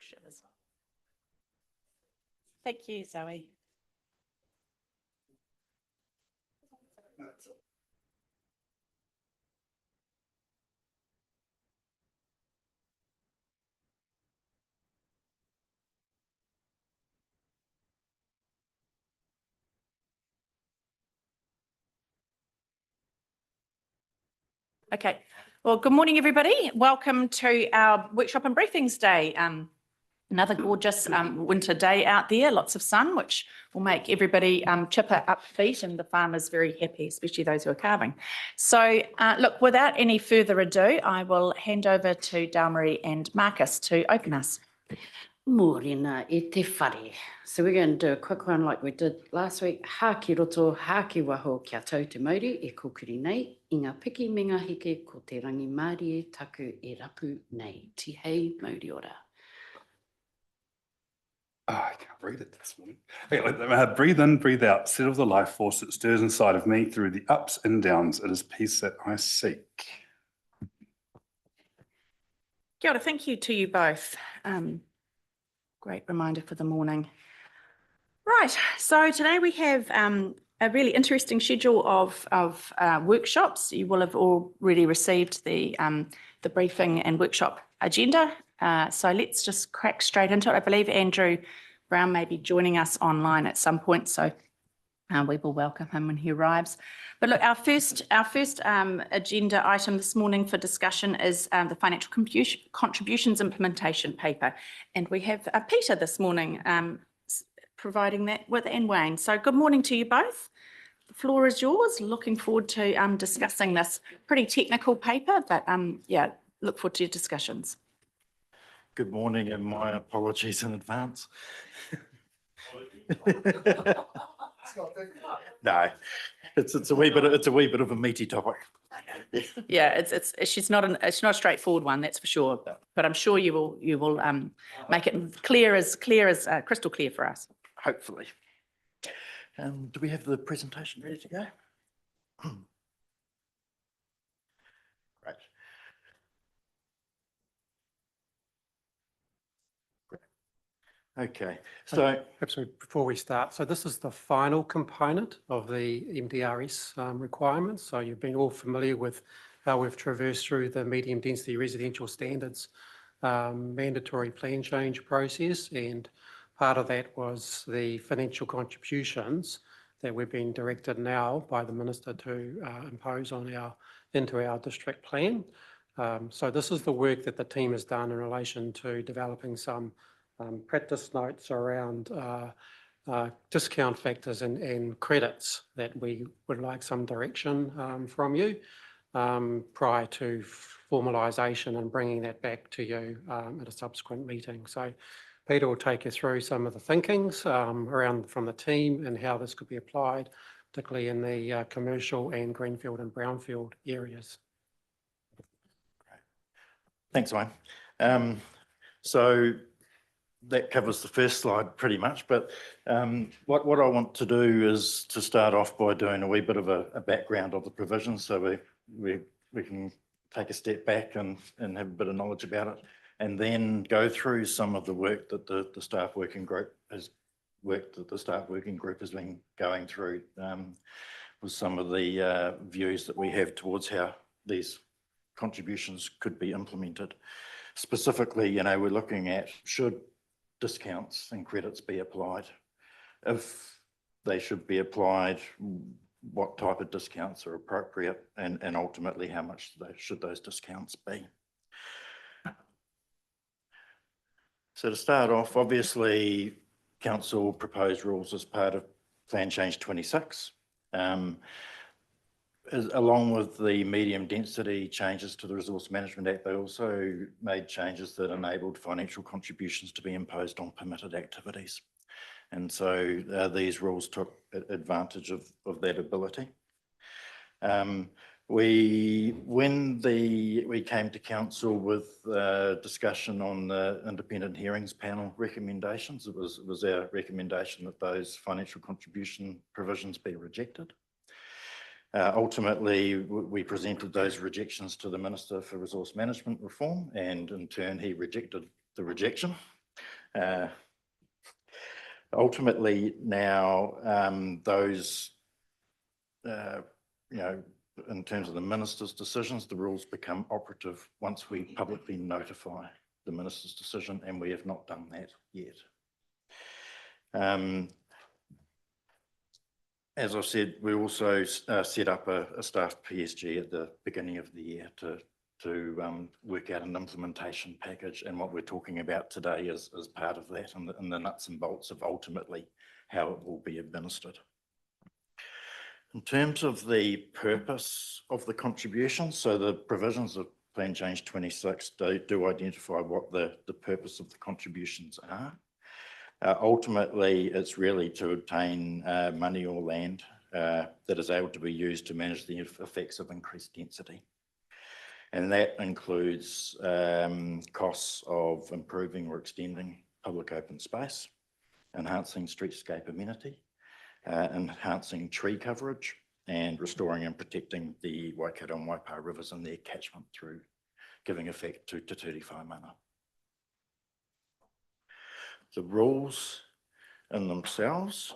Shivers. Thank you, Zoe. Okay, well, good morning, everybody. Welcome to our workshop and briefings day. Another gorgeous winter day out there, lots of sun, which will make everybody chipper upbeat and the farmers very happy, especially those who are carving. So look, without any further ado, I will hand over to Dalmarie and Marcus to open us. Morena e te whare. So we're going to do a quick one like we did last week. Hāki roto, hāki waho kia tau te mauri e kukuri nei. I ngā piki me ngā heke ko te rangi Māori e taku e rapu nei. Tihei mauri ora. Oh, I can't read it this morning. Okay, breathe in, breathe out. Settle the life force that stirs inside of me through the ups and downs. It is peace that I seek. Kia ora, thank you to you both. Great reminder for the morning. Right, so today we have a really interesting schedule of workshops. You will have already received the briefing and workshop agenda. So let's just crack straight into it. I believe Andrew Brown may be joining us online at some point, so we will welcome him when he arrives. But look, our first agenda item this morning for discussion is the financial contributions implementation paper. And we have Peter this morning providing that with Anne Wayne. So good morning to you both. The floor is yours. Looking forward to discussing this pretty technical paper, but yeah, look forward to your discussions. Good morning, and my apologies in advance. No, it's a wee bit of a meaty topic. Yeah, she's not a straightforward one, that's for sure. But I'm sure you will make it clear as crystal clear for us. Hopefully. Do we have the presentation ready to go? Great. Okay, so before we start, so this is the final component of the MDRS requirements. So you've been all familiar with how we've traversed through the medium density residential standards mandatory plan change process, and part of that was the financial contributions that we've been directed now by the Minister to impose on into our district plan. So this is the work that the team has done in relation to developing some practice notes around discount factors and credits that we would like some direction from you prior to formalisation and bringing that back to you at a subsequent meeting. So Peter will take you through some of the thinkings around from the team and how this could be applied, particularly in the commercial and greenfield and brownfield areas. thanks, Wayne. So that covers the first slide pretty much, but what I want to do is to start off by doing a wee bit of a background of the provisions, so we can take a step back and have a bit of knowledge about it, and then go through some of the work that the staff working group has been going through with some of the views that we have towards how these contributions could be implemented. Specifically, we're looking at should discounts and credits be applied. If they should be applied, what type of discounts are appropriate, and ultimately how much should those discounts be. So to start off, obviously, Council proposed rules as part of Plan Change 26. Along with the medium density changes to the Resource Management Act, they also made changes that enabled financial contributions to be imposed on permitted activities. And so these rules took advantage of that ability. When we came to Council with discussion on the Independent Hearings Panel recommendations, it was our recommendation that those financial contribution provisions be rejected. Ultimately, we presented those rejections to the Minister for Resource Management Reform, and in turn he rejected the rejection. Ultimately now, those, in terms of the minister's decisions, the rules become operative once we publicly notify the minister's decision, and we have not done that yet. As I've said, we also set up a staff PSG at the beginning of the year to work out an implementation package, and what we're talking about today is part of that, and the nuts and bolts of ultimately how it will be administered. In terms of the purpose of the contribution, so the provisions of Plan Change 26 do identify what the purpose of the contributions are. Ultimately, it's really to obtain money or land that is able to be used to manage the effects of increased density. And that includes costs of improving or extending public open space, enhancing streetscape amenity, enhancing tree coverage, and restoring and protecting the Waikato and Waipa rivers and their catchment through giving effect to Te Ture Whaimana. The rules in themselves,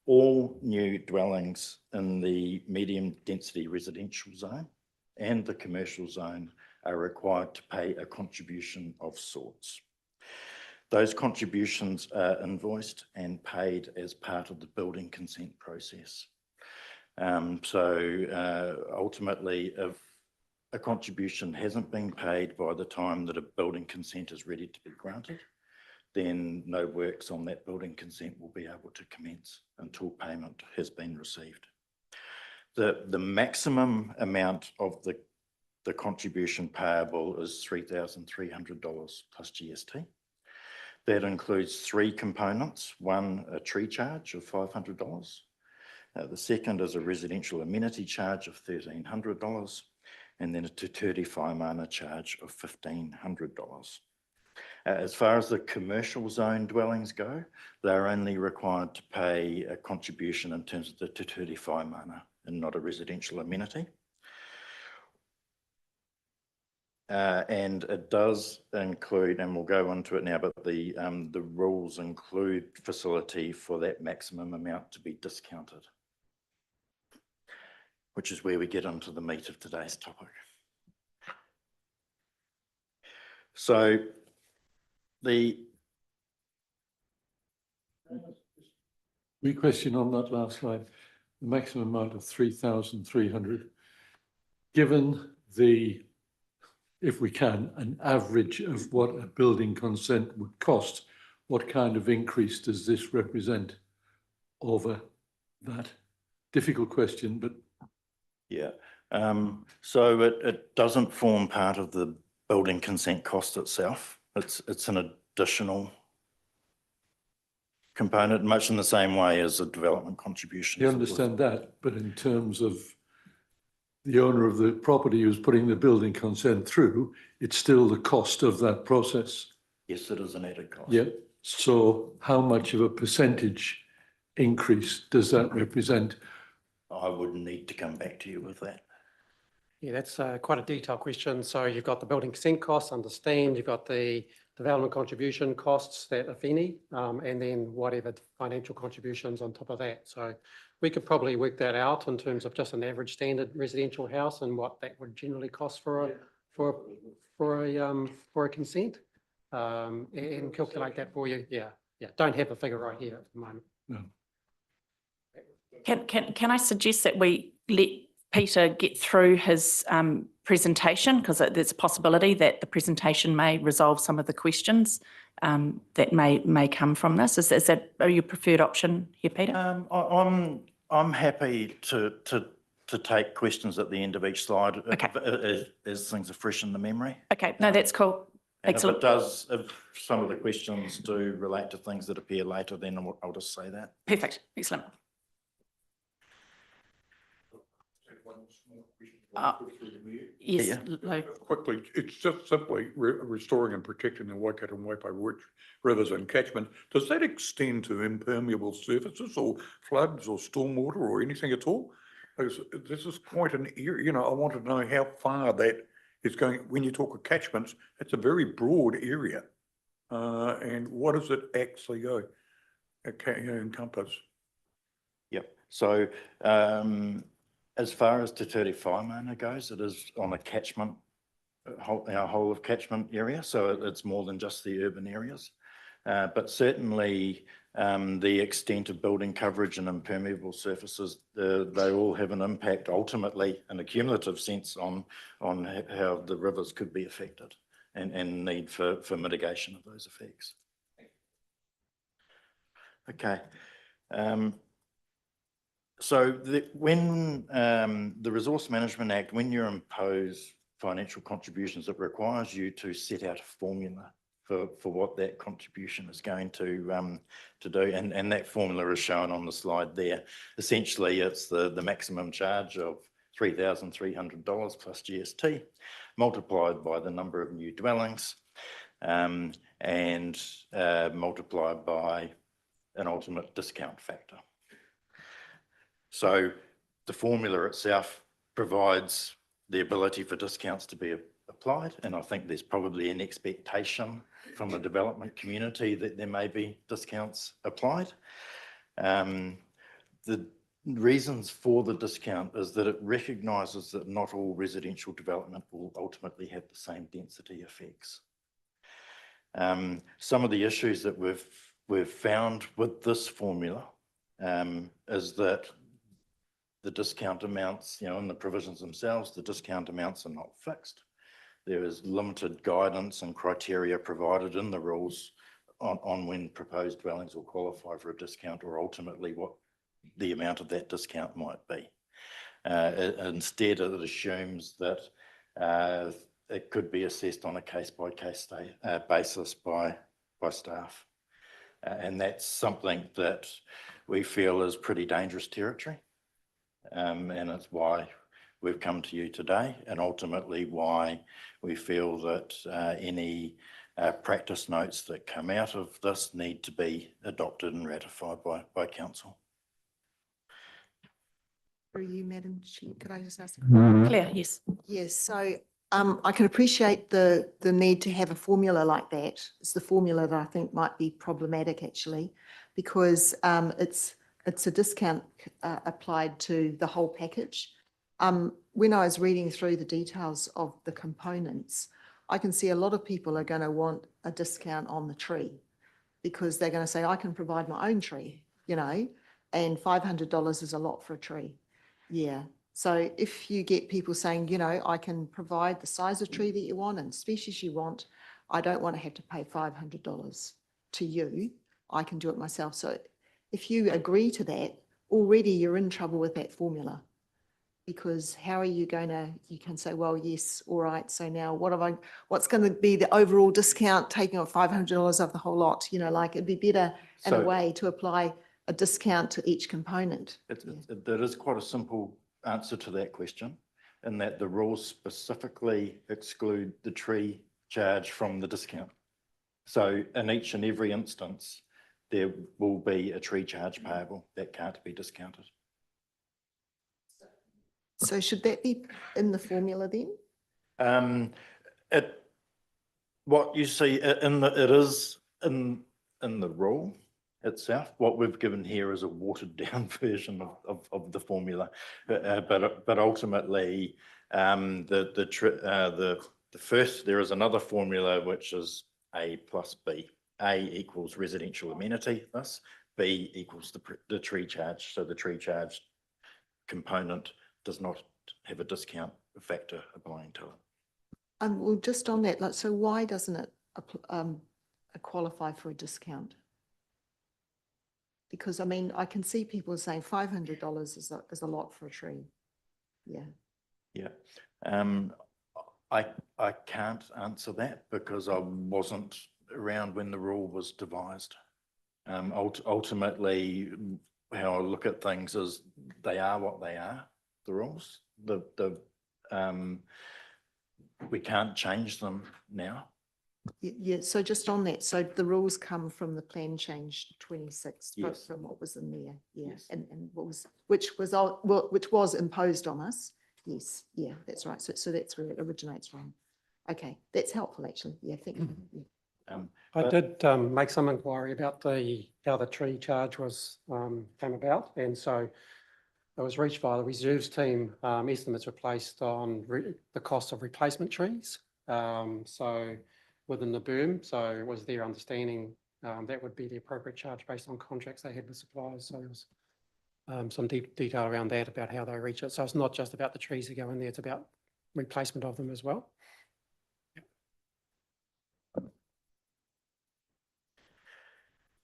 all new dwellings in the medium density residential zone and the commercial zone are required to pay a contribution of sorts. Those contributions are invoiced and paid as part of the building consent process. Ultimately, if a contribution hasn't been paid by the time that a building consent is ready to be granted, then no works on that building consent will be able to commence until payment has been received. The maximum amount of the contribution payable is $3,300 plus GST. That includes three components. One, a tree charge of $500. The second is a residential amenity charge of $1,300, and then a Te Ture Whaimana charge of $1,500. As far as the commercial zone dwellings go, they're only required to pay a contribution in terms of the Te Ture Whaimana and not a residential amenity. And it does include, and we'll go into it now, but the rules include facility for that maximum amount to be discounted, which is where we get into the meat of today's topic. So the question on that last slide, the maximum amount of 3,300, given the, if we can, an average of what a building consent would cost, what kind of increase does this represent over that? Difficult question, but. Yeah, so it doesn't form part of the building consent cost itself. It's an additional component, much in the same way as a development contribution. You understand that, but in terms of the owner of the property who's putting the building consent through, it's still the cost of that process. Yes, it is an added cost. Yeah. So how much of a percentage increase does that represent? I would need to come back to you with that. Yeah, that's quite a detailed question. So you've got the building consent costs, understand, you've got the development contribution costs, that if any, and then whatever financial contributions on top of that. So we could probably work that out in terms of just an average standard residential house and what that would generally cost for a consent, and calculate that for you. Yeah, don't have a figure right here at the moment. No. Can I suggest that we let Peter get through his presentation, because there's a possibility that the presentation may resolve some of the questions that may come from this. Is that your preferred option here, Peter? I'm happy to take questions at the end of each slide. Okay. As things are fresh in the memory. Okay, no, that's cool. And Excellent. if some of the questions do relate to things that appear later, then I'll just say that. Perfect. Excellent. Yes. Yeah. Lou. Quickly, it's just simply restoring and protecting the Waikato and Waipa rivers and catchment. Does that extend to impermeable surfaces or floods or stormwater or anything at all? Because this is quite an area, I want to know how far that is going. When you talk of catchments, it's a very broad area. And what does it actually encompass? Yep. So as far as Te Ture Whaimana goes, it is on a catchment, our whole of catchment area. So it's more than just the urban areas. But certainly the extent of building coverage and impermeable surfaces, they all have an impact ultimately in a cumulative sense on how the rivers could be affected and need for mitigation of those effects. Okay. So when the Resource Management Act, when you impose financial contributions, it requires you to set out a formula for what that contribution is going to do. And that formula is shown on the slide there. Essentially, it's the maximum charge of $3,300 plus GST multiplied by the number of new dwellings and multiplied by an ultimate discount factor. So the formula itself provides the ability for discounts to be applied, and I think there's probably an expectation from the development community that there may be discounts applied. The reasons for the discount is that it recognises that not all residential development will ultimately have the same density effects. Some of the issues that we've found with this formula is that the discount amounts, in the provisions themselves, the discount amounts are not fixed. There is limited guidance and criteria provided in the rules on when proposed dwellings will qualify for a discount or ultimately what the amount of that discount might be. Instead, it assumes that it could be assessed on a case-by-case basis by staff. And that's something that we feel is pretty dangerous territory. And it's why we've come to you today, and ultimately why we feel that any practice notes that come out of this need to be adopted and ratified by council. For you, Madam Chair, could I just ask? Claire, yes. Yes, so I can appreciate the need to have a formula like that. It's the formula that I think might be problematic actually, because it's a discount applied to the whole package. When I was reading through the details of the components, I can see a lot of people are going to want a discount on the tree because they're going to say, I can provide my own tree, and $500 is a lot for a tree. Yeah. So if you get people saying, I can provide the size of tree that you want and species you want, I don't want to have to pay $500 to you. I can do it myself. So if you agree to that, already you're in trouble with that formula. Because how are you you can say, well, yes, all right. So now what's going to be the overall discount taking off $500 off the whole lot? It'd be better in a way to apply a discount to each component. There is quite a simple answer to that question, in that the rules specifically exclude the tree charge from the discount. So in each and every instance, there will be a tree charge payable that can't be discounted. So should that be in the formula then? What you see it is in the rule itself. What we've given here is a watered down version of the formula, but ultimately the first, there is another formula which is A plus B. A equals residential amenity, thus B equals the tree charge. So the tree charge component does not have a discount factor applying to it. Well, just on that, so why doesn't it qualify for a discount? Because I can see people saying $500 is a lot for a tree. Yeah. Yeah. I can't answer that because I wasn't around when the rule was devised. Ultimately, how I look at things is they are what they are, the rules. We can't change them now. Yeah, so just on that, so the rules come from the plan change 26 Yes. from what was in there, yeah, Yes. and which was imposed on us. Yes, yeah, that's right. So that's where it originates from. Okay, that's helpful actually. Yeah, thank you. Yeah. I did make some inquiry about how the tree charge was came about, and so it was reached by the reserves team. Estimates were placed on the cost of replacement trees. So within the berm, so it was their understanding that would be the appropriate charge based on contracts they had with suppliers. So there was some detail around that about how they reach it. So it's not just about the trees that go in there; it's about replacement of them as well.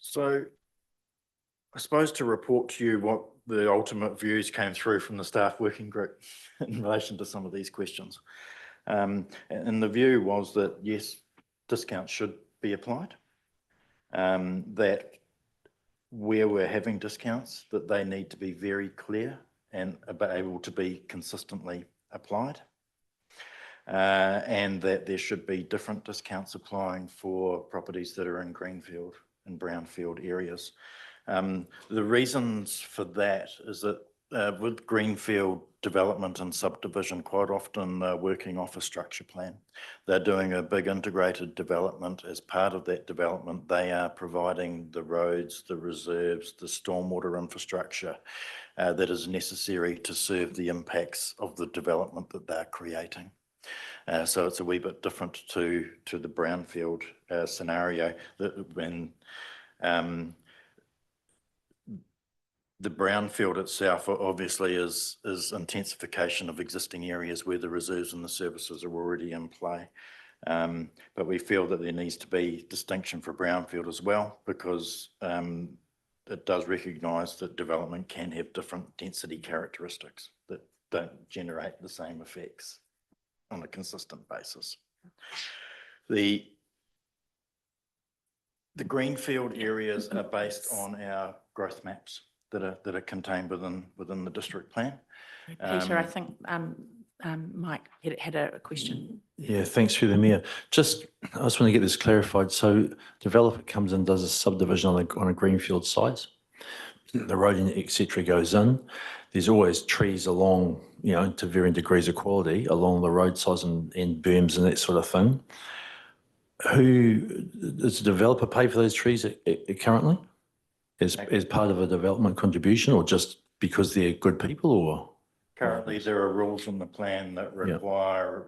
So I suppose to report to you what the ultimate views came through from the staff working group in relation to some of these questions. And the view was that yes, discounts should be applied. That where we're having discounts, that they need to be very clear and able to be consistently applied. And that there should be different discounts applying for properties that are in greenfield and brownfield areas. The reasons for that is that with greenfield development and subdivision, quite often working off a structure plan. They're doing a big integrated development. As part of that development, they are providing the roads, the reserves, the stormwater infrastructure that is necessary to serve the impacts of the development that they're creating. So it's a wee bit different to the brownfield scenario when the brownfield itself obviously is intensification of existing areas where the reserves and the services are already in play. But we feel that there needs to be distinction for brownfield as well, because it does recognise that development can have different density characteristics that don't generate the same effects on a consistent basis. The greenfield areas are based on our growth maps that are contained within the district plan. Peter, I think Mike had a question. Yeah, thanks through the mayor. I just want to get this clarified. So developer comes in, does a subdivision on a greenfield site. The road et cetera goes in. There's always trees along, to varying degrees of quality along the roadsides and berms and that sort of thing. Who does the developer pay for those trees currently? As part of a development contribution, or just because they're good people, or? Currently, there are rules in the plan that require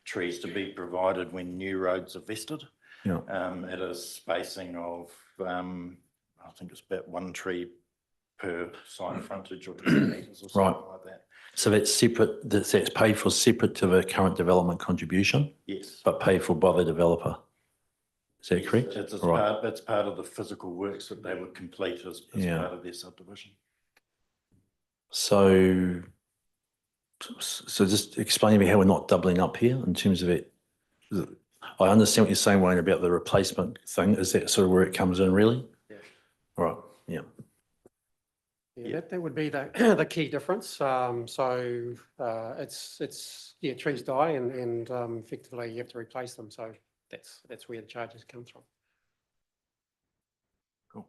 trees to be provided when new roads are vested. Yeah. At a spacing of, I think it's about 1 tree per site frontage or 20 metres or something like that. So that's separate, that's paid for separate to the current development contribution? Yes. But paid for by the developer? Is that correct? It's part of the physical works that they would complete as part of their subdivision. So just explain to me how we're not doubling up here in terms of it. I understand what you're saying, Wayne, about the replacement thing. Is that sort of where it comes in, really? Yeah. All right, yeah. Yeah, that would be the key difference. It's trees die and effectively you have to replace them. So that's where the charges come from. Cool.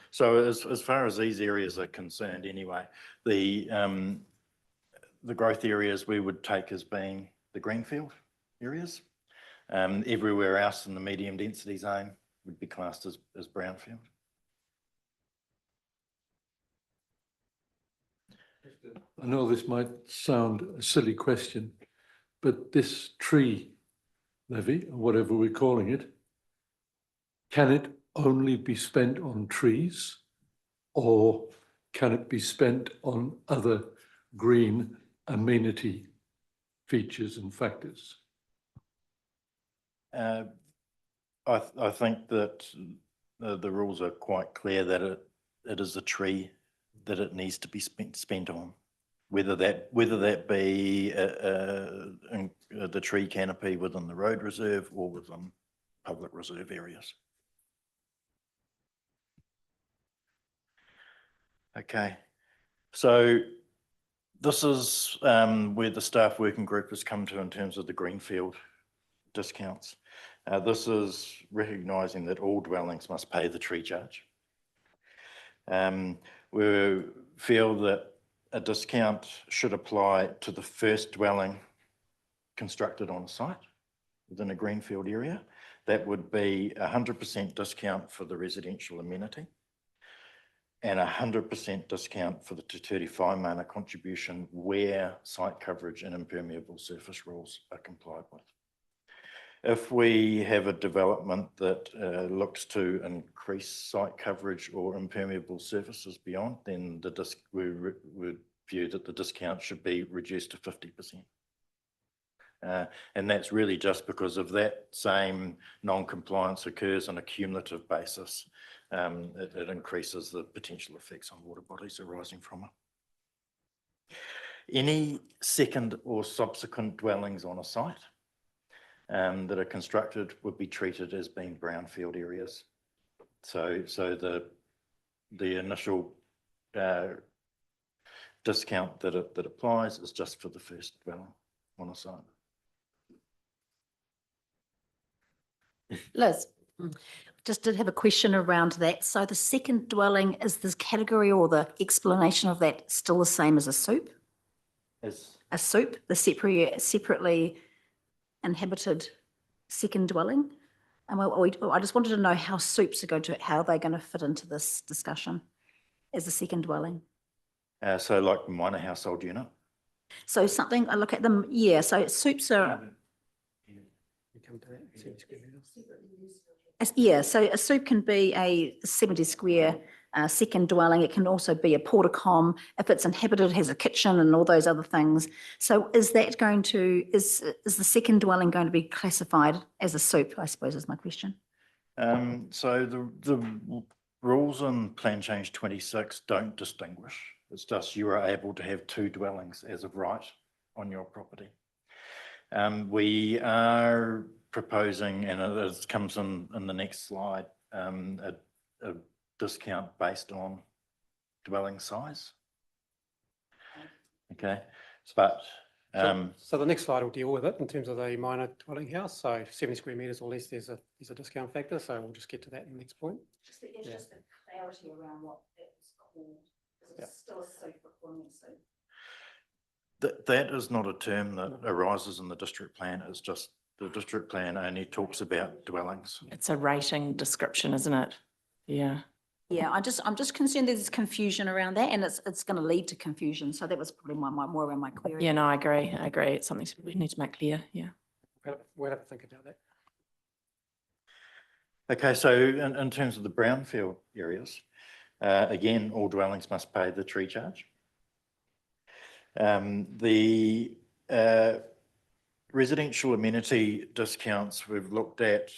So as far as these areas are concerned anyway, the growth areas we would take as being the greenfield areas. Everywhere else in the medium density zone would be classed as brownfield. I know this might sound a silly question, but this tree levy, or whatever we're calling it, can it only be spent on trees, or can it be spent on other green amenity features and factors? I think that the rules are quite clear that it is a tree that it needs to be spent on, whether that be the tree canopy within the road reserve or within public reserve areas. Okay, so this is where the staff working group has come to in terms of the greenfield discounts. This is recognising that all dwellings must pay the tree charge. We feel that a discount should apply to the first dwelling constructed on a site within a greenfield area. that would be 100% discount for the residential amenity and 100% discount for the Te Ture Whaimana contribution where site coverage and impermeable surface rules are complied with. If we have a development that looks to increase site coverage or impermeable surfaces beyond, then we would view that the discount should be reduced to 50%. And that's really just because of that same non-compliance occurs on a cumulative basis. It increases the potential effects on water bodies arising from it. Any second or subsequent dwellings on a site that are constructed would be treated as being brownfield areas. So the initial discount that applies is just for the first dwelling on a site. Liz, just did have a question around that. So the second dwelling, is this category or the explanation of that still the same as a soup? As A soup, the separately inhabited second dwelling? And I just wanted to know how soups are how they're going to fit into this discussion as a second dwelling. so like the minor household unit. So something, I look at them, yeah, so soups are, You come to that, 70 square metres. yeah, so a soup can be a 70 square second dwelling. It can also be a porticom if it's inhabited, has a kitchen and all those other things. So is that going to, is the second dwelling going to be classified as a soup, I suppose is my question. So the rules in Plan Change 26 don't distinguish. It's just you are able to have two dwellings as of right on your property. We are proposing, and it comes in the next slide, a discount based on dwelling size. Okay, but So the next slide will deal with it in terms of the minor dwelling house. So 70 square metres or less, there's a discount factor. So we'll just get to that in the next point. Just the clarity around what that is called. Is it still a soup or calling it soup? that is not a term that arises in the district plan. It's just the district plan only talks about dwellings. It's a rating description, isn't it? Yeah. Yeah, I'm just concerned there's confusion around that and it's going to lead to confusion. So that was probably more around my query. Yeah, no, I agree. It's something we need to make clear. Yeah. We'll have to think about that. Okay, so in terms of the brownfield areas, again, all dwellings must pay the tree charge. The residential amenity discounts, we've looked at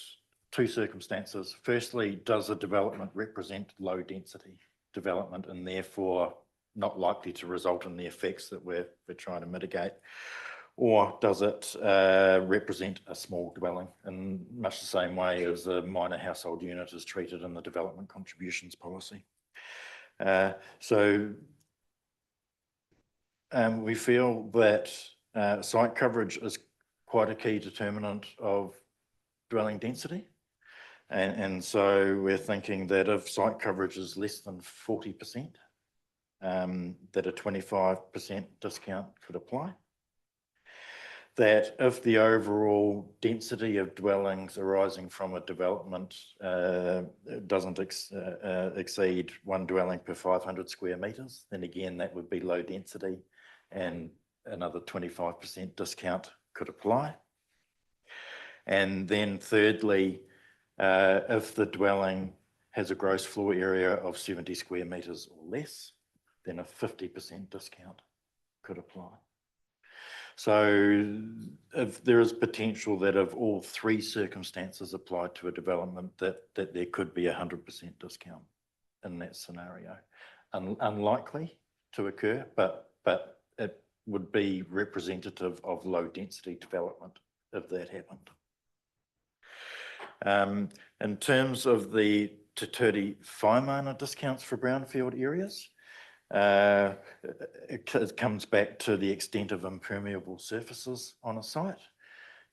two circumstances. Firstly, does a development represent low density development and therefore not likely to result in the effects that we're trying to mitigate? Or does it represent a small dwelling in much the same way as a minor household unit is treated in the development contributions policy? We feel that site coverage is quite a key determinant of dwelling density. And so we're thinking that if site coverage is less than 40%, that a 25% discount could apply. That if the overall density of dwellings arising from a development doesn't exceed one dwelling per 500 square metres, then again, that would be low density and another 25% discount could apply. And then thirdly, if the dwelling has a gross floor area of 70 square metres or less, then a 50% discount could apply. So if there is potential that if all three circumstances applied to a development, that there could be 100% discount in that scenario. Unlikely to occur, but it would be representative of low density development if that happened. In terms of the Te Ture Whaimana discounts for brownfield areas, it comes back to the extent of impermeable surfaces on a site.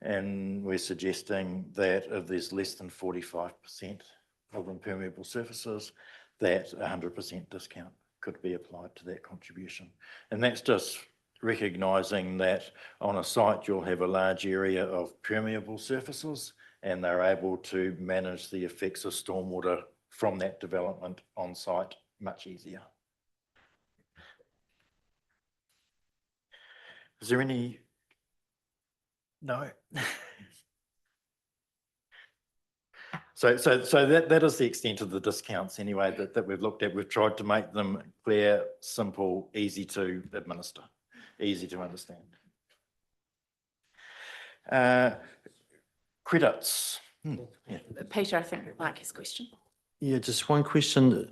And we're suggesting that if there's less than 45% of impermeable surfaces, that 100% discount could be applied to that contribution. And that's just recognising that on a site, you'll have a large area of permeable surfaces and they're able to manage the effects of stormwater from that development on site much easier. Is there any? No. So that is the extent of the discounts anyway that we've looked at. We've tried to make them clear, simple, easy to administer, easy to understand. Credits. Yeah. Peter, I think Mike has a question. Yeah, just one question.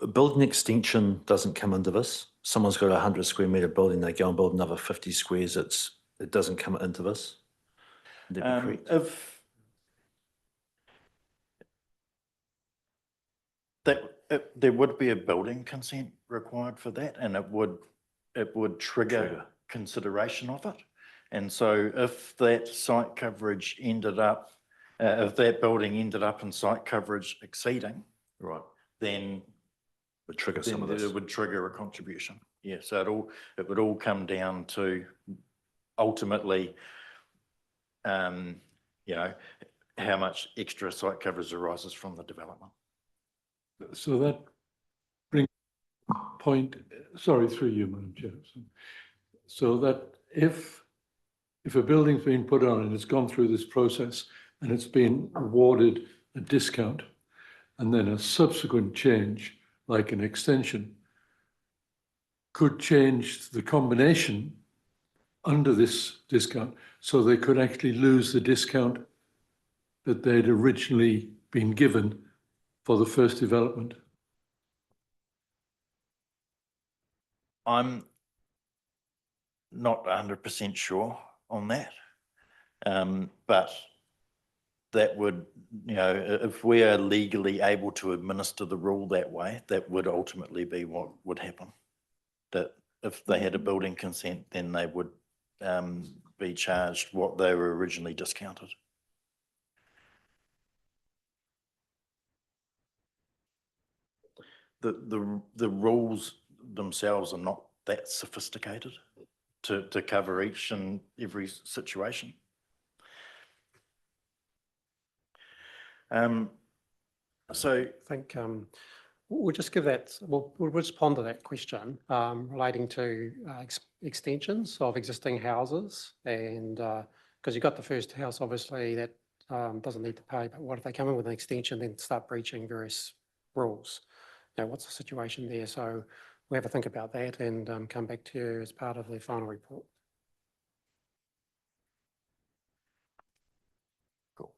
A building extension doesn't come into this. Someone's got a 100 square metre building, they go and build another 50 squares, it doesn't come into this. Would that be correct? There would be a building consent required for that, and it would trigger consideration of it. And so if that site coverage ended up, if that building ended up in site coverage exceeding, Right. then Would trigger some of then this. it would trigger a it Yeah, so it would all come down to ultimately, you know, how much extra site coverage arises from the development. So that brings point, sorry, through you, Madam Chair. So that if a building's been put on and it's gone through this process and it's been awarded a discount, and then a subsequent change, like an extension, could change the combination under this discount, so they could actually lose the discount that they'd originally been given for the first development. I'm not 100% sure on that, but that would, you know, if we are legally able to administer the rule that way, that would ultimately be what would happen. That if they had a building consent, then they would be charged what they were originally discounted. The rules themselves are not that sophisticated to cover each and every situation. So I think we'll just give that, we'll respond to that question relating to extensions of existing houses, and because you've got the first house, obviously, that doesn't need to pay, but what if they come in with an extension then start breaching various rules? You know, what's the situation there? So we'll have a think about that and come back to you as part of the final report. cool.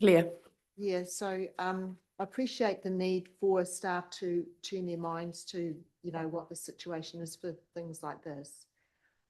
Leah. Yeah, so I appreciate the need for staff to tune their minds to, you know, what the situation is for things like this.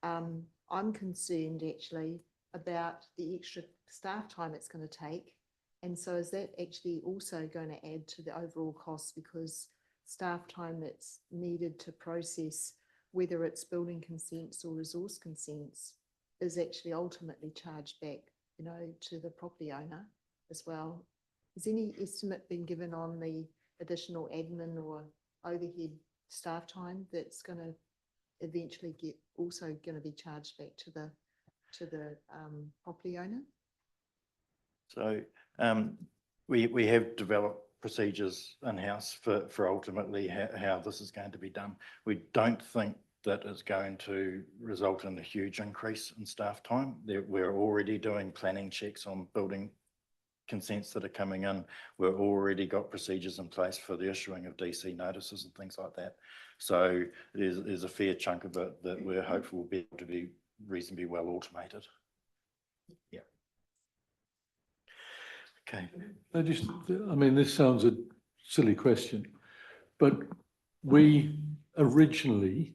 I'm concerned actually about the extra staff time it's going to take. And so is that actually also going to add to the overall cost, because staff time that's needed to process whether it's building consents or resource consents is actually ultimately charged back, you know, to the property owner as well. Has any estimate been given on the additional admin or overhead staff time that's going to eventually get also going to be charged back to the property owner? So we have developed procedures in-house for ultimately how this is going to be done. We don't think that is going to result in a huge increase in staff time. We're already doing planning checks on building consents that are coming in. We've already got procedures in place for the issuing of DC notices and things like that. So there's a fair chunk of it that we're hopeful will be able to be reasonably well automated. Yeah. Okay. I mean, this sounds a silly question, but we originally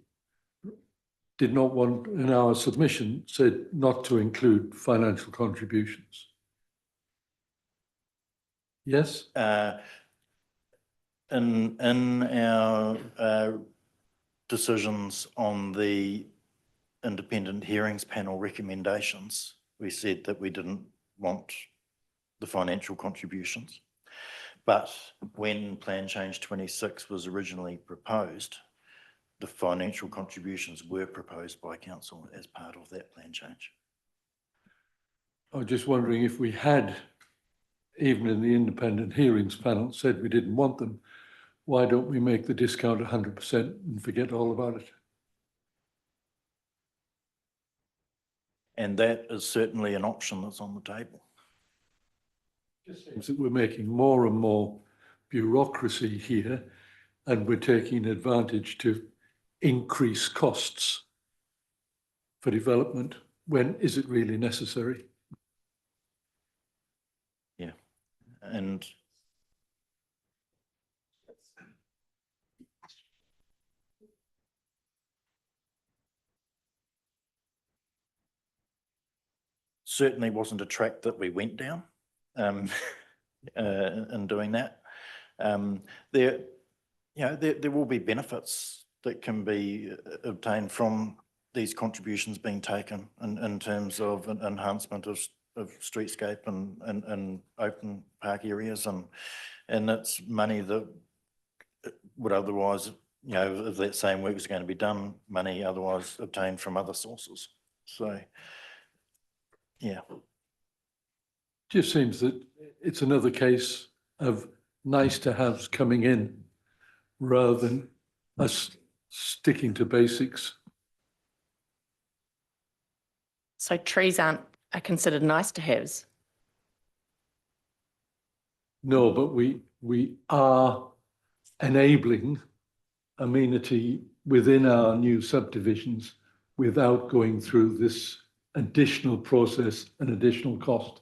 did not want, in our submission, said not to include financial contributions. Yes? In our decisions on the independent hearings panel recommendations, we said that we didn't want the financial contributions. But when Plan Change 26 was originally proposed, the financial contributions were proposed by council as part of that plan change. I was just wondering if we had even in the independent hearings panel, said we didn't want them. Why don't we make the discount 100% and forget all about it? And that is certainly an option that's on the table. It seems that we're making more and more bureaucracy here, and we're taking advantage to increase costs for development. When is it really necessary? Yeah. And certainly wasn't a track that we went down in doing that. There will be benefits that can be obtained from these contributions being taken in terms of an enhancement of streetscape and open park areas, and it's money that would otherwise, if that same work is going to be done, money otherwise obtained from other sources. So, yeah. Just seems that it's another case of nice to haves coming in rather than us sticking to basics. So trees are considered nice to haves. No, but we are enabling amenity within our new subdivisions without going through this additional process and additional cost.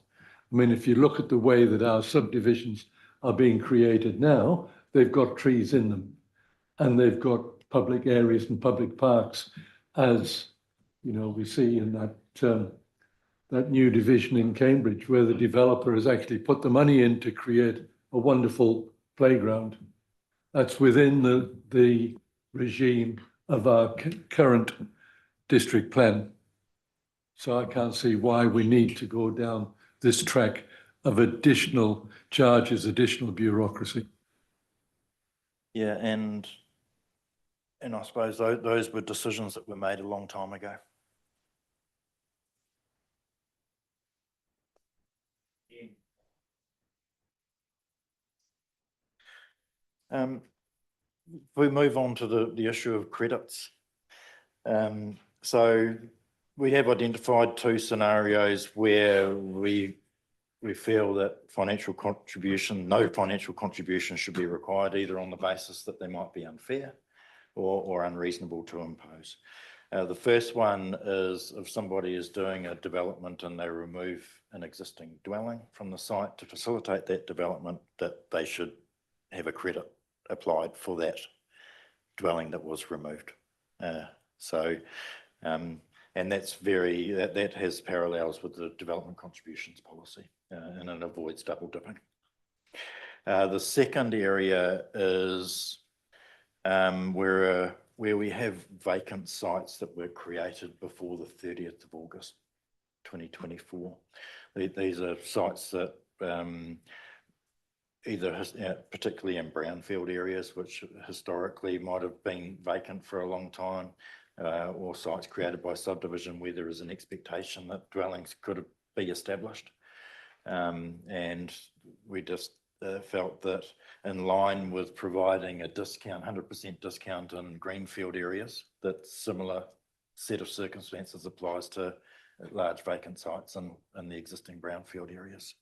I mean, if you look at the way that our subdivisions are being created now, they've got trees in them and they've got public areas and public parks, as we see in that new division in Cambridge, where the developer has actually put the money in to create a wonderful playground. That's within the regime of our current district plan. So I can't see why we need to go down this track of additional charges, additional bureaucracy. Yeah, and I suppose those were decisions that were made a long time ago. We move on to the issue of credits. So we have identified two scenarios where we feel that no financial contribution should be required, either on the basis that they might be unfair or unreasonable to impose. The first one is if somebody is doing a development and they remove an existing dwelling from the site to facilitate that development, that they should have a credit applied for that dwelling that was removed. And that has parallels with the development contributions policy, and it avoids double dipping. The second area is where we have vacant sites that were created before the 30th of August 2024. These are sites that either particularly in brownfield areas, which historically might have been vacant for a long time, or sites created by subdivision where there is an expectation that dwellings could be established. And we just felt that in line with providing a discount, 100% discount in greenfield areas, that similar set of circumstances applies to large vacant sites in the existing brownfield areas.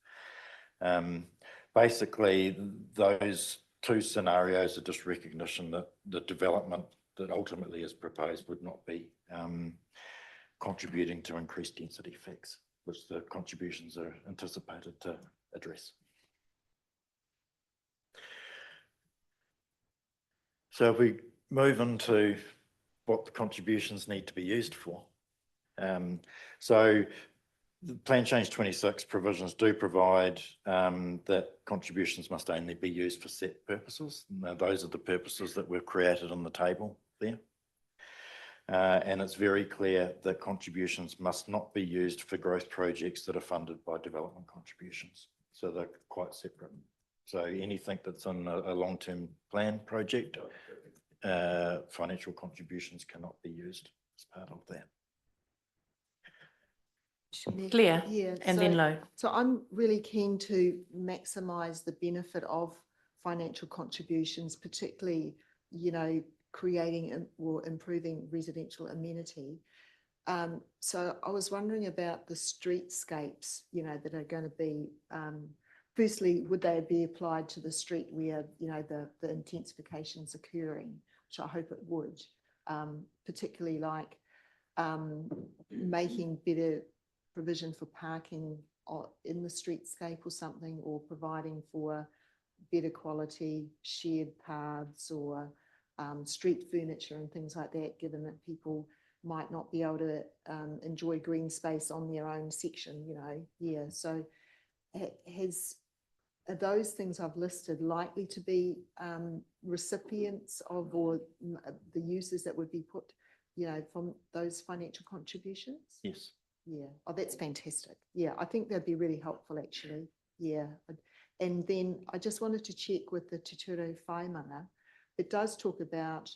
Basically, those two scenarios are just recognition that the development that ultimately is proposed would not be contributing to increased density effects, which the contributions are anticipated to address. So if we move into what the contributions need to be used for. So the Plan Change 26 provisions do provide that contributions must only be used for set purposes. Now, those are the purposes that were created on the table there. And it's very clear that contributions must not be used for growth projects that are funded by development contributions. So they're quite separate. So anything that's on a long-term plan project, financial contributions cannot be used as part of that. Clear Yeah, and then so- low. So I'm really keen to maximise the benefit of financial contributions, particularly, creating or improving residential amenity. So I was wondering about the streetscapes, that are going to be, firstly, would they be applied to the street where, the intensification's occurring, which I hope it would, particularly like making better provision for parking in the streetscape or something, or providing for better quality shared paths or street furniture and things like that, given that people might not be able to enjoy green space on their own section, yeah. So are those things I've listed likely to be recipients of, or the users that would be put, from those financial contributions? Yes. Yeah, oh, that's fantastic. Yeah, I think that'd be really helpful, actually. Yeah. And then I just wanted to check with the Te Ture Whaimanga. It does talk about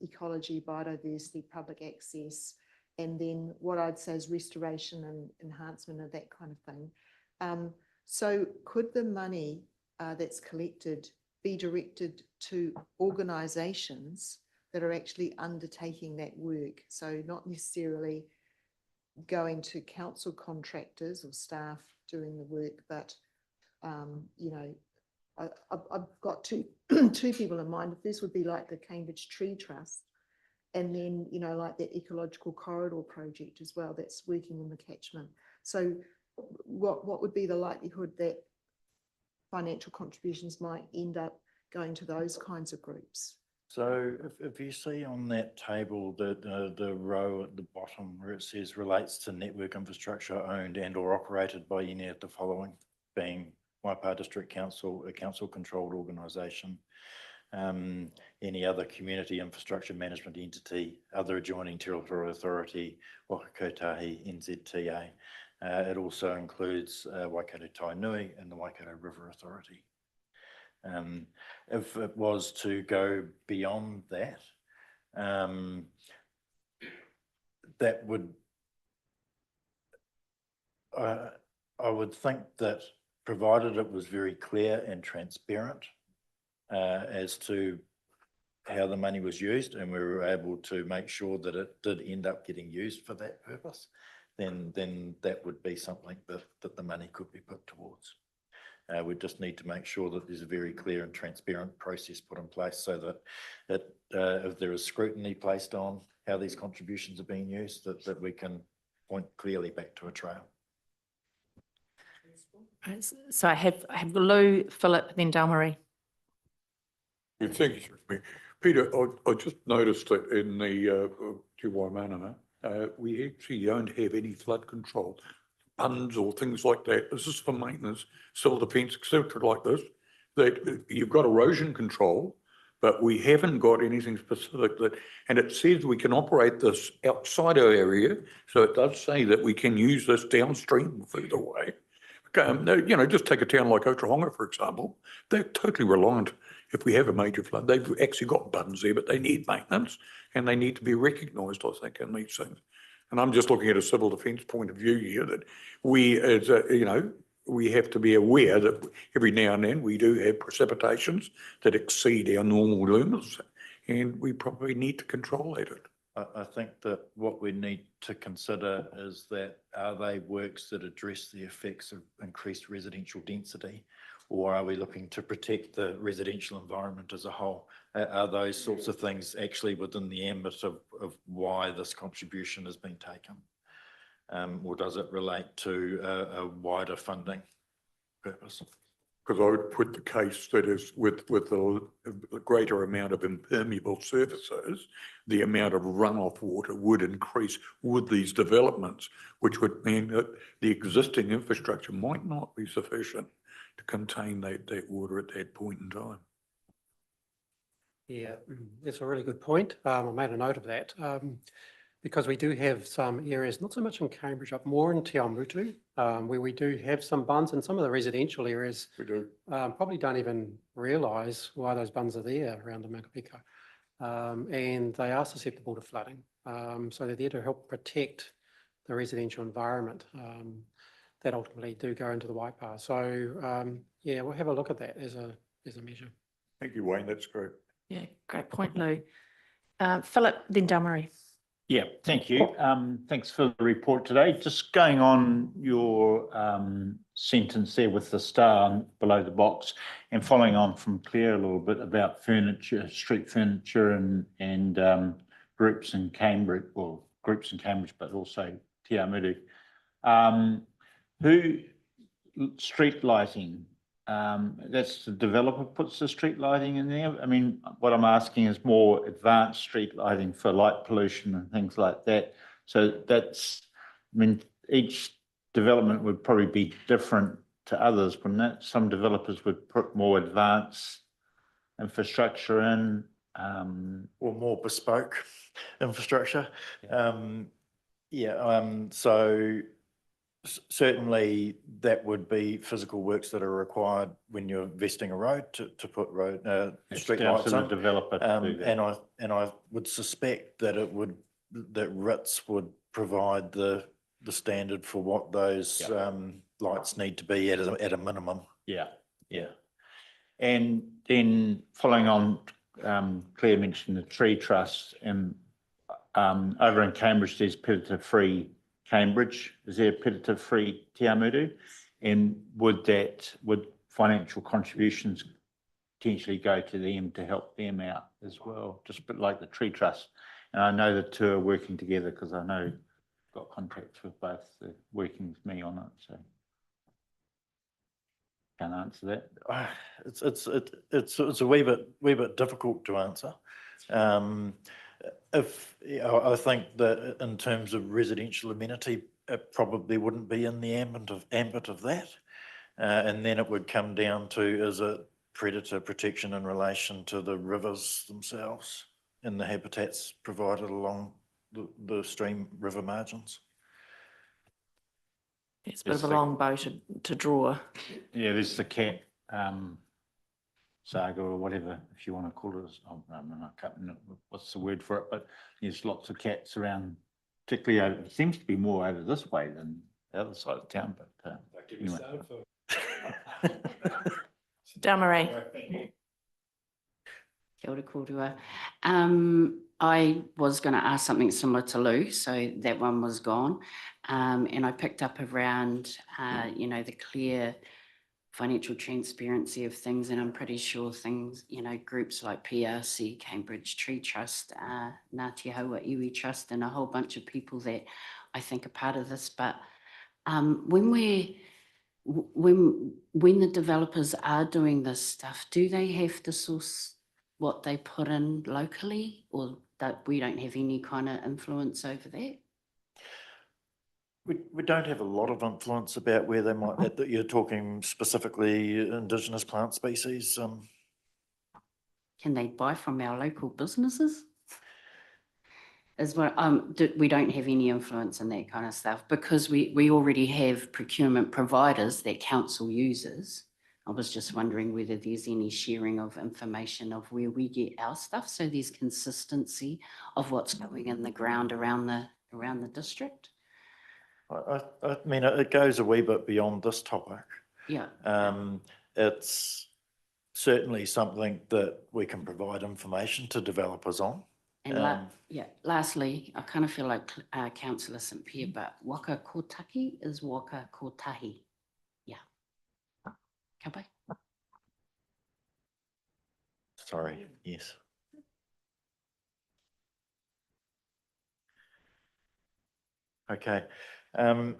ecology, biodiversity, public access, and then what I'd say is restoration and enhancement of that kind of thing. So could the money that's collected be directed to organisations that are actually undertaking that work? So not necessarily going to council contractors or staff doing the work, but I've got two people in mind. This would be like the Cambridge Tree Trust, and then like the ecological corridor project as well, that's working in the catchment. So what would be the likelihood that financial contributions might end up going to those kinds of groups? So if you see on that table, the row at the bottom where it says relates to network infrastructure owned and or operated by any of the following, being Waipa District Council, a council controlled organisation, any other community infrastructure management entity, other adjoining territorial authority, Waka Kotahi, NZTA. It also includes Waikato Tainui and the Waikato River Authority. If it was to go beyond that, that would, I would think that provided it was very clear and transparent as to how the money was used, and we were able to make sure that it did end up getting used for that purpose, then that would be something that the money could be put towards. We just need to make sure that there's a very clear and transparent process put in place so that if there is scrutiny placed on how these contributions are being used, that we can point clearly back to a trail. So I have Lou, Philip, then Dalmarie. Yeah, thank you, Peter. I just noticed that in the Te Waimana, we actually don't have any flood control funds or things like that. This is for maintenance, civil defence, etc. like this, that you've got erosion control, but we haven't got anything specific that, and it says we can operate this outside our area. So it does say that we can use this downstream further away. Just take a town like Otaronga, for example. They're totally reliant. If we have a major flood, they've actually got buttons there, but they need maintenance and they need to be recognised, I think, in these things. And I'm just looking at a civil defence point of view here that we, as we have to be aware that every now and then we do have precipitations that exceed our normal limits, and we probably need to control that. I think that what we need to consider is that are they works that address the effects of increased residential density, or are we looking to protect the residential environment as a whole? Are those sorts of things actually within the ambit of why this contribution has been taken? Or does it relate to a wider funding purpose? Because I would put the case that is with the greater amount of impermeable surfaces, the amount of runoff water would increase with these developments, which would mean that the existing infrastructure might not be sufficient to contain that water at that point in time. Yeah, that's a really good point. I made a note of that because we do have some areas, not so much in Cambridge, but more in Te Awamutu, where we do have some bunds, and some of the residential areas We do. probably don't even realise why those bunds are there around the Makapika. And they are susceptible to flooding. So they're there to help protect the residential environment that ultimately do go into the Waipa. So yeah, we'll have a look at that as a measure. Thank you, Wayne, that's great. Yeah, great point, Lou. Philip, then Damarie. Yeah, thank you. Thanks for the report today. Just going on your sentence there with the star below the box and following on from Claire a little bit about furniture, street furniture and groups in Cambridge, well, groups in Cambridge, but also Te Amutu. Street lighting, that's the developer puts the street lighting in there. I mean, what I'm asking is more advanced street lighting for light pollution and things like that. So that's, I mean, each development would probably be different to others, wouldn't it? Some developers would put more advanced infrastructure in. Or more bespoke infrastructure. So certainly that would be physical works that are required when you're investing a road to put road street down lights to the on. developer to do that. And I would suspect that that RITS would provide the standard for what those lights need to be at a minimum. Yeah. And then following on, Claire mentioned the tree trust, and over in Cambridge, there's predator-free Cambridge. Is there predator-free Te Amutu? And would financial contributions potentially go to them to help them out as well, just a bit like the tree trust? And I know the two are working together because I know I've got contacts with both. They're working with me on it, so can't answer that. It's a wee bit difficult to answer. I think that in terms of residential amenity, it probably wouldn't be in the ambit of that. And then it would come down to, is it predator protection in relation to the rivers themselves and the habitats provided along the stream river margins? It's a bit of a long bow to draw. Yeah, there's the cat saga or whatever, if you want to call it. I can't know what's the word for it, but there's lots of cats around, particularly it seems to be more over this way than the other side of town. But anyway. Damarie. Kia ora kōrua. I was going to ask something similar to Lou, so that one was gone. And I picked up around, the clear financial transparency of things, and I'm pretty sure things, groups like PRC, Cambridge Tree Trust, Ngāti Haua Iwi Trust, and a whole bunch of people that I think are part of this. But when the developers are doing this stuff, do they have to source what they put in locally, or that we don't have any kind of influence over that? We don't have a lot of influence about where they might, that you're talking specifically indigenous plant species. Can they buy from our local businesses? As well, we don't have any influence in that kind of stuff because we already have procurement providers that council uses. I was just wondering whether there's any sharing of information of where we get our stuff, so there's consistency of what's going in the ground around the district. I mean, it goes a wee bit beyond this topic. Yeah. It's certainly something that we can provide information to developers on. And lastly, I kind of feel like Councillor St Pierre, but waka kotaki is waka kotahi. Yeah. Ka pai? Sorry, yes. Okay. In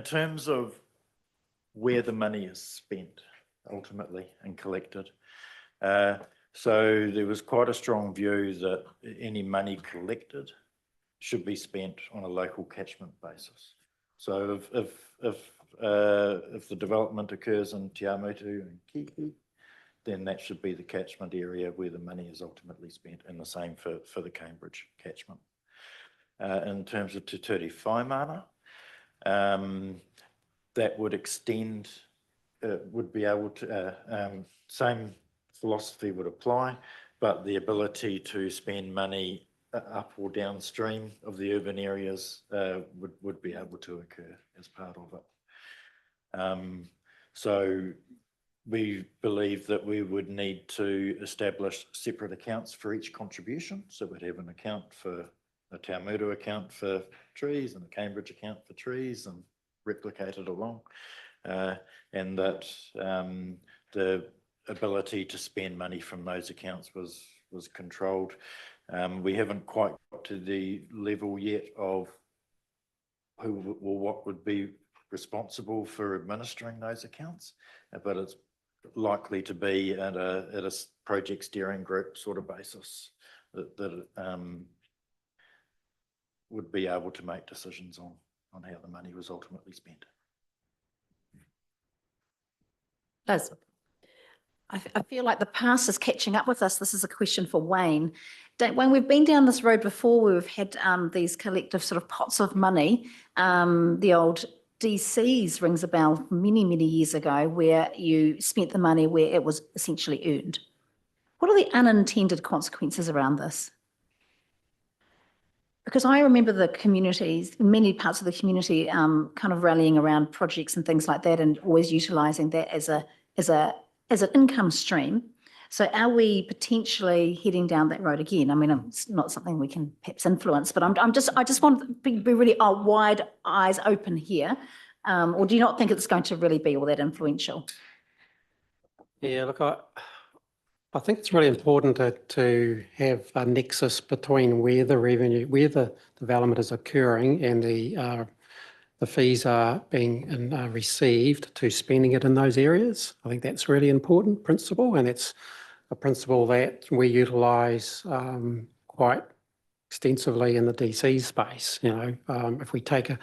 terms of where the money is spent ultimately and collected, so there was quite a strong view that any money collected should be spent on a local catchment basis. So if the development occurs in Te Amutu and Kiki, then that should be the catchment area where the money is ultimately spent, and the same for the Cambridge catchment. In terms of Te Ture Whaimana, that would extend, would be able to, same philosophy would apply, but the ability to spend money up or downstream of the urban areas would be able to occur as part of it. So we believe that we would need to establish separate accounts for each contribution. So we'd have an account for a Taumuru account for trees and a Cambridge account for trees and replicate it along. And that the ability to spend money from those accounts was controlled. We haven't quite got to the level yet of who or what would be responsible for administering those accounts, but it's likely to be at a project steering group sort of basis that would be able to make decisions on how the money was ultimately spent. Liz. I feel like the past is catching up with us. This is a question for Wayne. Wayne, we've been down this road before where we've had these collective sort of pots of money. The old DCs rings a bell many, many years ago where you spent the money where it was essentially earned. What are the unintended consequences around this? Because I remember the communities, many parts of the community kind of rallying around projects and things like that and always utilising that as an income stream. So are we potentially heading down that road again? I mean, it's not something we can perhaps influence, but I just want to be really wide eyes open here. Or do you not think it's going to really be all that influential? Yeah, look, I think it's really important to have a nexus between where the revenue, where the development is occurring and the fees are being received to spending it in those areas. I think that's really important principle, and it's a principle that we utilise quite extensively in the DC space. You know, if we take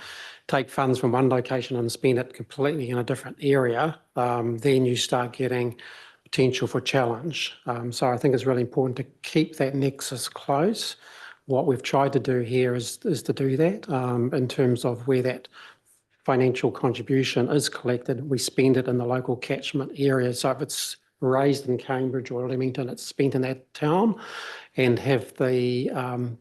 funds from one location and spend it completely in a different area, then you start getting potential for challenge. So I think it's really important to keep that nexus close. What we've tried to do here is to do that in terms of where that financial contribution is collected. We spend it in the local catchment area. So if it's raised in Cambridge or Leamington, it's spent in that town, and have the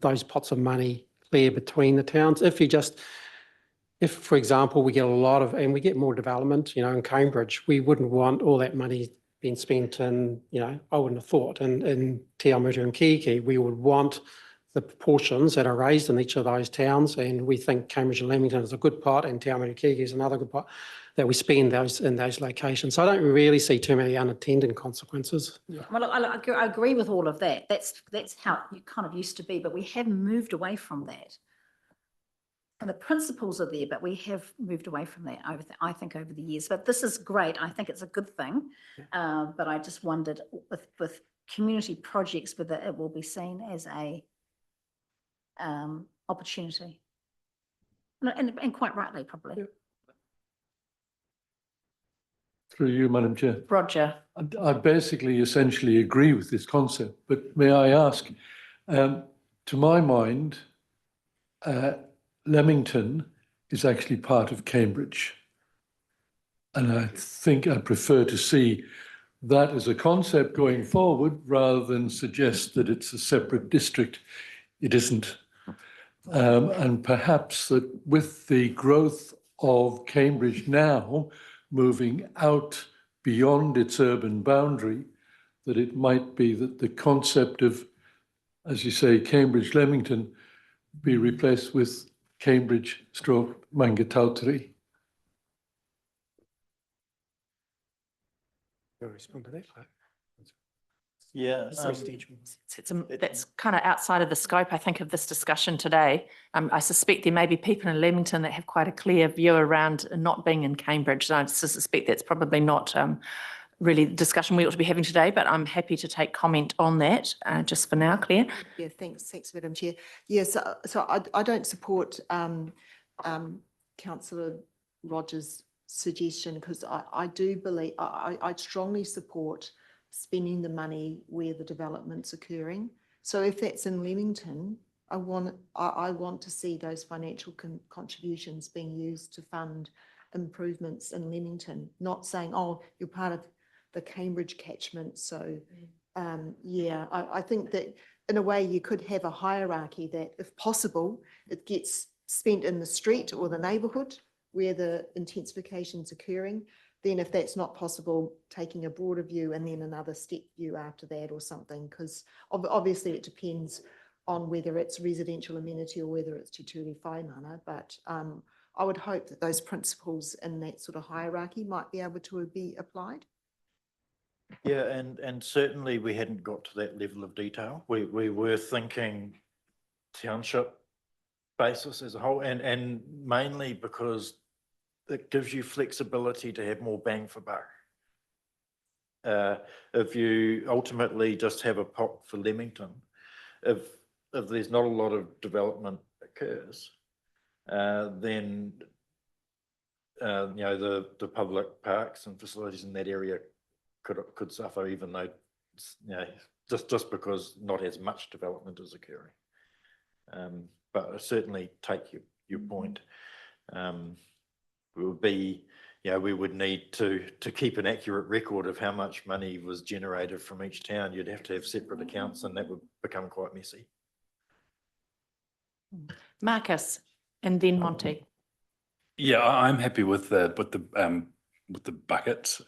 those pots of money clear between the towns. If, for example, we get a lot of, and we get more development, you know, in Cambridge, we wouldn't want all that money being spent in, you know, I wouldn't have thought, in Te Awamutu and Kiki. We would want the proportions that are raised in each of those towns, and we think Cambridge and Leamington is a good pot, and Te Awamutu and Kiki is another good pot, that we spend those in those locations. So I don't really see too many unintended consequences. Yeah. Well, I agree with all of that. That's how it kind of used to be, but we have moved away from that. And the principles are there, but we have moved away from that, I think, over the years. But this is great. I think it's a good thing. But I just wondered with community projects whether it will be seen as a opportunity. And quite rightly, probably. Through you, Madam Chair. Roger. I basically essentially agree with this concept, but may I ask, to my mind, Leamington is actually part of Cambridge. And I think I prefer to see that as a concept going forward rather than suggest that it's a separate district. It isn't. And perhaps that with the growth of Cambridge now moving out beyond its urban boundary, that it might be that the concept of, as you say, Cambridge Leamington be replaced with Cambridge / Mangatauteri. You'll respond to that, Clark? Yeah, That's kind of outside of the scope, I think, of this discussion today. I suspect there may be people in Leamington that have quite a clear view around not being in Cambridge. And I suspect that's probably not really the discussion we ought to be having today, but I'm happy to take comment on that just for now, Claire. Yeah, thanks, Madam Chair. Yes, so I don't support Councillor Rogers' suggestion, because I do believe, I strongly support spending the money where the development's occurring. So if that's in Leamington, I want to see those financial contributions being used to fund improvements in Leamington, not saying, oh, you're part of the Cambridge catchment, so Yeah, I think that in a way you could have a hierarchy that if possible, it gets spent in the street or the neighbourhood where the intensification's occurring. Then if that's not possible, taking a broader view and then another step view after that or something, because obviously it depends on whether it's residential amenity or whether it's te ture whai mana. But I would hope that those principles in that sort of hierarchy might be able to be applied. Yeah, and certainly we hadn't got to that level of detail. We were thinking township basis as a whole, and mainly because it gives you flexibility to have more bang for buck. If you ultimately just have a pot for Leamington, if there's not a lot of development occurs, then you know, the public parks and facilities in that area could suffer, even though, you know, just because not as much development is occurring. But I certainly take your point. We would need to keep an accurate record of how much money was generated from each town. You'd have to have separate accounts, and that would become quite messy. Marcus, and then Monty. Yeah, I'm happy with the bucket.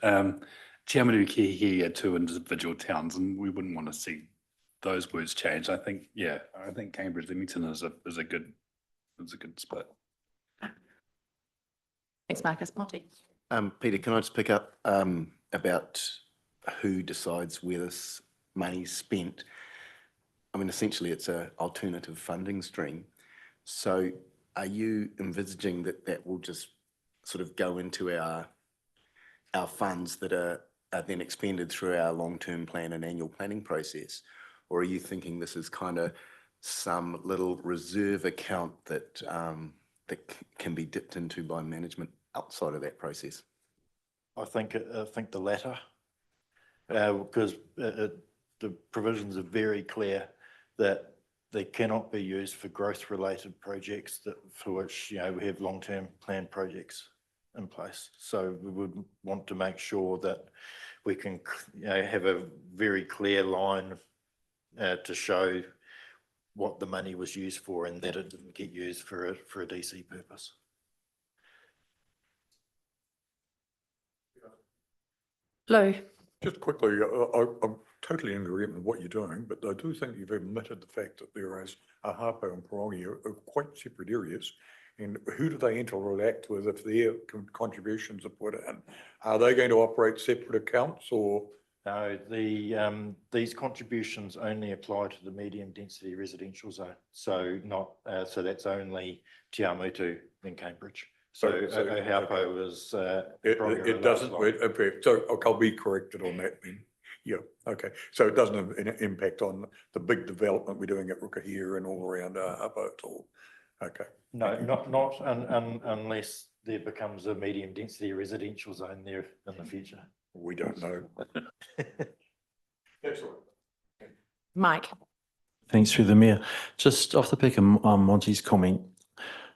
Te Awamutu are two individual towns, and we wouldn't want to see those words change. I think Cambridge Leamington is a good split. Thanks, Marcus. Monty. Peter, can I just pick up about who decides where this money's spent? I mean, essentially, it's an alternative funding stream. So are you envisaging that will just sort of go into our funds that are then expended through our long-term plan and annual planning process? Or are you thinking this is kind of some little reserve account that can be dipped into by management outside of that process? I think the latter, because the provisions are very clear that they cannot be used for growth-related projects for which, you know, we have long-term planned projects in place. So we would want to make sure that we can, you know, have a very clear line to show what the money was used for, and that it didn't get used for a DC purpose. Lou. Just quickly, I'm totally in agreement with what you're doing, but I do think you've admitted the fact that there is a Hapo and Parongi are quite separate areas. And who do they interact with if their contributions are put in? Are they going to operate separate accounts, or? No, these contributions only apply to the medium density residential zone. So so that's only Te Awamutu and Cambridge. So Hapo is it doesn't. Okay, so I'll be corrected on that then. Yeah. Okay. So it doesn't have an impact on the big development we're doing at Rukahia and all around Hapo at all. Okay. No, not unless there becomes a medium density residential zone there in the future. We don't know. That's all right. Mike. Thanks through the mayor. Just off the back of Monty's comment,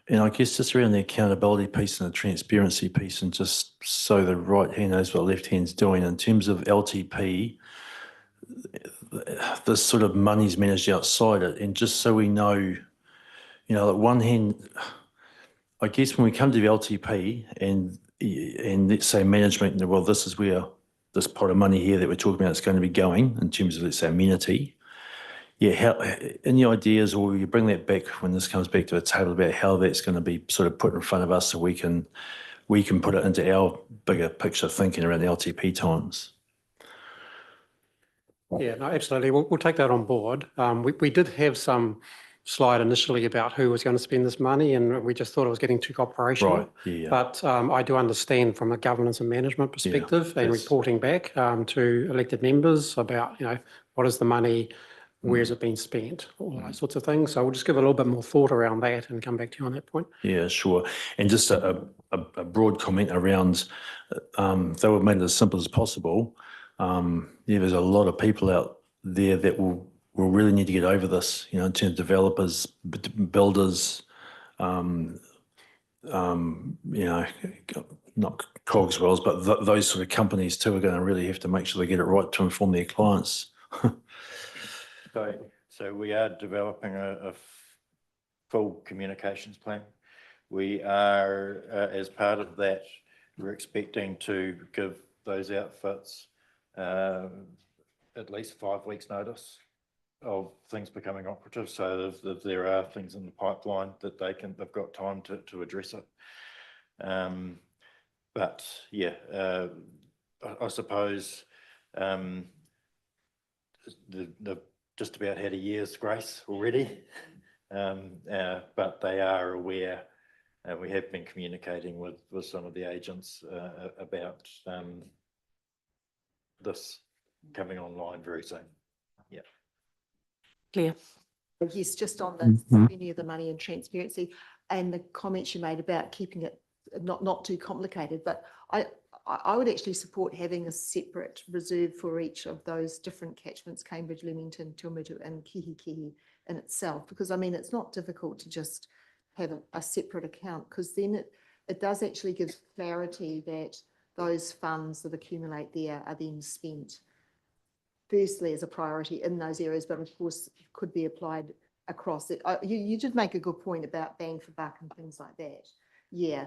and I guess just around the accountability piece and the transparency piece, and just so the right hand knows what the left hand's doing in terms of LTP, this sort of money's managed outside it, and just so we know, you know, at one hand, I guess when we come to the LTP and let's say management, well, this is where this pot of money here that we're talking about is going to be going in terms of, let's say, amenity. Yeah, how, any ideas, or you bring that back when this comes back to a table about how that's going to be sort of put in front of us so we can put it into our bigger picture thinking around the LTP times? Yeah, no, absolutely. We'll take that on board. We did have some slide initially about who was going to spend this money, and we just thought it was getting too operational. Right, yeah. But I do understand from a governance and management perspective and reporting back to elected members about, you know, what is the money, where's it been spent, all those sorts of things. So we'll just give a little bit more thought around that and come back to you on that point. Yeah, sure. And just a broad comment around, they were made it as simple as possible. Yeah, there's a lot of people out there that will really need to get over this, you know, in terms of developers, builders, you know, not Cogswells, but those sort of companies too are going to really have to make sure they get it right to inform their clients So we are developing a full communications plan. We are, as part of that, we're expecting to give those outfits at least 5 weeks' notice of things becoming operative. So if there are things in the pipeline that they've got time to address it. But yeah, I suppose they've just about had a year's grace already, but they are aware, and we have been communicating with some of the agents about this coming online very soon. Yeah. Clear. Yes, just on the spending of the money and transparency and the comments you made about keeping it not too complicated, but I would actually support having a separate reserve for each of those different catchments, Cambridge, Leamington, Tuamutu and Kihikihi in itself, because I mean, it's not difficult to just have a separate account, because then it does actually give clarity that those funds that accumulate there are then spent firstly as a priority in those areas, but of course could be applied across it. You did make a good point about bang for buck and things like that. Yeah.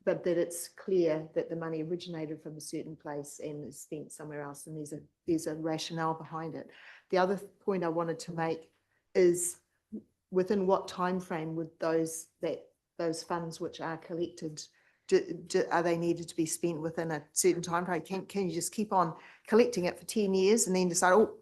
But that it's clear that the money originated from a certain place and is spent somewhere else, and there's a rationale behind it. The other point I wanted to make is within what time frame would those funds which are collected, are they needed to be spent within a certain time frame? Can you just keep on collecting it for 10 years and then decide, oh,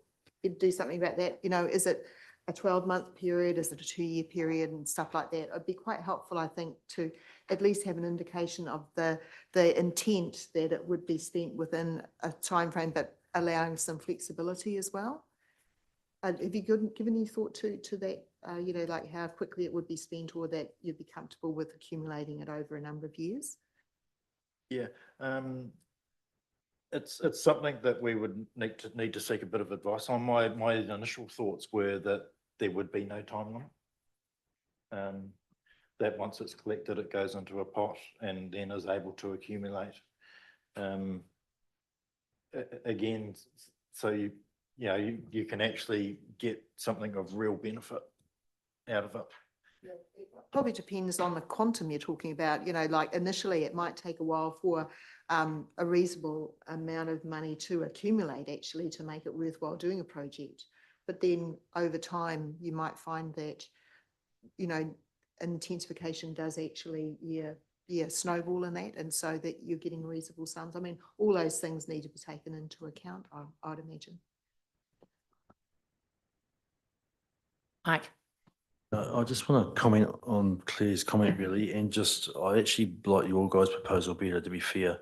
you'd do something about that? You know, is it a 12-month period? Is it a 2-year period and stuff like that? It'd be quite helpful, I think, to at least have an indication of the intent that it would be spent within a time frame, but allowing some flexibility as well. Have you given any thought to that? You know, like how quickly it would be spent, or that you'd be comfortable with accumulating it over a number of years? Yeah, it's something that we would need to seek a bit of advice on. My initial thoughts were that there would be no time limit. That once it's collected, it goes into a pot and then is able to accumulate. Again, so you can actually get something of real benefit out of it. Probably depends on the quantum you're talking about. You know, like initially it might take a while for a reasonable amount of money to accumulate actually to make it worthwhile doing a project. But then over time you might find that, you know, intensification does actually snowball in that, and so that you're getting reasonable sums. I mean, all those things need to be taken into account, I'd imagine. Mike. I just want to comment on Claire's comment really, and just, I actually like your guys' proposal better, to be fair.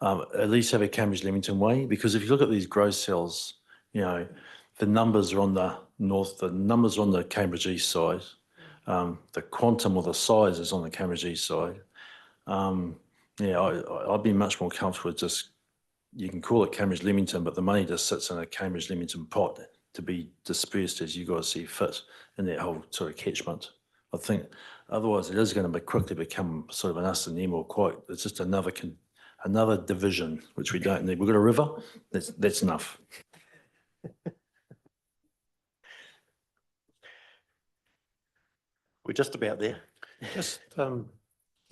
At least have a Cambridge Leamington way, because if you look at these gross cells, you know, the numbers are on the north, the numbers are on the Cambridge east side. The quantum or the size is on the Cambridge east side. Yeah, I'd be much more comfortable with just, you can call it Cambridge Leamington, but the money just sits in a Cambridge Leamington pot to be dispersed as you guys see fit in that whole sort of catchment. I think otherwise it is going to quickly become sort of an us and them, or quite, it's just another division, which we don't need. We've got a river, that's enough. We're just about there. Just,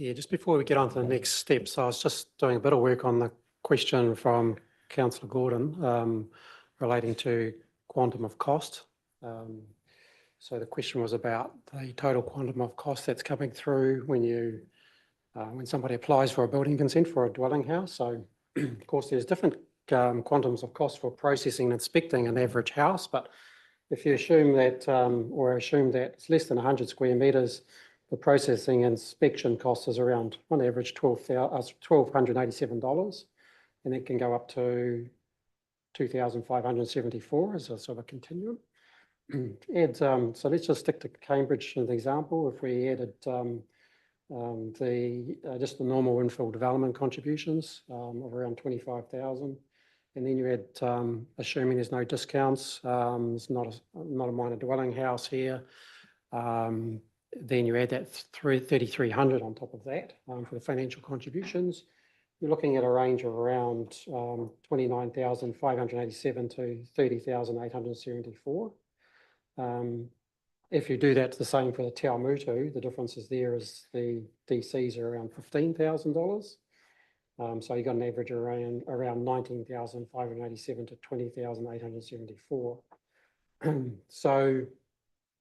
just before we get on to the next steps, I was just doing a bit of work on the question from Councillor Gordon relating to quantum of cost. So the question was about the total quantum of cost that's coming through when somebody applies for a building consent for a dwelling house. So of course there's different quantums of cost for processing and inspecting an average house, but if you assume that, assume that it's less than 100 square metres, the processing and inspection cost is around, on average, $1,287, and it can go up to $2,574 as a sort of a continuum. So let's just stick to Cambridge as an example. If we added just the normal infill development contributions of around 25,000. And then you add, assuming there's no discounts, it's not a minor dwelling house here, then you add that 3,300 on top of that for the financial contributions. you're looking at a range of around 29,587 to 30,874. If you do that the same for the Te Awamutu, the differences there is the DCs are around $15,000. So you got an average around 19,587 to 20,874. So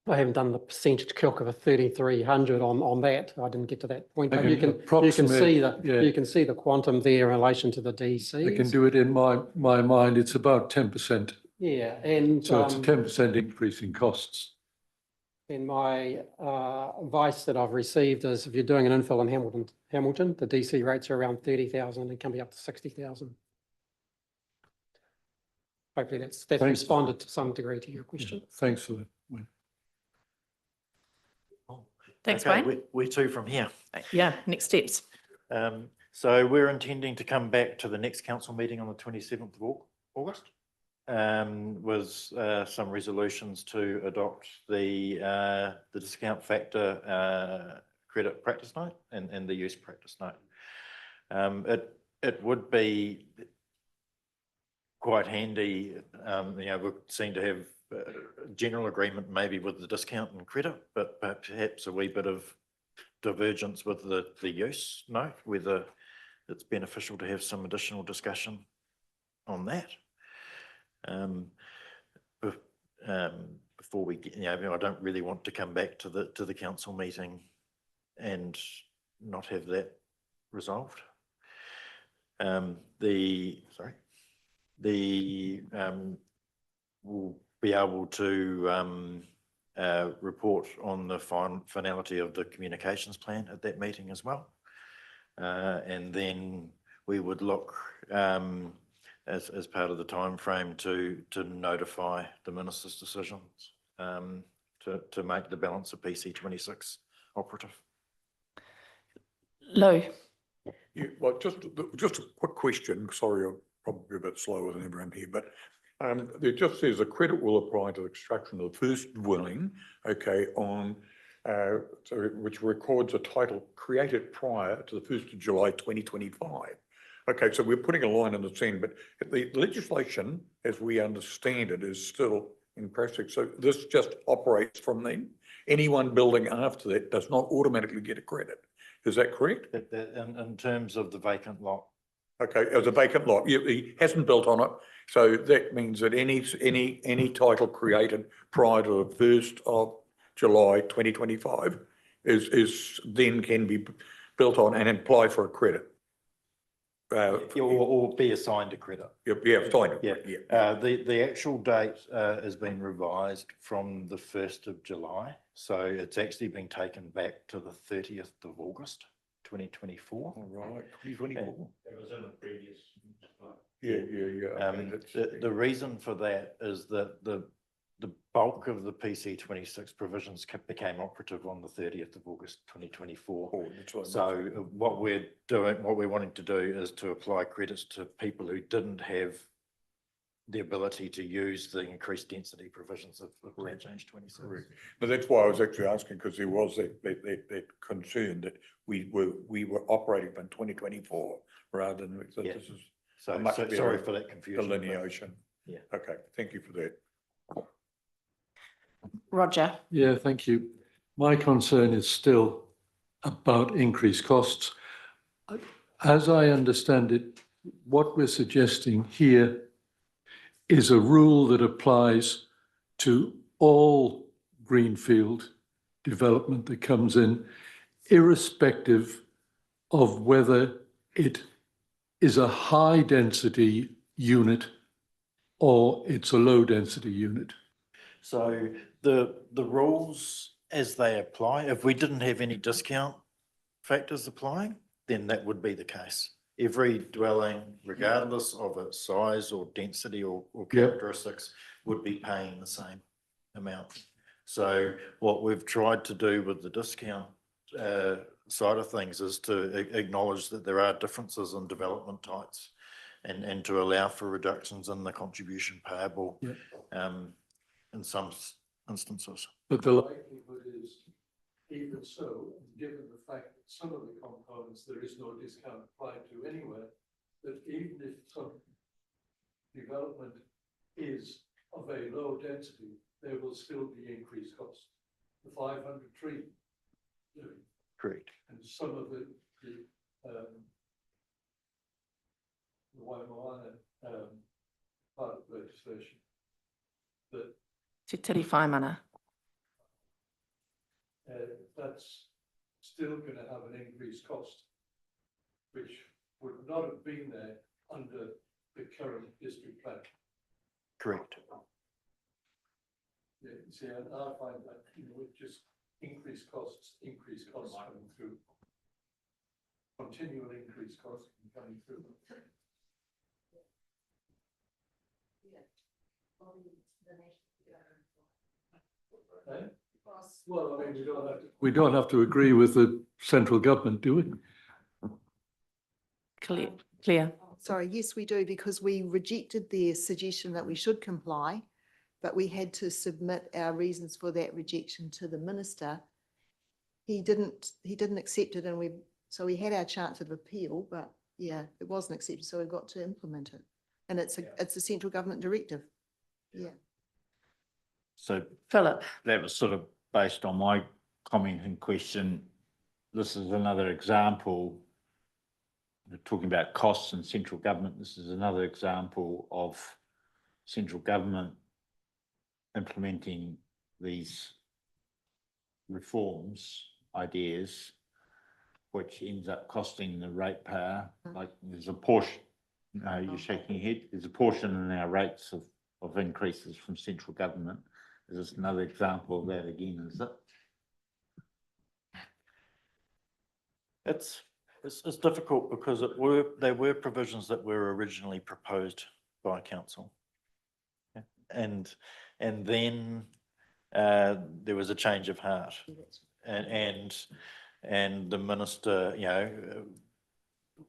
I haven't done the percentage calc of a 3,300 on that. I didn't get to that point. But you can see you can see the quantum there in relation to the DCs. I can do it in my mind. It's about 10%. Yeah, and So it's a 10% increase in costs. And my advice that I've received is if you're doing an infill in Hamilton, the DC rates are around 30,000 and can be up to 60,000. Hopefully that's responded to some degree to your question. Yeah, thanks for that. Thanks, Okay, Wayne. Where to from here? Yeah, next steps. So we're intending to come back to the next council meeting on the 27th of August with some resolutions to adopt the discount factor credit practice note and the use practice note. It would be quite handy, we seem to have general agreement maybe with the discount and credit, but perhaps a wee bit of divergence with the use note, whether it's beneficial to have some additional discussion on that. Before we get, I don't really want to come back to the council meeting and not have that resolved. We'll be able to report on the finality of the communications plan at that meeting as well. And then we would look as part of the time frame to notify the minister's decisions to make the balance of PC26 operative. Lou. Yeah, well, just a quick question. Sorry, I'm probably a bit slower than everyone here, but it just says the credit will apply to the construction of the first dwelling, okay, which records a title created prior to the 1st of July 2025. Okay, so we're putting a line in the sand, but the legislation, as we understand it, is still in practice. So this just operates from then. Anyone building after that does not automatically get a credit. Is that correct? In terms of the vacant lot. Okay, as a vacant lot, he hasn't built on it. So that means that any title created prior to the 1st of July 2025 is then can be built on and apply for a credit. Or be assigned a credit. Yeah, fine. Yeah. The actual date has been revised from the 1st of July. So it's actually been taken back to the 30th of August, 2024. All right, 2024. It was in the previous. Yeah. The reason for that is that the bulk of the PC26 provisions became operative on the 30th of August 2024. Oh, that's right. So what we're wanting to do is to apply credits to people who didn't have the ability to use the increased density provisions of Plan Change 26. Correct. But that's why I was actually asking, because there was that concern that we were operating from 2024 rather than this is so much sorry for that confusion. Delineation. Yeah. Okay, thank you for that. Roger. Yeah, thank you. My concern is still about increased costs. As I understand it, what we're suggesting here is a rule that applies to all greenfield development that comes in, irrespective of whether it is a high density unit or it's a low density unit. So the rules as they apply, if we didn't have any discount factors applying, then that would be the case. Every dwelling, regardless of its size or density or characteristics, would be paying the same amount. So what we've tried to do with the discount side of things is to acknowledge that there are differences in development types and to allow for reductions in the contribution payable in some instances. But the likelihood is even so, and given the fact that some of the components there is no discount applied to anywhere, that even if some development is of a low density, there will still be increased costs. The 500 tree, Correct. and some of the Waimoana part of legislation that Te tiri whai mana. that's still going to have an increased cost, which would not have been there under the current district plan. Correct. Yeah, see, and I find that, with just increased costs coming through. Continual increased costs coming through. Eh? Well, I mean, we don't have to agree with the central government, do we? Clear. Sorry, yes, we do, because we rejected their suggestion that we should comply, but we had to submit our reasons for that rejection to the minister. He didn't accept it, and so we had our chance of appeal, but yeah, it wasn't accepted, so we've got to implement it. And it's a central government directive. Yeah. So Philip. that was sort of based on my comment and question. This is another example. We're talking about costs and central government. This is another example of central government implementing these reforms, ideas, which ends up costing the ratepayer. Like there's a portion, you're shaking your head, there's a portion in our rates of increases from central government. Is this another example of that again, is it? It's difficult because there were provisions that were originally proposed by council. And then there was a change of heart, and the minister,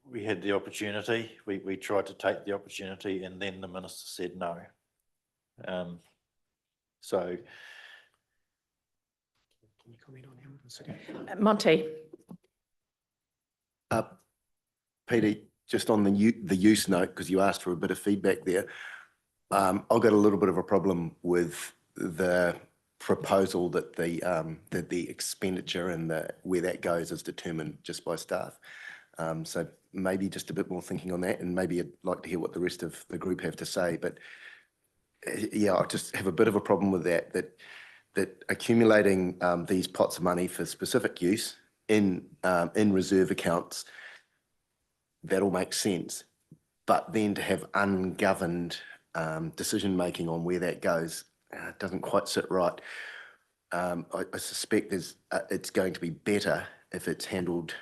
we had the opportunity, we tried to take the opportunity, and then the minister said no. So. Can you comment on Hamilton? Monty. Peter, just on the use note, because you asked for a bit of feedback there, I've got a little bit of a problem with the proposal that the expenditure and where that goes is determined just by staff. So maybe just a bit more thinking on that, and maybe I'd like to hear what the rest of the group have to say. But yeah, I just have a bit of a problem with that accumulating these pots of money for specific use in reserve accounts, that all makes sense. But then to have ungoverned decision-making on where that goes doesn't quite sit right. I suspect it's going to be better if it's handled,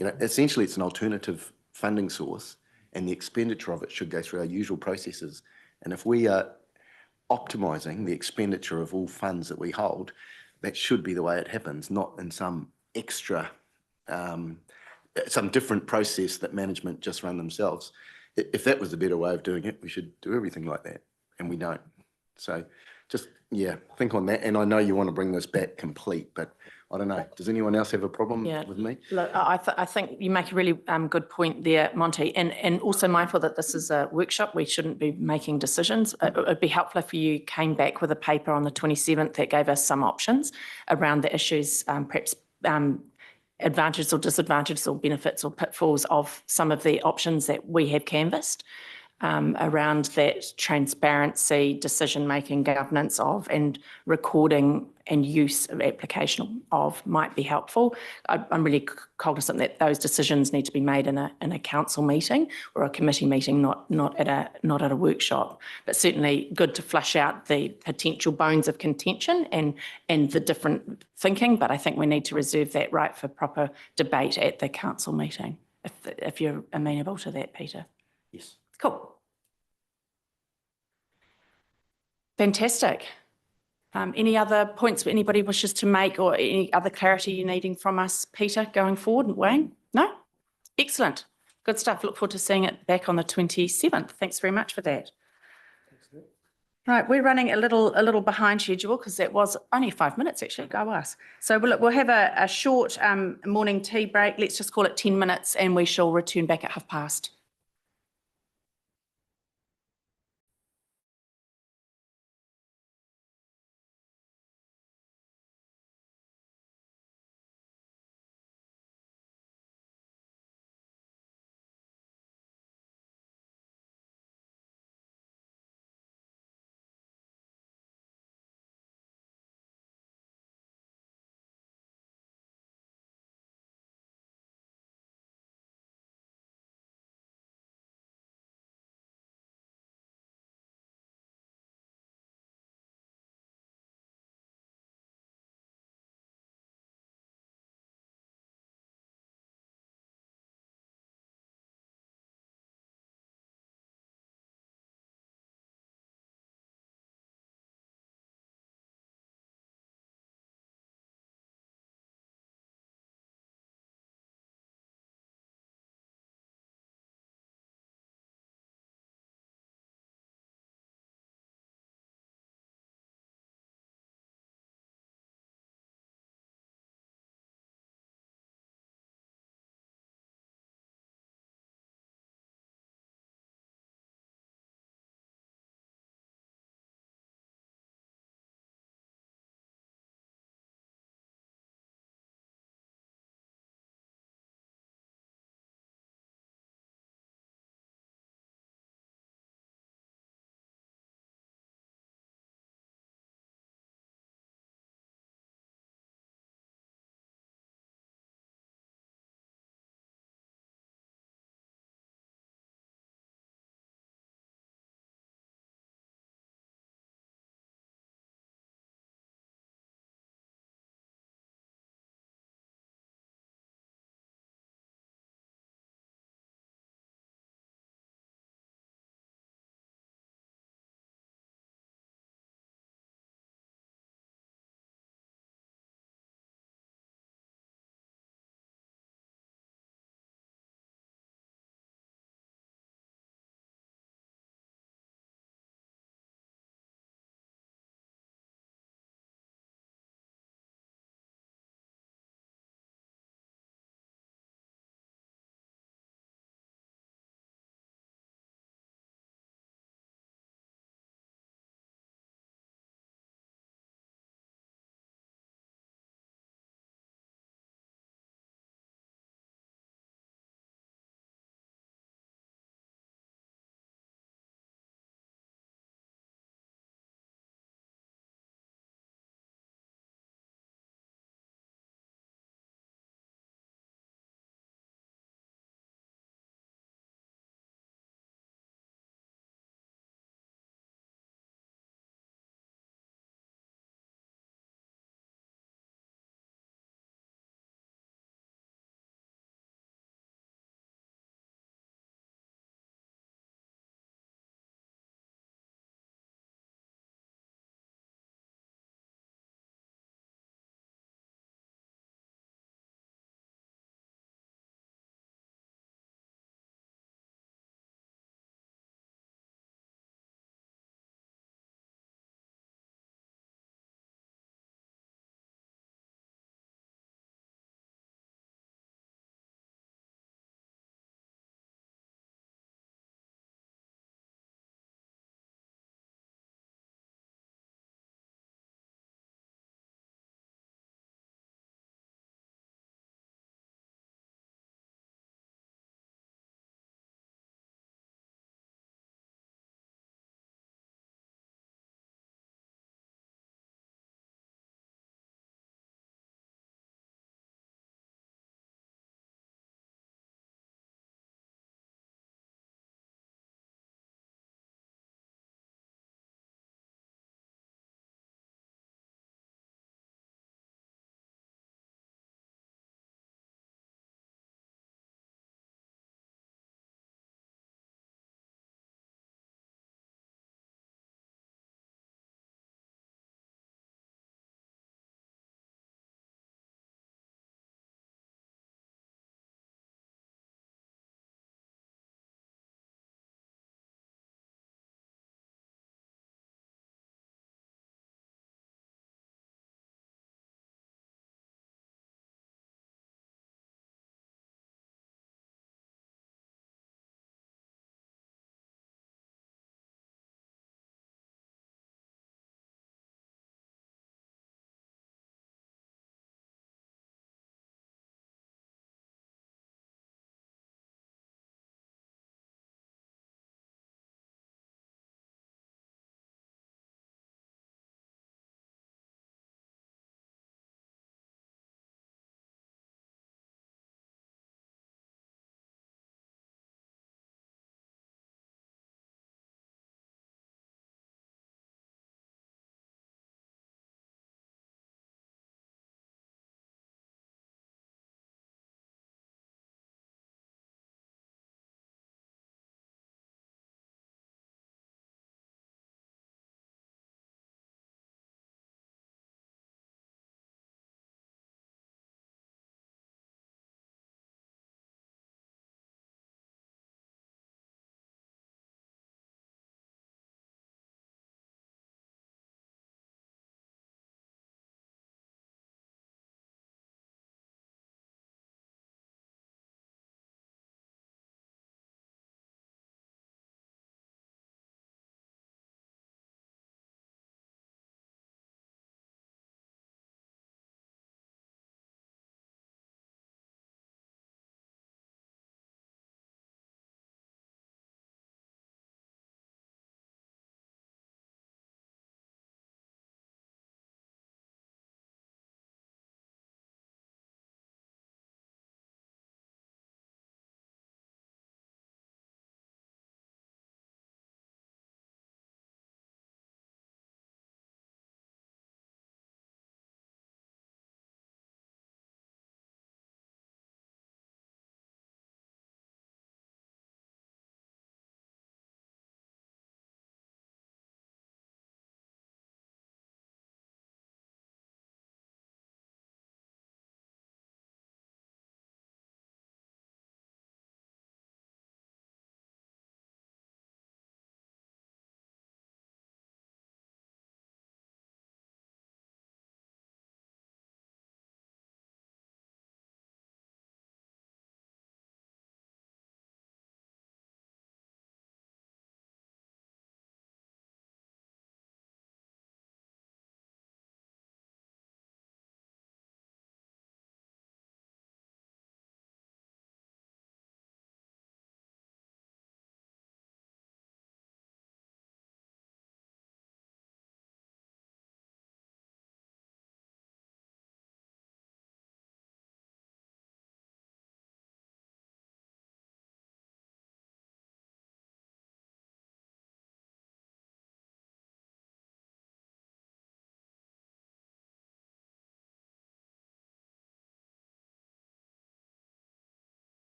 essentially it's an alternative funding source, and the expenditure of it should go through our usual processes. And if we are optimising the expenditure of all funds that we hold, that should be the way it happens, not in some extra, some different process that management just run themselves. If that was the better way of doing it, we should do everything like that, and we don't. So just, yeah, think on that. And I know you want to bring this back complete, but I don't know. Does anyone else have a problem with me? Look, I think you make a really good point there, Monty, and also mindful that this is a workshop. We shouldn't be making decisions. It would be helpful if you came back with a paper on the 27th that gave us some options around the issues, perhaps advantages or disadvantages or benefits or pitfalls of some of the options that we have canvassed around that transparency, decision-making, governance of, and recording and use of application of might be helpful. I'm really cognizant that those decisions need to be made in a council meeting or a committee meeting, not at a workshop. But certainly good to flush out the potential bones of contention and the different thinking. But I think we need to reserve that right for proper debate at the council meeting, if you're amenable to that, Peter. Yes. Cool. Fantastic. Any other points anybody wishes to make, or any other clarity you're needing from us, Peter, going forward? Wayne? No? Excellent. Good stuff. Look forward to seeing it back on the 27th. Thanks very much for that. Right, we're running a little behind schedule because that was only 5 minutes actually, go us. So we'll have a short morning tea break. Let's just call it 10 minutes and we shall return back at past.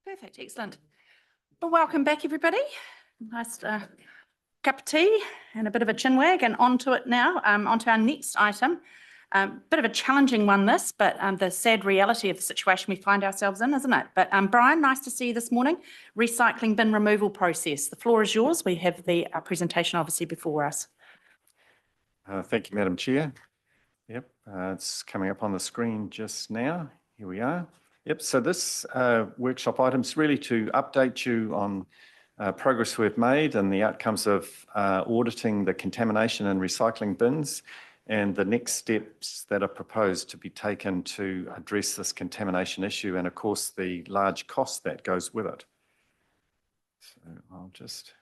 Perfect, excellent. Well, welcome back, everybody. Nice cup of tea and a bit of a chin wag, and onto it now, onto our next item. Bit of a challenging one, this, but the sad reality of the situation we find ourselves in, isn't it? But Brian, nice to see you this morning. Recycling bin removal process. The floor is yours. We have the presentation obviously before us. Thank you, Madam Chair. Yep, it's coming up on the screen just now. Here we are. Yep, so this workshop item is really to update you on progress we've made and the outcomes of auditing the contamination and recycling bins and the next steps that are proposed to be taken to address this contamination issue and, of course, the large cost that goes with it. So I'll just...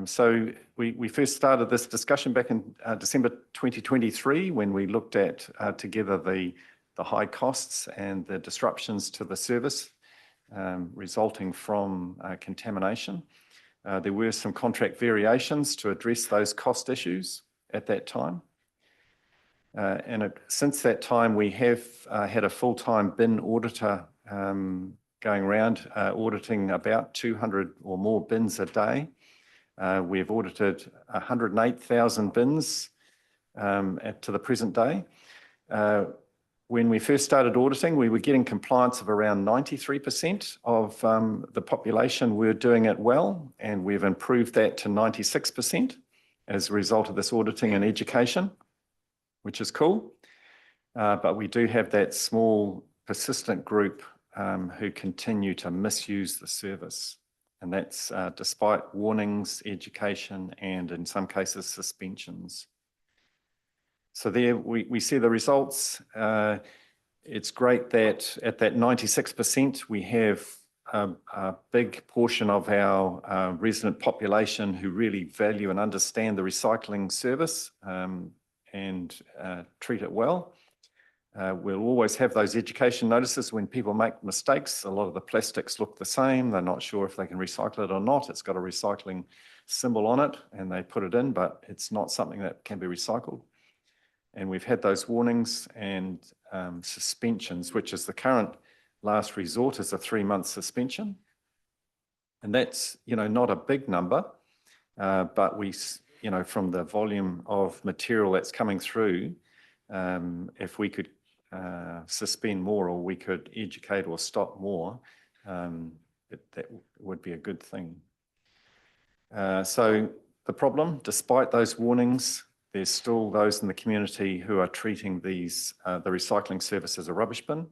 So we first started this discussion back in December 2023 when we looked at together the high costs and the disruptions to the service resulting from contamination. There were some contract variations to address those cost issues at that time. Since that time, we have had a full-time bin auditor going around auditing about 200 or more bins a day. We've audited 108,000 bins to the present day. When we first started auditing, we were getting compliance of around 93% of the population were doing it well, and we've improved that to 96% as a result of this auditing and education, which is cool. But we do have that small persistent group who continue to misuse the service. And that's despite warnings, education, and in some cases, suspensions. So there we see the results. It's great that at that 96%, we have a big portion of our resident population who really value and understand the recycling service and treat it well. We'll always have those education notices when people make mistakes. A lot of the plastics look the same. They're not sure if they can recycle it or not. It's got a recycling symbol on it and they put it in, but it's not something that can be recycled. And we've had those warnings and suspensions, which is the current last resort is a 3-month suspension. And that's, not a big number, but we, from the volume of material that's coming through, if we could suspend more or we could educate or stop more, that would be a good thing. So the problem, despite those warnings, there's still those in the community who are treating the recycling service as a rubbish bin.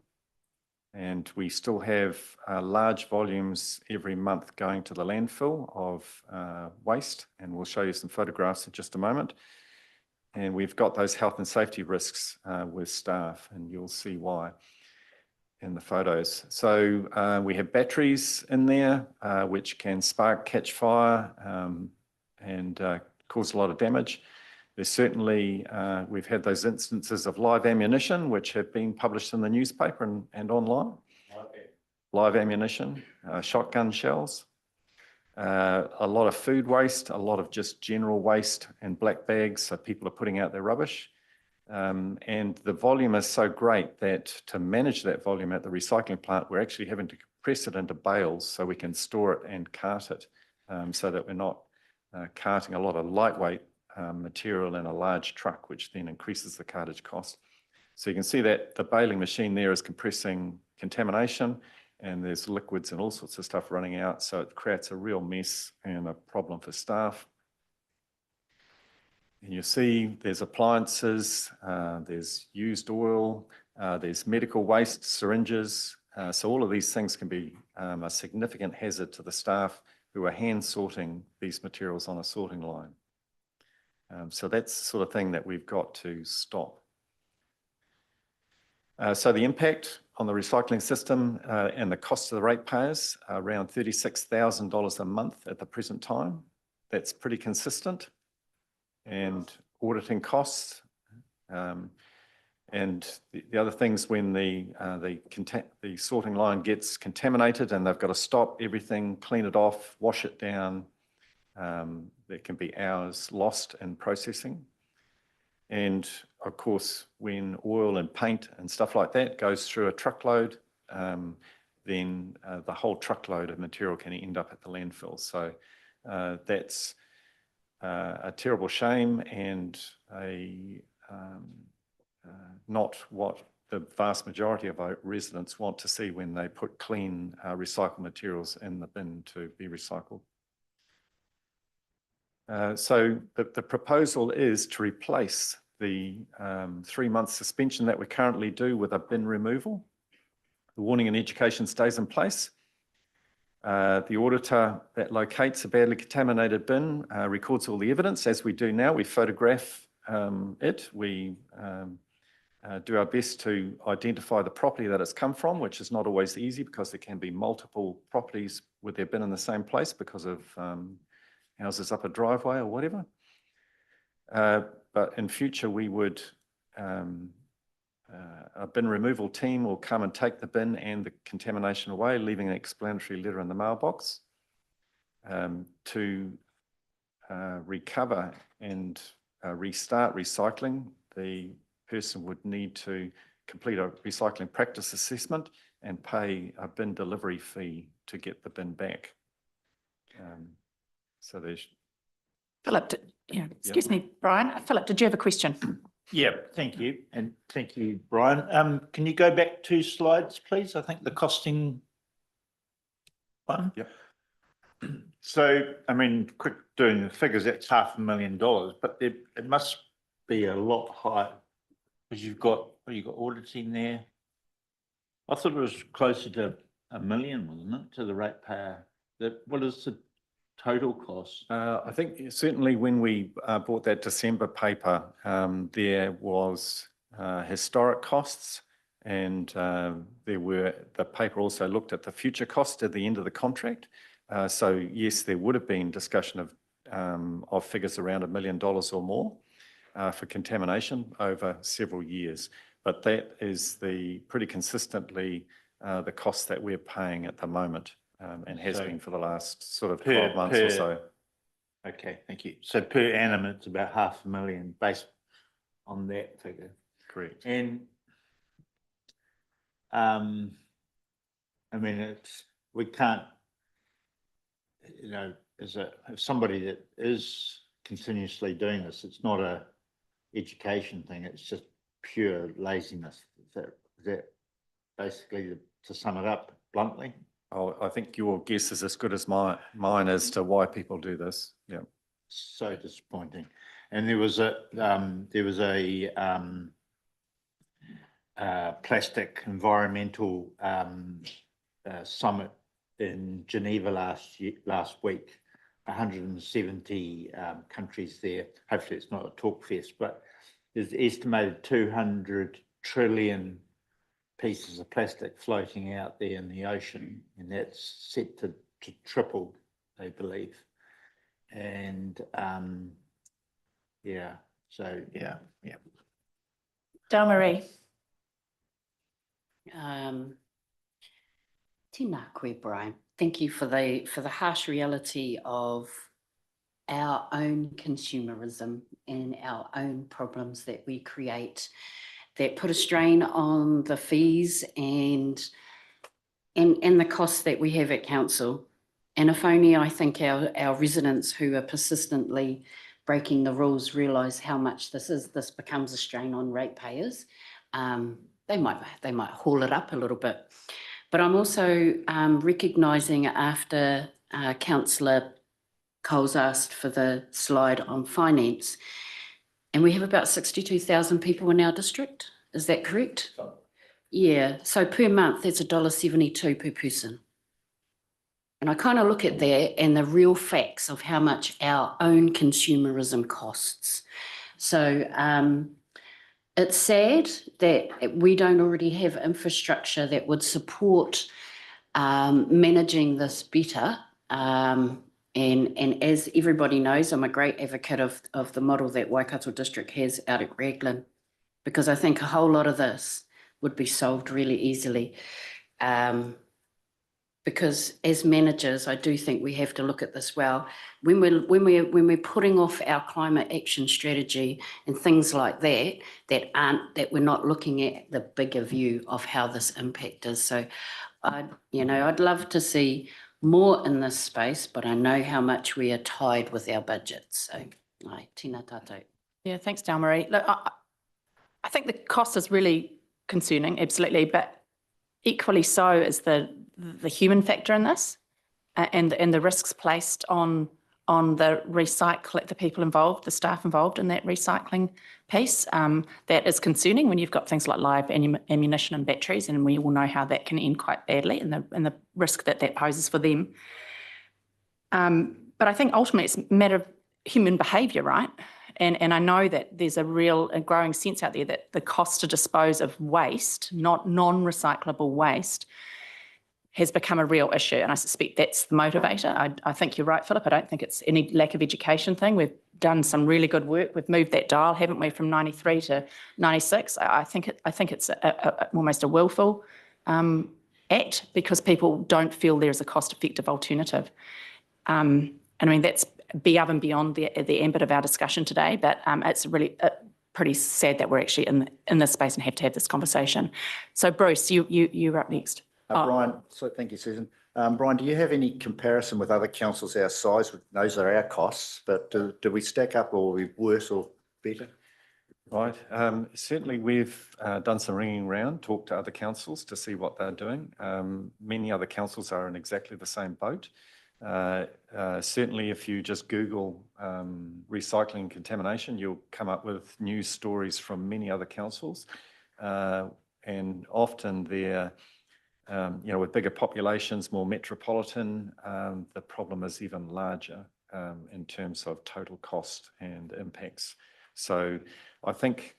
And we still have large volumes every month going to the landfill of waste. And we'll show you some photographs in just a moment. And we've got those health and safety risks with staff, and you'll see why in the photos. So we have batteries in there, which can spark, catch fire, and cause a lot of damage. There's certainly, we've had those instances of live ammunition, which have been published in the newspaper and online. Live ammunition, shotgun shells, a lot of food waste, a lot of just general waste and black bags, so people are putting out their rubbish. And the volume is so great that to manage that volume at the recycling plant, we're actually having to compress it into bales so we can store it and cart it, so that we're not carting a lot of lightweight material in a large truck, which then increases the cartage cost. So you can see that the baling machine there is compressing contamination, and there's liquids and all sorts of stuff running out. So it creates a real mess and a problem for staff. And you see there's appliances, there's used oil, there's medical waste, syringes. So all of these things can be a significant hazard to the staff who are hand sorting these materials on a sorting line. So that's the sort of thing that we've got to stop. So the impact on the recycling system and the cost to the ratepayers, around $36,000 a month at the present time. That's pretty consistent. And auditing costs. And the other things when the sorting line gets contaminated and they've got to stop everything, clean it off, wash it down. There can be hours lost in processing. And of course, when oil and paint and stuff like that goes through a truckload, then the whole truckload of material can end up at the landfill. So that's a terrible shame and not what the vast majority of our residents want to see when they put clean recycled materials in the bin to be recycled. So the proposal is to replace the 3-month suspension that we currently do with a bin removal. The warning and education stays in place. The auditor that locates a badly contaminated bin records all the evidence, as we do now. We photograph it. We do our best to identify the property that it's come from, which is not always easy because there can be multiple properties with their bin in the same place because of houses up a driveway or whatever. But in future, we would, a bin removal team will come and take the bin and the contamination away, leaving an explanatory letter in the mailbox. To recover and restart recycling, the person would need to complete a recycling practice assessment and pay a bin delivery fee to get the bin back. So there's... Philip, excuse me, Brian. Philip, did you have a question? Yeah, thank you. And thank you, Brian. Can you go back 2 slides, please? I think the costing one. Yep. So, I mean, quick doing the figures, that's $500,000, but it must be a lot higher because you've got auditing there. I thought it was closer to $1 million, wasn't it, to the ratepayer? What is the total cost? I think certainly when we bought that December paper, there was historic costs, and the paper also looked at the future cost at the end of the contract. So yes, there would have been discussion of figures around $1 million or more for contamination over several years. But that is pretty consistently the cost that we're paying at the moment. And has been for the last sort of 12 months or so. Okay, thank you. So per annum, it's about $500,000 based on that figure. Correct. And I mean, we can't, as somebody that is continuously doing this, it's not a education thing, it's just pure laziness. Is that basically to sum it up bluntly? Oh, I think your guess is as good as mine as to why people do this. Yeah. So disappointing. And there was a plastic environmental summit in Geneva last week. 170 countries there. Hopefully, it's not a talk fest, but there's estimated 200 trillion pieces of plastic floating out there in the ocean, and that's set to triple, they believe. And yeah. Marie. Tēnā koe, Brian. Thank you for the harsh reality of our own consumerism and our own problems that we create that put a strain on the fees and the costs that we have at council. And if only I think our residents who are persistently breaking the rules realise how much this becomes a strain on ratepayers, they might haul it up a little bit. But I'm also recognising after Councillor Coles asked for the slide on finance, and we have about 62,000 people in our district. Is that correct? Yeah. So per month, that's $1.72 per person. And I kind of look at that and the real facts of how much our own consumerism costs. So it's sad that we don't already have infrastructure that would support managing this better. And as everybody knows, I'm a great advocate of the model that Waikato District has out at Raglan, because I think a whole lot of this would be solved really easily. because as managers, I do think we have to look at this well. When we're putting off our climate action strategy and things like that, that we're not looking at the bigger view of how this impact is. So I'd love to see more in this space, but I know how much we are tied with our budgets. So, tēnā tātou. Yeah, thanks, Delmarie. Look, I think the cost is really concerning, absolutely, but equally so is the human factor in this, and the risks placed on the people involved, the staff involved in that recycling piece. That is concerning when you've got things like live ammunition and batteries, and we all know how that can end quite badly, and the risk that poses for them. But I think ultimately it's a matter of human behaviour, right? And I know that there's a growing sense out there that the cost to dispose of waste, not non-recyclable waste, has become a real issue. And I suspect that's the motivator. I think you're right, Philip. I don't think it's any lack of education thing. We've done some really good work. We've moved that dial, haven't we, from 93 to 96. I think it's almost a willful act, because people don't feel there's a cost-effective alternative. And I mean, that's above and beyond the ambit of our discussion today, but it's really pretty sad that we're actually in this space and have to have this conversation. So Bruce, you're up next. Brian, so thank you, Susan. Brian, do you have any comparison with other councils our size? Those are our costs, but do we stack up, or are we worse or better? Right. Certainly we've done some ringing around, talked to other councils to see what they're doing. Many other councils are in exactly the same boat. Certainly if you just Google recycling contamination, you'll come up with news stories from many other councils. And often they're, with bigger populations, more metropolitan, the problem is even larger in terms of total cost and impacts. So I think,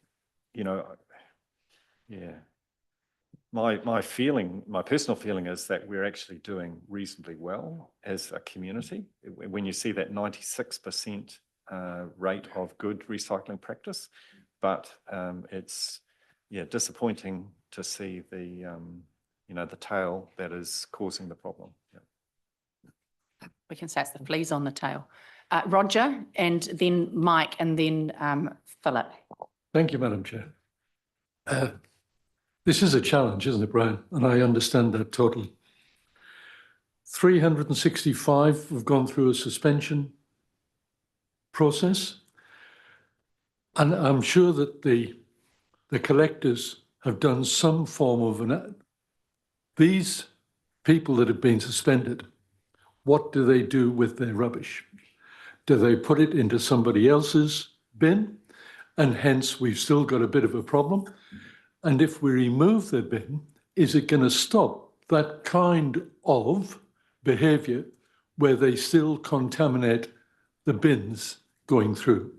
my personal feeling is that we're actually doing reasonably well as a community. When you see that 96% rate of good recycling practice, but it's disappointing to see the tail that is causing the problem. Yeah. We can say it's the fleas on the tail. Roger, and then Mike, and then Philip. Thank you, Madam Chair. This is a challenge, isn't it, Brian? And I understand that totally. 365 have gone through a suspension process. And I'm sure that the collectors have done some form of these people that have been suspended, what do they do with their rubbish? Do they put it into somebody else's bin? And hence we've still got a bit of a problem. And if we remove the bin, is it going to stop that kind of behaviour where they still contaminate the bins going through?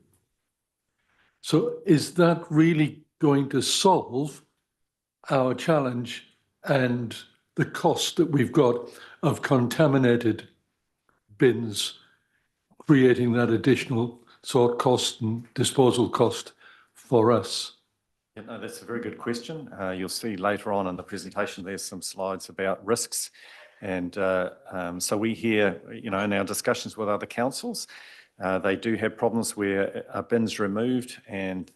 So is that really going to solve our challenge and the cost that we've got of contaminated bins, creating that additional sort cost and disposal cost for us? Yeah, no, that's a very good question. You'll see later on in the presentation, there's some slides about risks. And so we hear, in our discussions with other councils, they do have problems where a bin's removed and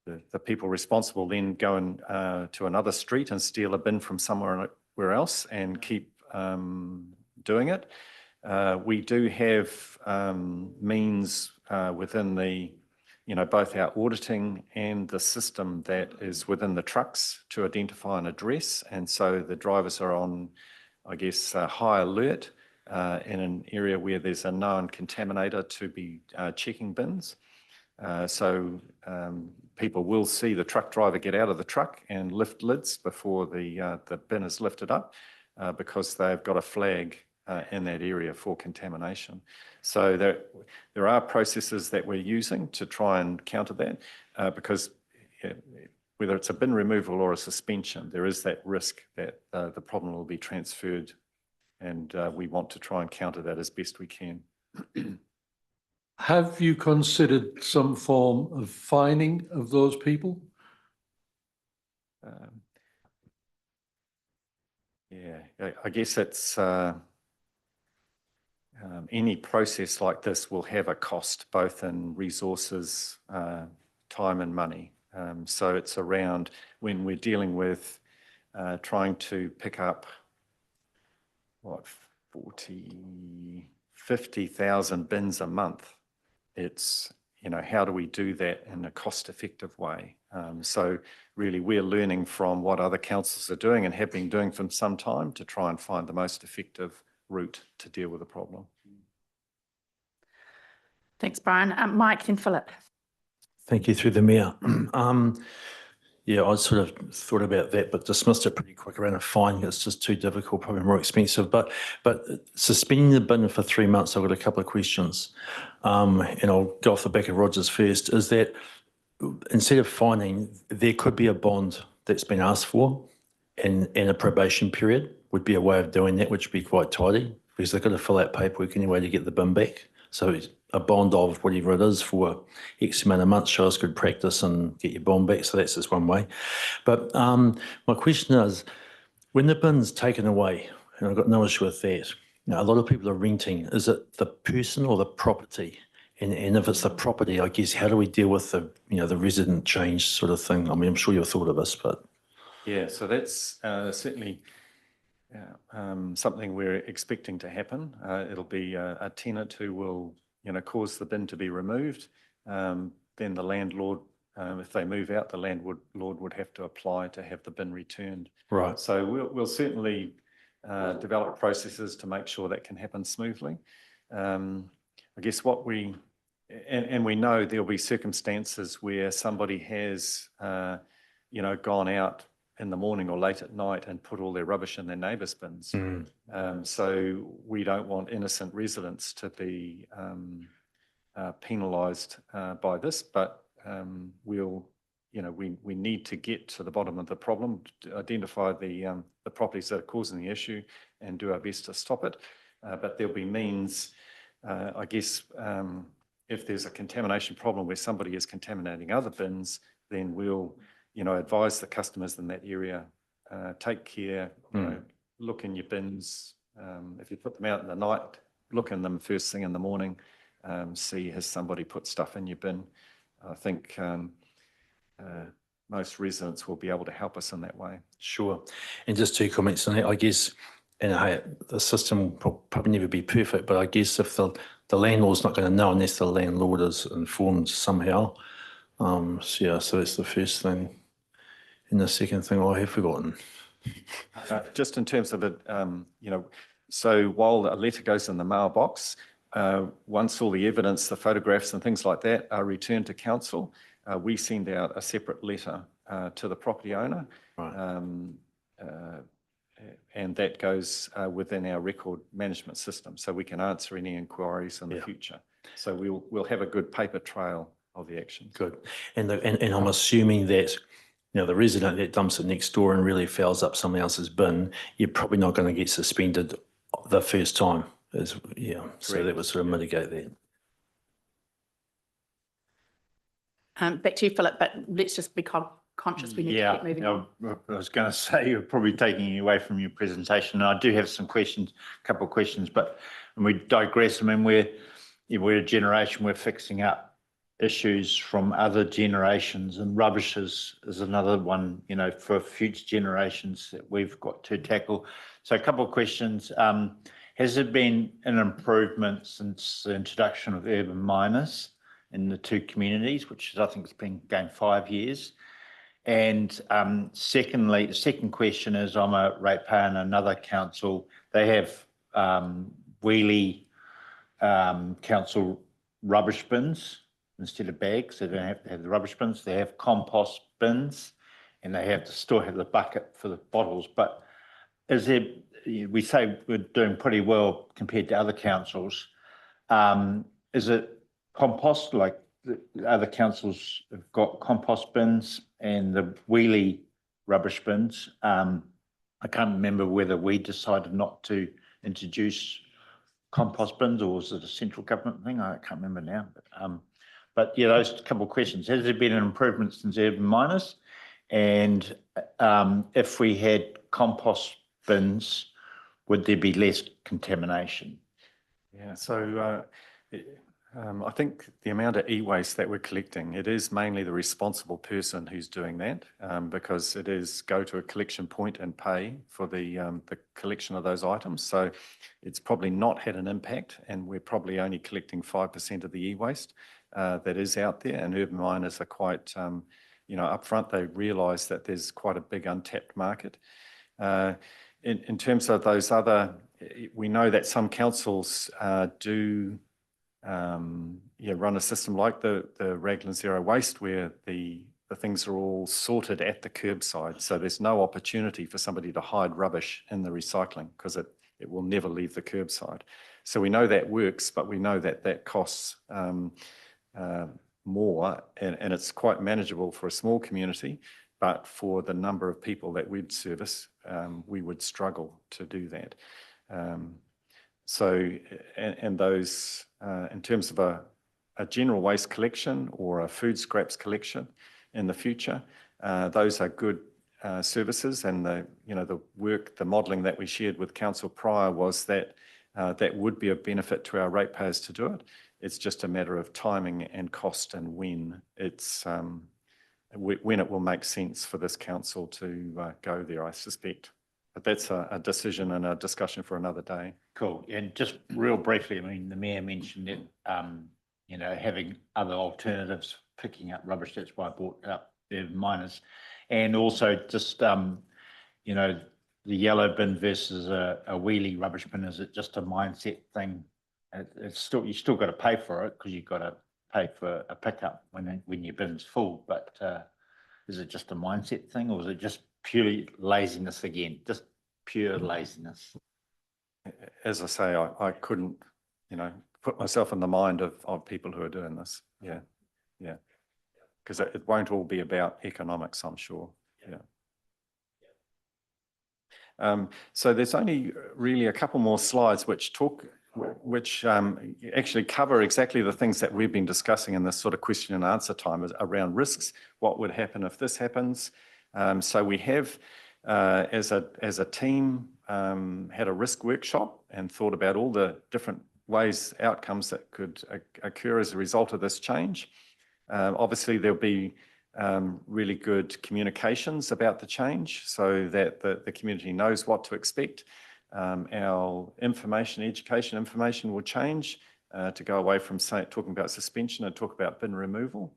the people responsible then go to another street and steal a bin from somewhere else and keep doing it. We do have means within the both our auditing and the system that is within the trucks to identify an address. And so the drivers are on, I guess, high alert in an area where there's a known contaminator to be checking bins. So people will see the truck driver get out of the truck and lift lids before the bin is lifted up because they've got a flag in that area for contamination. So there are processes that we're using to try and counter that because whether it's a bin removal or a suspension, there is that risk that the problem will be transferred, and we want to try and counter that as best we can. Have you considered some form of fining of those people? Yeah, I guess it's any process like this will have a cost, both in resources, time and money. So it's around when we're dealing with trying to pick up, what, 50,000 bins a month. It's, how do we do that in a cost-effective way? So really, we're learning from what other councils are doing and have been doing for some time to try and find the most effective route to deal with the problem. Thanks, Brian. Mike, then Philip. Thank you, through the mayor. Yeah, I sort of thought about that, but dismissed it pretty quick around a fine. It's just too difficult, probably more expensive. But suspending the bin for 3 months, I've got a couple of questions. And I'll go off the back of Roger's first, is that instead of fining, there could be a bond that's been asked for, and a probation period would be a way of doing that, which would be quite tidy, because they've got to fill out paperwork anyway to get the bin back. So a bond of whatever it is for X amount of months shows good practice and get your bond back. So that's just one way. But my question is, when the bin's taken away, and I've got no issue with that, a lot of people are renting. Is it the person or the property? And if it's the property, I guess, how do we deal with the, the resident change sort of thing? I mean, I'm sure you've thought of this, but. Yeah, so that's certainly something we're expecting to happen. It'll be a tenant who will, cause the bin to be removed. Then the landlord, if they move out, the landlord would have to apply to have the bin returned. Right. So we'll certainly develop processes to make sure that can happen smoothly. I guess what we know there'll be circumstances where somebody has, gone out in the morning or late at night and put all their rubbish in their neighbour's bins. So we don't want innocent residents to be penalised by this, but we need to get to the bottom of the problem, to identify the properties that are causing the issue and do our best to stop it. But there'll be means, I guess, if there's a contamination problem where somebody is contaminating other bins, then we'll advise the customers in that area, take care, look in your bins. If you put them out in the night, look in them first thing in the morning, see has somebody put stuff in your bin. I think most residents will be able to help us in that way. Sure. And just 2 comments on that, I guess, and the system will probably never be perfect, but I guess if the landlord's not going to know unless the landlord is informed somehow. So that's the first thing. And the second thing I have forgotten. Just in terms of it, so while a letter goes in the mailbox, once all the evidence, the photographs and things like that are returned to council, we send out a separate letter to the property owner. Right. And that goes within our record management system, so we can answer any inquiries in the future. So we'll have a good paper trail of the actions. Good. And I'm assuming that the resident that dumps it next door and really fouls up someone else's bin, you're probably not going to get suspended the first time. So that would sort of mitigate that. Back to you, Philip, but let's just be conscious we need to keep moving on. I was going to say you're probably taking you away from your presentation, and I do have some questions, a couple of questions, but when we digress, I mean, we're a generation, we're fixing up issues from other generations, and rubbish is another one, for future generations that we've got to tackle. So a couple of questions. Has there been an improvement since the introduction of urban miners in the 2 communities, which I think has been going 5 years? And secondly, the second question is, I'm a ratepayer in another council. They have wheelie council rubbish bins instead of bags. They don't have to have the rubbish bins. They have compost bins, and they have to still have the bucket for the bottles. But we say we're doing pretty well compared to other councils. Is it compost, like the other councils have got compost bins and the wheelie rubbish bins? I can't remember whether we decided not to introduce compost bins, or was it a central government thing? I can't remember now. But those couple of questions. Has there been an improvement since urban miners? And if we had compost bins, would there be less contamination? Yeah, so I think the amount of e-waste that we're collecting, it is mainly the responsible person who's doing that, because it is go to a collection point and pay for the collection of those items. So it's probably not had an impact, and we're probably only collecting 5% of the e-waste that is out there. And urban miners are quite, upfront. They realise that there's quite a big untapped market. In terms of those other, we know that some councils do run a system like the Raglan Zero Waste, where the things are all sorted at the curbside. So there's no opportunity for somebody to hide rubbish in the recycling, because it will never leave the curbside. So we know that works, but we know that that costs more, and it's quite manageable for a small community. But for the number of people that we'd service, we would struggle to do that. Those, in terms of a general waste collection or a food scraps collection in the future, those are good services. And the modelling that we shared with council prior was that that would be a benefit to our ratepayers to do it. It's just a matter of timing and cost, and when it will make sense for this council to go there, I suspect. But that's a decision and a discussion for another day. Cool. And just real briefly, I mean, the Mayor mentioned that, having other alternatives, picking up rubbish. That's why I brought up the miners. And also just, the yellow bin versus a wheelie rubbish bin, is it just a mindset thing? You still got to pay for it, because you've got to pay for a pickup when your bin's full. But is it just a mindset thing, or is it just purely laziness again? Just pure laziness? As I say, I couldn't, put myself in the mind of people who are doing this. Yeah. Because it won't all be about economics, I'm sure. Yeah. So there's only really a couple more slides which actually cover exactly the things that we've been discussing in this sort of question and answer time around risks. What would happen if this happens? So we have, as a team, had a risk workshop and thought about all the different outcomes that could occur as a result of this change. Obviously, there'll be really good communications about the change, so that the community knows what to expect. Our education information will change to go away from talking about suspension and talk about bin removal.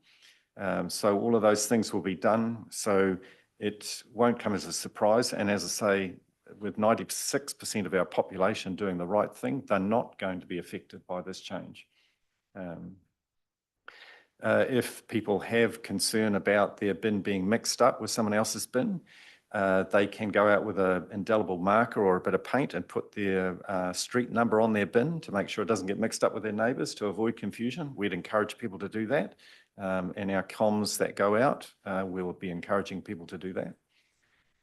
So all of those things will be done. So it won't come as a surprise. And as I say, with 96% of our population doing the right thing, they're not going to be affected by this change. If people have concern about their bin being mixed up with someone else's bin, they can go out with an indelible marker or a bit of paint and put their street number on their bin to make sure it doesn't get mixed up with their neighbours, to avoid confusion. We'd encourage people to do that. And our comms that go out, we'll be encouraging people to do that.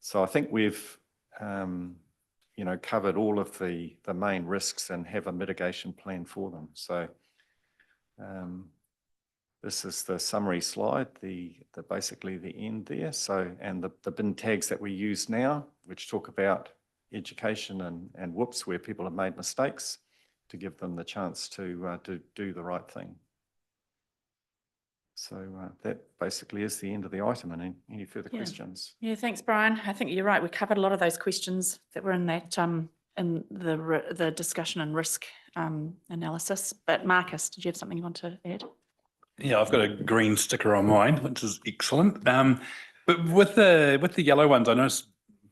So I think we've covered all of the main risks and have a mitigation plan for them. So this is the summary slide, basically the end there. So, and the bin tags that we use now, which talk about education and whoops, where people have made mistakes, to give them the chance to do the right thing. So that basically is the end of the item. And any further questions? Yeah, thanks, Brian. I think you're right. We covered a lot of those questions that were in that in the discussion and risk analysis. But Marcus, did you have something you want to add? Yeah, I've got a green sticker on mine, which is excellent. But with the yellow ones, I noticed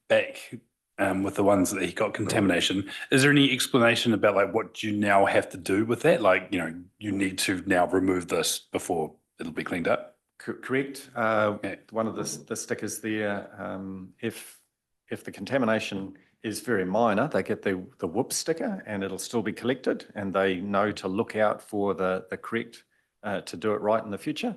back with the ones that he got contamination. Is there any explanation about like what you now have to do with that? Like, you need to now remove this before it'll be cleaned up? Correct. One of the stickers there, if the contamination is very minor, they get the whoop sticker and it'll still be collected, and they know to look out for the correct to do it right in the future.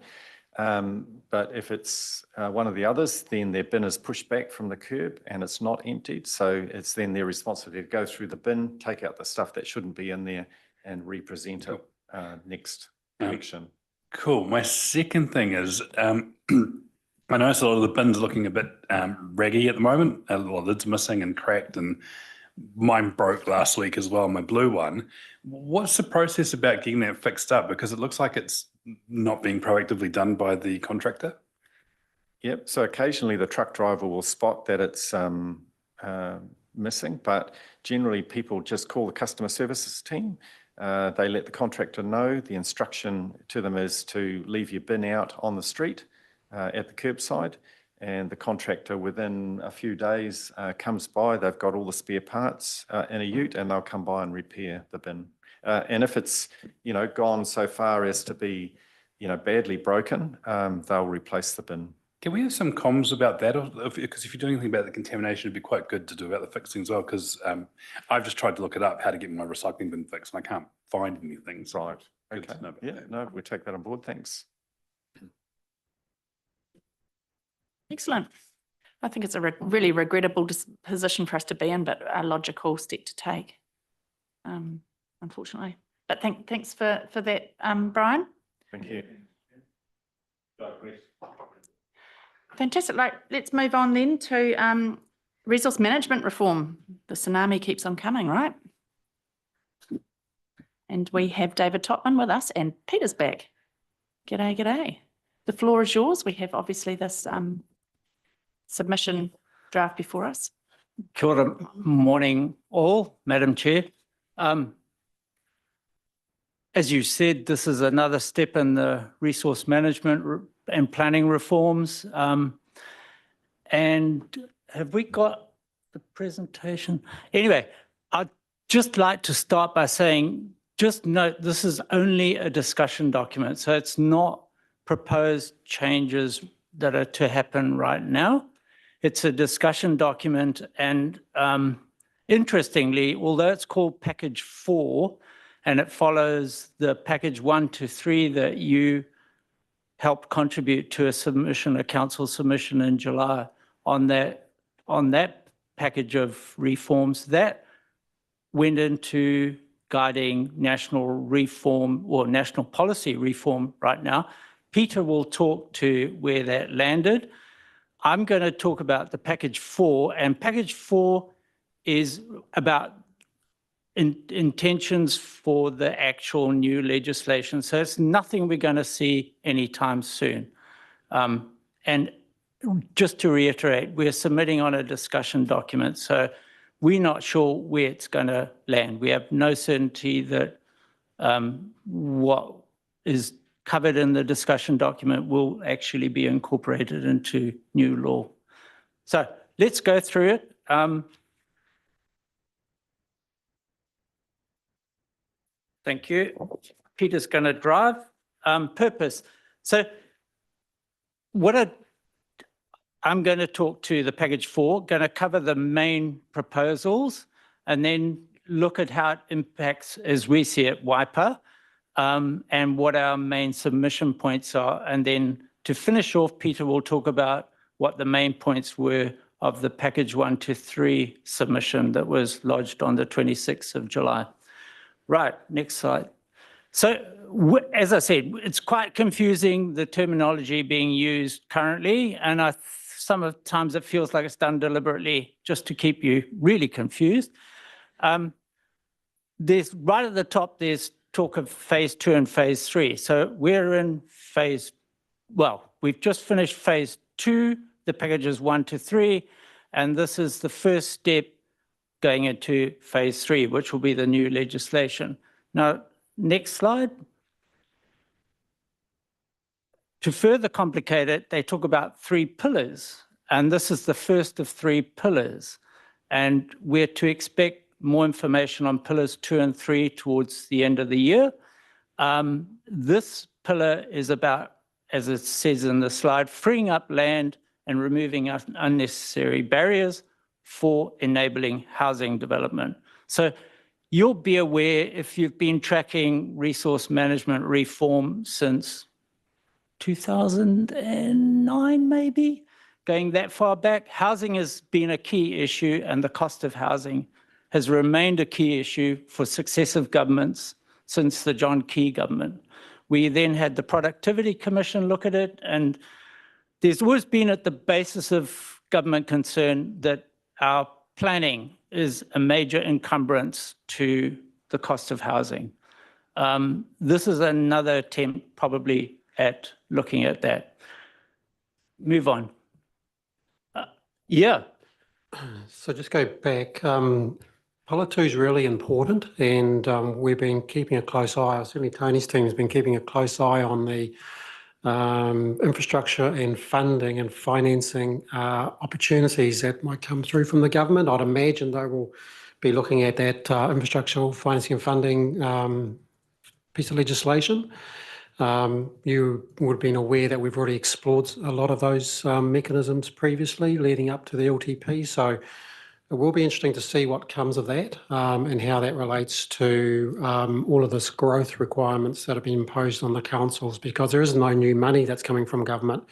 But if it's one of the others, then their bin is pushed back from the curb and it's not emptied. So it's then their responsibility to go through the bin, take out the stuff that shouldn't be in there, and represent it next collection. Cool. My second thing is, I noticed a lot of the bins are looking a bit raggy at the moment. A lot of lids missing and cracked, and mine broke last week as well, my blue one. What's the process about getting that fixed up? Because it looks like it's not being proactively done by the contractor. Yep, so occasionally the truck driver will spot that it's missing, but generally people just call the customer services team. They let the contractor know. The instruction to them is to leave your bin out on the street at the curbside, and the contractor within a few days comes by. They've got all the spare parts in a ute, and they'll come by and repair the bin. And if it's, gone so far as to be, badly broken, they'll replace the bin. Can we have some comms about that? Because if you're doing anything about the contamination, it'd be quite good to do about the fixing as well. Because I've just tried to look it up, how to get my recycling bin fixed, and I can't find anything. So Right. good to Okay. know about Yeah, that. no, we take that on board. Thanks. Excellent. I think it's a really regrettable position for us to be in, but a logical step to take, unfortunately. But thanks for that, Brian. Thank you. Fantastic. Let's move on then to resource management reform. The tsunami keeps on coming, right? And we have David Topman with us and Peter's back. G'day, g'day. The floor is yours. We have obviously this submission draft before us. Kia ora, morning all, Madam Chair. As you said, this is another step in the resource management and planning reforms. And have we got the presentation? Anyway, I'd just like to start by saying, just note, this is only a discussion document. So it's not proposed changes that are to happen right now. It's a discussion document, and interestingly, although it's called Package 4, and it follows the Package 1 to 3 that you helped contribute to a council submission in July on that package of reforms, that went into guiding national reform or national policy reform right now. Peter will talk to where that landed. I'm going to talk about the Package 4, and Package 4 is about intentions for the actual new legislation. So it's nothing we're going to see anytime soon. And just to reiterate, we're submitting on a discussion document, so we're not sure where it's going to land. We have no certainty that what is covered in the discussion document will actually be incorporated into new law. So let's go through it. Thank you. Peter's going to drive. Purpose. So I'm going to talk to the Package 4, going to cover the main proposals, and then look at how it impacts, as we see it, Waipa, and what our main submission points are. And then to finish off, Peter will talk about what the main points were of the Package 1 to 3 submission that was lodged on the 26th of July. Right, next slide. So as I said, it's quite confusing, the terminology being used currently, and sometimes it feels like it's done deliberately just to keep you really confused. There's right at the top, there's talk of phase 2 and phase 3. So we're in we've just finished phase 2, the packages 1 to 3, and this is the first step going into phase 3, which will be the new legislation. Now, next slide. To further complicate it, they talk about 3 pillars, and this is the first of 3 pillars. And we're to expect more information on pillars 2 and 3 towards the end of the year. This pillar is about, as it says in the slide, freeing up land and removing unnecessary barriers for enabling housing development. So you'll be aware, if you've been tracking resource management reform since 2009, maybe, going that far back, housing has been a key issue, and the cost of housing has remained a key issue for successive governments since the John Key government. We then had the Productivity Commission look at it, and there's always been at the basis of government concern that our planning is a major encumbrance to the cost of housing. This is another attempt probably at looking at that. Move on. Yeah. So just go back. Pillar 2 is really important, and we've been keeping a close eye. Certainly Tony's team has been keeping a close eye on the infrastructure and funding and financing opportunities that might come through from the government. I'd imagine they will be looking at that infrastructure financing and funding piece of legislation. You would have been aware that we've already explored a lot of those mechanisms previously leading up to the LTP. So it will be interesting to see what comes of that and how that relates to all of this growth requirements that have been imposed on the councils, because there is no new money that's coming from government.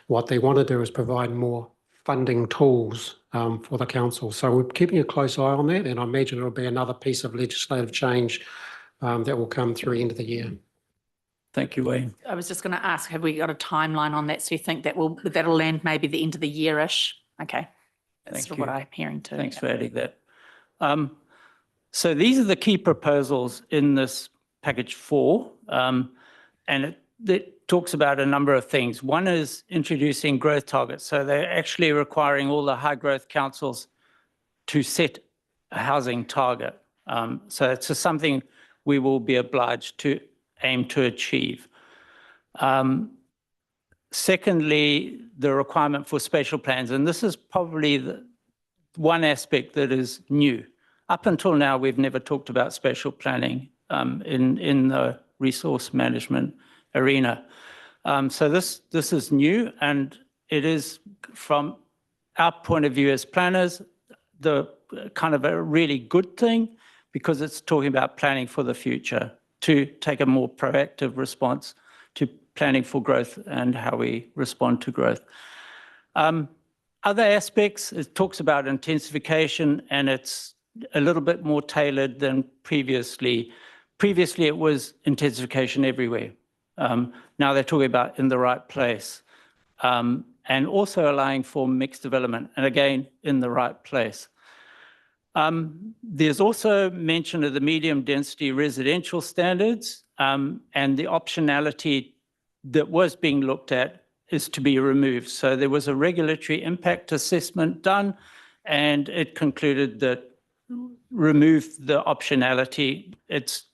What they want to do is provide more funding tools for the council. So we're keeping a close eye on that, and I imagine it'll be another piece of legislative change that will come through end of the year. Thank you, Wayne. I was just going to ask, have we got a timeline on that? So you think that'll land maybe the end of the year-ish? Okay. That's Thank what you. I'm hearing too. Thanks for adding that. So these are the key proposals in this package 4, and it talks about a number of things. One is introducing growth targets. So they're actually requiring all the high growth councils to set a housing target. So it's just something we will be obliged to aim to achieve. Secondly, the requirement for spatial plans, and this is probably the one aspect that is new. Up until now, we've never talked about spatial planning in the resource management arena. So this is new, and it is, from our point of view as planners, the kind of a really good thing, because it's talking about planning for the future, to take a more proactive response to planning for growth and how we respond to growth. Other aspects, it talks about intensification, and it's a little bit more tailored than previously. Previously, it was intensification everywhere. Now they're talking about in the right place, and also allowing for mixed development, and again, in the right place. There's also mention of the medium density residential standards, and the optionality that was being looked at is to be removed. So there was a regulatory impact assessment done, and it concluded that remove the optionality. It's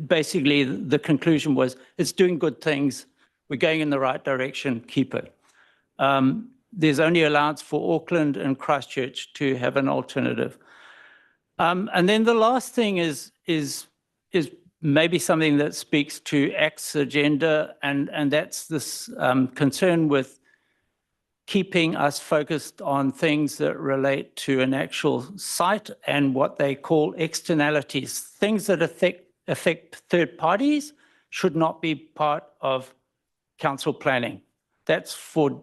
basically, the conclusion was it's doing good things. We're going in the right direction, keep it. There's only allowance for Auckland and Christchurch to have an alternative. And then the last thing is maybe something that speaks to ACT's agenda, and that's this concern with keeping us focused on things that relate to an actual site and what they call externalities. Things that affect third parties should not be part of council planning. That's for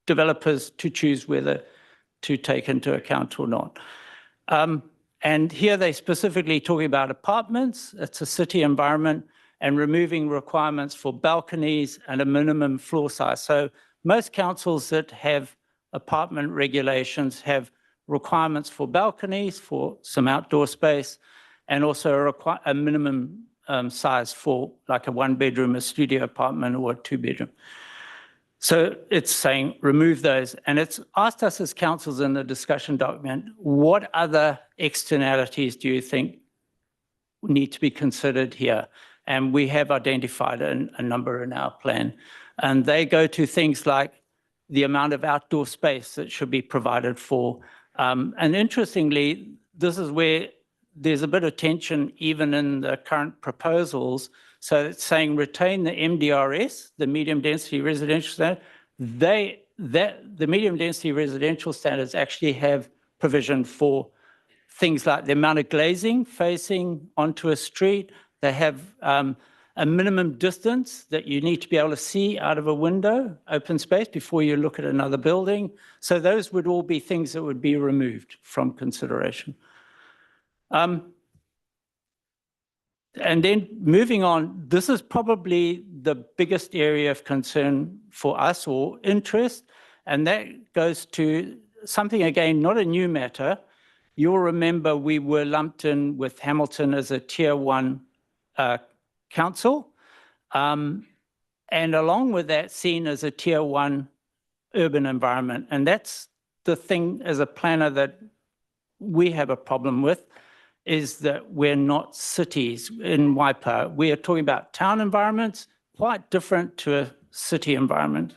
developers to choose whether to take into account or not. And here they specifically talking about apartments. It's a city environment, and removing requirements for balconies and a minimum floor size. So most councils that have apartment regulations have requirements for balconies, for some outdoor space, and also a minimum size for like a 1-bedroom, a studio apartment, or a 2-bedroom. So it's saying remove those. And it's asked us as councils in the discussion document, what other externalities do you think need to be considered here? And we have identified a number in our plan. And they go to things like the amount of outdoor space that should be provided for. And interestingly, this is where there's a bit of tension even in the current proposals. So it's saying retain the MDRS, the medium density residential standard. The medium density residential standards actually have provision for things like the amount of glazing facing onto a street. They have a minimum distance that you need to be able to see out of a window, open space, before you look at another building. So those would all be things that would be removed from consideration. And then moving on, this is probably the biggest area of concern for us or interest, and that goes to something, again, not a new matter. You'll remember we were lumped in with Hamilton as a Tier 1 council, and along with that, seen as a Tier 1 urban environment. And that's the thing as a planner that we have a problem with, is that we're not cities in Waipa. We are talking about town environments, quite different to a city environment.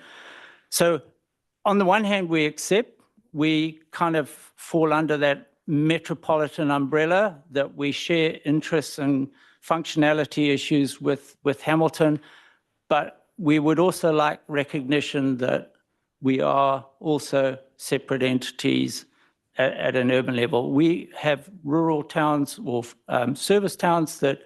So on the one hand, we accept we kind of fall under that metropolitan umbrella, that we share interests and functionality issues with Hamilton, but we would also like recognition that we are also separate entities at an urban level. We have rural towns or service towns that,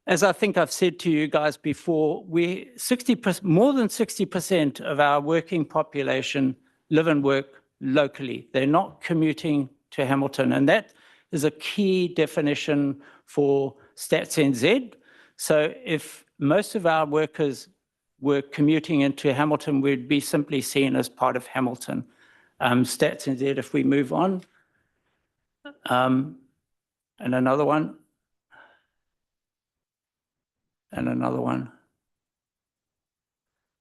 as I think I've said to you guys before, more than 60% of our working population live and work locally. They're not commuting to Hamilton, and that is a key definition for Stats NZ. So if most of our workers were commuting into Hamilton, we'd be simply seen as part of Hamilton. Stats NZ, if we move on. And another one. And another one.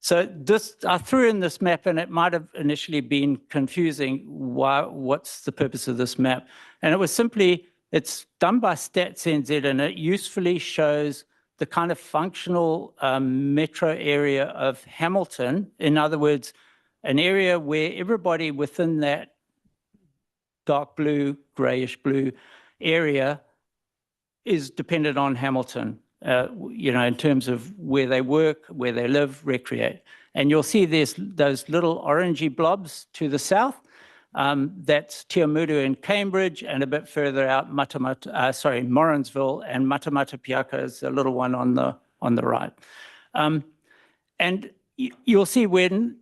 So this, I threw in this map, and it might have initially been confusing. What's the purpose of this map? And it was simply, it's done by Stats NZ, and it usefully shows the kind of functional metro area of Hamilton. In other words, an area where everybody within that dark blue, grayish blue area is dependent on Hamilton, in terms of where they work, where they live, recreate. And you'll see there's those little orangey blobs to the south. That's Te Awamutu in Cambridge, and a bit further out, Morrinsville, and Matamata Piaka is a little one on the right. And you'll see when,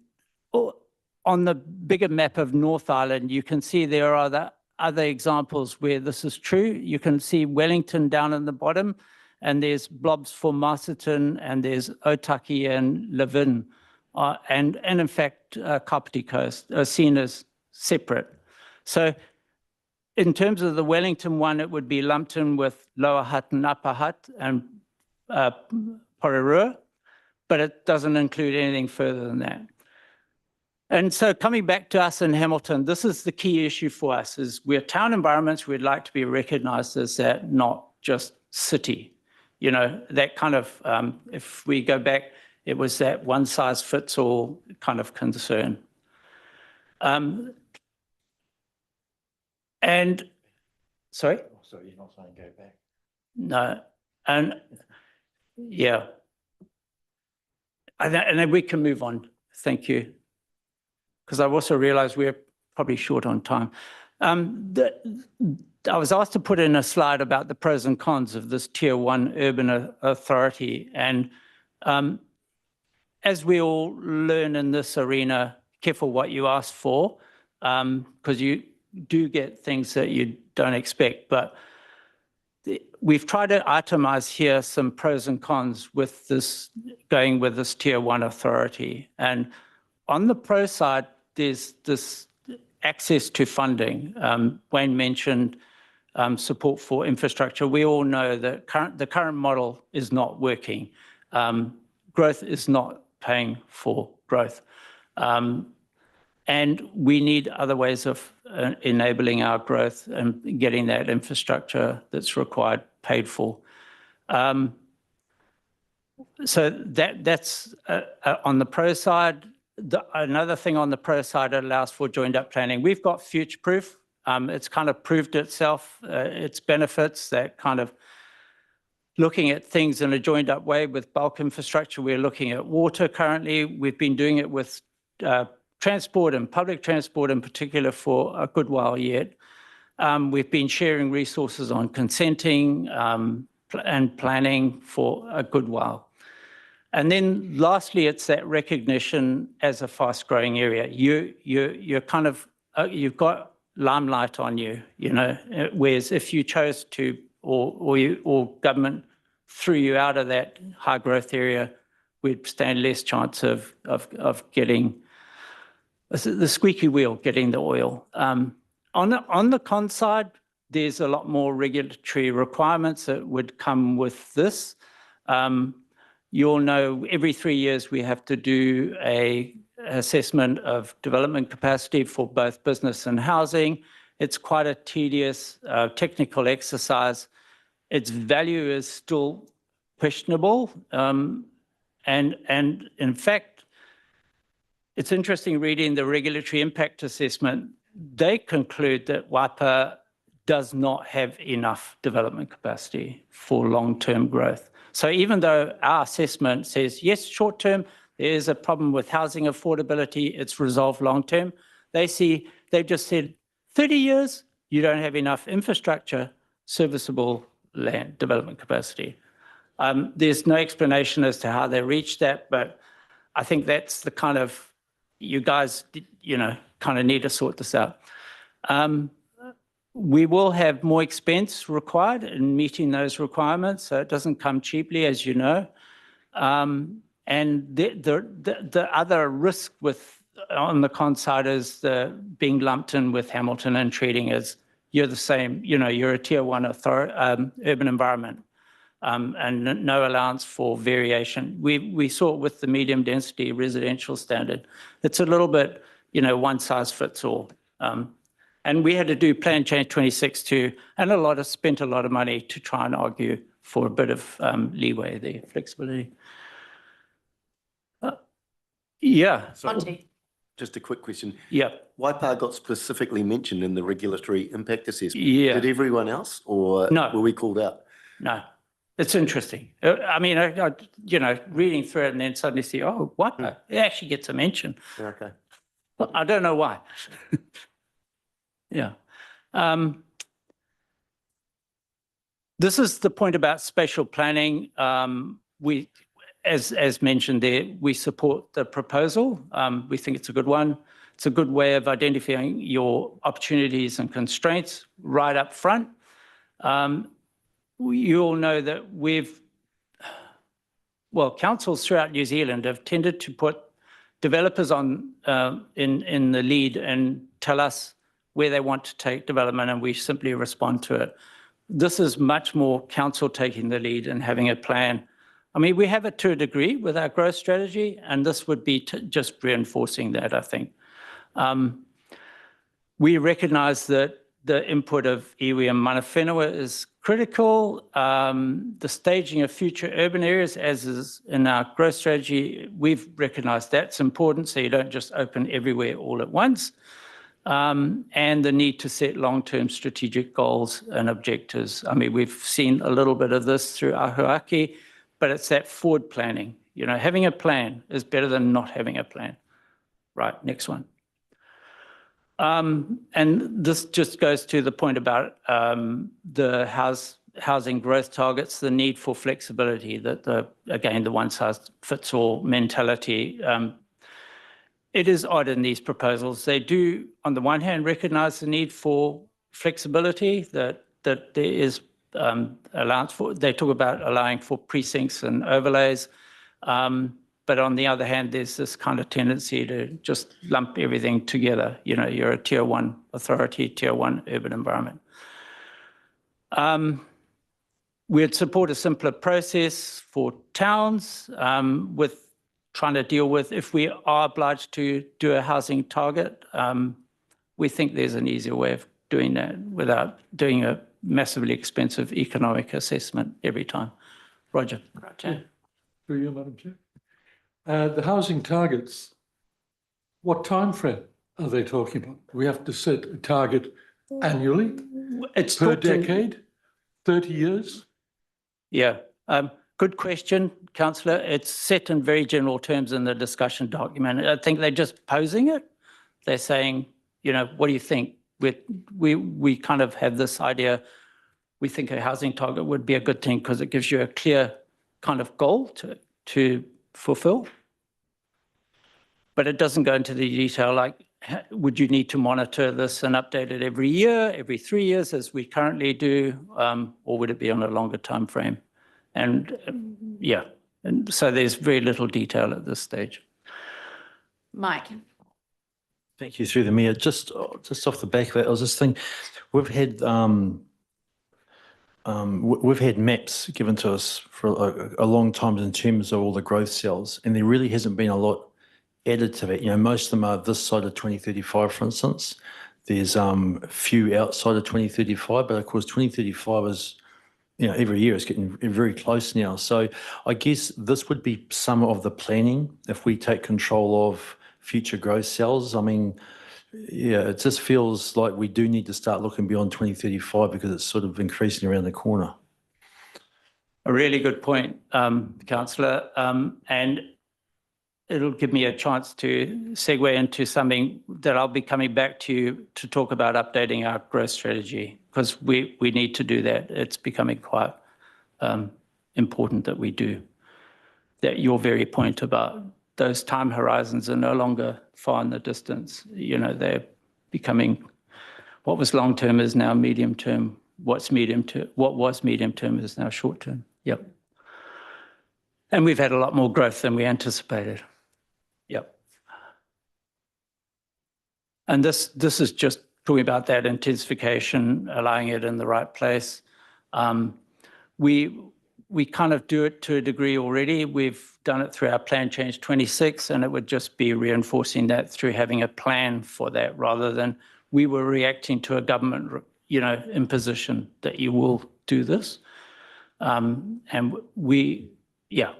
on the bigger map of North Island, you can see there are other examples where this is true. You can see Wellington down in the bottom, and there's blobs for Masterton, and there's Otaki and Levin, and in fact, Kapiti Coast are seen as separate. So in terms of the Wellington one, it would be lumped in with Lower Hutt and Upper Hutt and Porirua, but it doesn't include anything further than that. And so coming back to us in Hamilton, this is the key issue for us, is we're town environments, we'd like to be recognised as that, not just city. That kind of, if we go back, it was that one size fits all kind of concern. And, sorry? So you're not saying go back? No, and yeah. And then we can move on, thank you. Because I've also realised we're probably short on time. I was asked to put in a slide about the pros and cons of this Tier 1 urban authority. And as we all learn in this arena, careful what you ask for, because you do get things that you don't expect. But we've tried to itemize here some pros and cons with this, going with this Tier 1 authority. And on the pro side, there's this access to funding. Wayne mentioned support for infrastructure. We all know that the current model is not working. Growth is not paying for growth. And we need other ways of enabling our growth and getting that infrastructure that's required paid for. So that's on the pro side. Another thing on the pro side, it allows for joined up planning. We've got future proof. It's kind of proved itself, its benefits, that kind of looking at things in a joined up way with bulk infrastructure. We're looking at water currently. We've been doing it with transport and public transport in particular for a good while yet. We've been sharing resources on consenting and planning for a good while. And then lastly, it's that recognition as a fast growing area. You're kind of, you've got limelight on you, whereas if you chose to, or government threw you out of that high growth area, we'd stand less chance of getting the squeaky wheel, getting the oil. On the con side, there's a lot more regulatory requirements that would come with this. You'll know every 3 years we have to do a assessment of development capacity for both business and housing. It's quite a tedious technical exercise. Its value is still questionable. And in fact, it's interesting reading the regulatory impact assessment. They conclude that Waipa does not have enough development capacity for long-term growth. So even though our assessment says, yes, short-term, there is a problem with housing affordability, it's resolved long-term, they've just said, 30 years, you don't have enough infrastructure, serviceable land development capacity. There's no explanation as to how they reached that, but I think that's the kind of, you guys, kind of need to sort this out. We will have more expense required in meeting those requirements, so it doesn't come cheaply, as you know. And the other risk on the con side is being lumped in with Hamilton and treating as you're the same, you're a tier 1 urban environment, and no allowance for variation. We saw it with the medium density residential standard. It's a little bit, one size fits all. And we had to do Plan Change 26 too, and spent a lot of money to try and argue for a bit of leeway there, flexibility. Yeah. Monty. Just a quick question. Yeah. Waipa got specifically mentioned in the regulatory impact assessment. Yeah. Did everyone else, or No. were we called out? No. It's interesting. I mean, reading through it and then suddenly see, oh, Waipa, it actually gets a mention. Okay. I don't know why. Yeah. This is the point about spatial planning. As mentioned there, we support the proposal. We think it's a good one. It's a good way of identifying your opportunities and constraints right up front. You all know that councils throughout New Zealand have tended to put developers in the lead and tell us where they want to take development, and we simply respond to it. This is much more council taking the lead and having a plan. I mean, we have it to a degree with our growth strategy, and this would be just reinforcing that, I think. We recognise that the input of iwi and mana whenua is critical. The staging of future urban areas, as is in our growth strategy, we've recognised that's important, so you don't just open everywhere all at once. And the need to set long-term strategic goals and objectives. I mean, we've seen a little bit of this through Ahuaki, but it's that forward planning. Having a plan is better than not having a plan. Right, next one. And this just goes to the point about the housing growth targets, the need for flexibility, again, the one-size-fits-all mentality. It is odd in these proposals. They do, on the one hand, recognise the need for flexibility, that there is allowance for. They talk about allowing for precincts and overlays. But on the other hand, there's this kind of tendency to just lump everything together. You're a tier 1 authority, tier 1 urban environment. We'd support a simpler process for towns with trying to deal with, if we are obliged to do a housing target, we think there's an easier way of doing that without doing a massively expensive economic assessment every time. Roger. Through you, Madam Chair. The housing targets, what time frame are they talking about? We have to set a target annually, per decade, 30 years? Yeah. Good question, Councillor. It's set in very general terms in the discussion document. I think they're just posing it. They're saying, what do you think? We kind of have this idea. We think a housing target would be a good thing because it gives you a clear kind of goal to fulfill. But it doesn't go into the detail like, would you need to monitor this and update it every year, every 3 years, as we currently do, or would it be on a longer time frame? And yeah, and so there's very little detail at this stage. Mike. Thank you, through the mayor. Just off the back of that, I was just thinking, we've had maps given to us for a long time in terms of all the growth cells, and there really hasn't been a lot added to that. You know, most of them are this side of 2035, for instance. There's a few outside of 2035, but of course 2035 is, you know, every year it's getting very close now. So I guess this would be some of the planning if we take control of future growth cells. I mean, yeah, it just feels like we do need to start looking beyond 2035 because it's sort of increasing around the corner. A really good point, Councillor, and it'll give me a chance to segue into something that I'll be coming back to you to talk about updating our growth strategy, because we need to do that. It's becoming quite important that we do. That your very point about those time horizons are no longer far in the distance. You know, they're becoming, what was long term is now medium term. What was medium term is now short term. Yep. And we've had a lot more growth than we anticipated. Yep. And this is just talking about that intensification, allowing it in the right place. We kind of do it to a degree already. We've done it through our Plan Change 26, and it would just be reinforcing that through having a plan for that, rather than we were reacting to a government, you know, imposition that you will do this. And we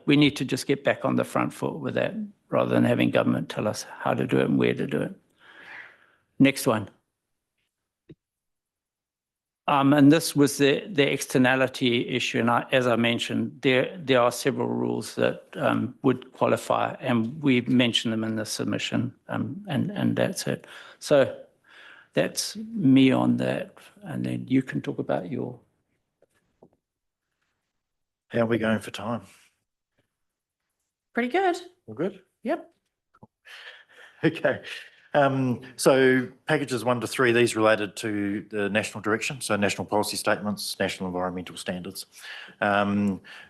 need to just get back on the front foot with that, rather than having government tell us how to do it and where to do it. Next one. And this was the externality issue. And as I mentioned, there are several rules that would qualify, and we mentioned them in the submission, and that's it. So that's me on that. And then you can talk about your. How are we going for time? Pretty good. All good? Yep. Okay. So packages 1 to 3, these related to the national direction, so national policy statements, national environmental standards.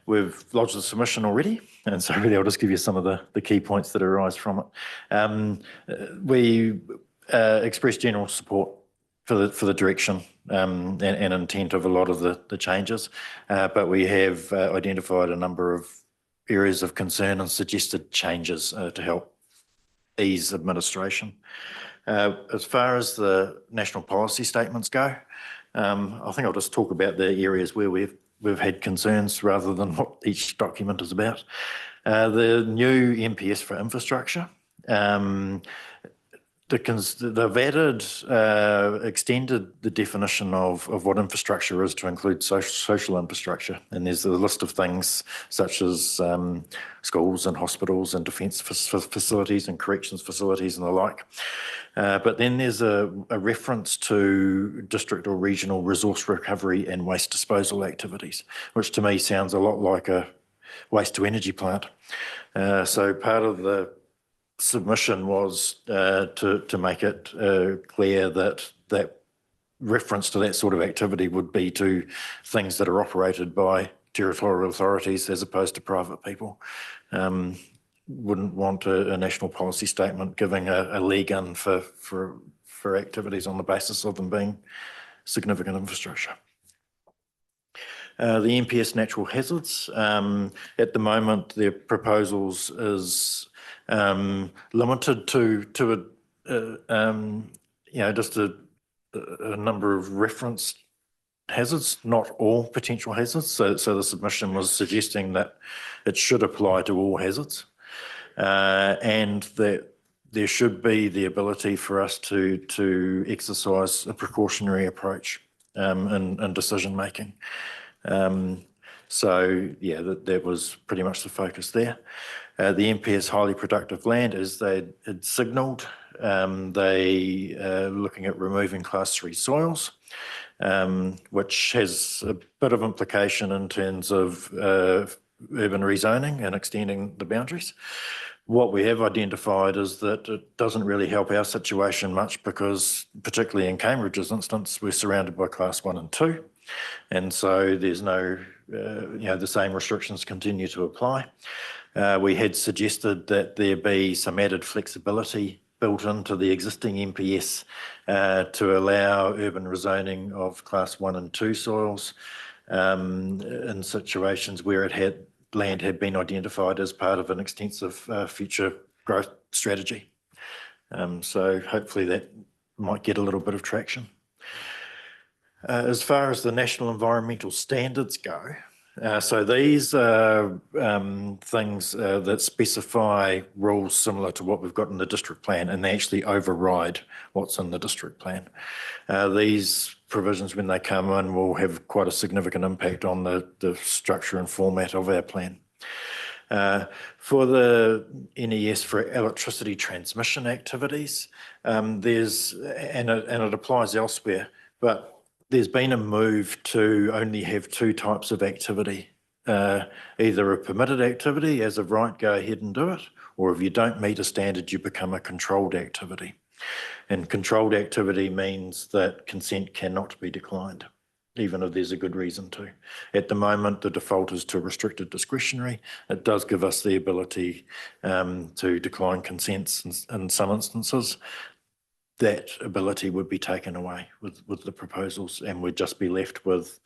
We've lodged a submission already, and so really I'll just give you some of the key points that arise from it. We expressed general support for the direction and intent of a lot of the changes, but we have identified a number of areas of concern and suggested changes to help ease administration. As far as the national policy statements go, I think I'll just talk about the areas where we've had concerns rather than what each document is about. The new MPS for infrastructure, they've added, extended the definition of what infrastructure is to include social infrastructure. And there's a list of things such as schools and hospitals and defence facilities and corrections facilities and the like. But then there's a reference to district or regional resource recovery and waste disposal activities, which to me sounds a lot like a waste to energy plant. So part of the submission was to make it clear that reference to that sort of activity would be to things that are operated by territorial authorities as opposed to private people. Wouldn't want a national policy statement giving a leg in for activities on the basis of them being significant infrastructure. The MPS natural hazards, at the moment, their proposals is limited to just a number of reference hazards, not all potential hazards. So the submission was suggesting that it should apply to all hazards, and that there should be the ability for us to exercise a precautionary approach in decision making. So yeah, that was pretty much the focus there. The MPS highly productive land, as they had signalled, they looking at removing class 3 soils, which has a bit of implication in terms of urban rezoning and extending the boundaries. What we have identified is that it doesn't really help our situation much because, particularly in Cambridge's instance, we're surrounded by class 1 and 2. And so there's no the same restrictions continue to apply. We had suggested that there be some added flexibility built into the existing MPS to allow urban rezoning of class 1 and 2 soils in situations where land had been identified as part of an extensive future growth strategy. So hopefully that might get a little bit of traction. As far as the national environmental standards go, so these are things that specify rules similar to what we've got in the district plan, and they actually override what's in the district plan. These provisions, when they come in, will have quite a significant impact on the structure and format of our plan. For the NES for electricity transmission activities, and it applies elsewhere, but there's been a move to only have 2 types of activity, either a permitted activity, as of right, go ahead and do it, or if you don't meet a standard, you become a controlled activity. And controlled activity means that consent cannot be declined, even if there's a good reason to. At the moment, the default is to restricted discretionary. It does give us the ability to decline consents in some instances. That ability would be taken away with the proposals, and we'd just be left with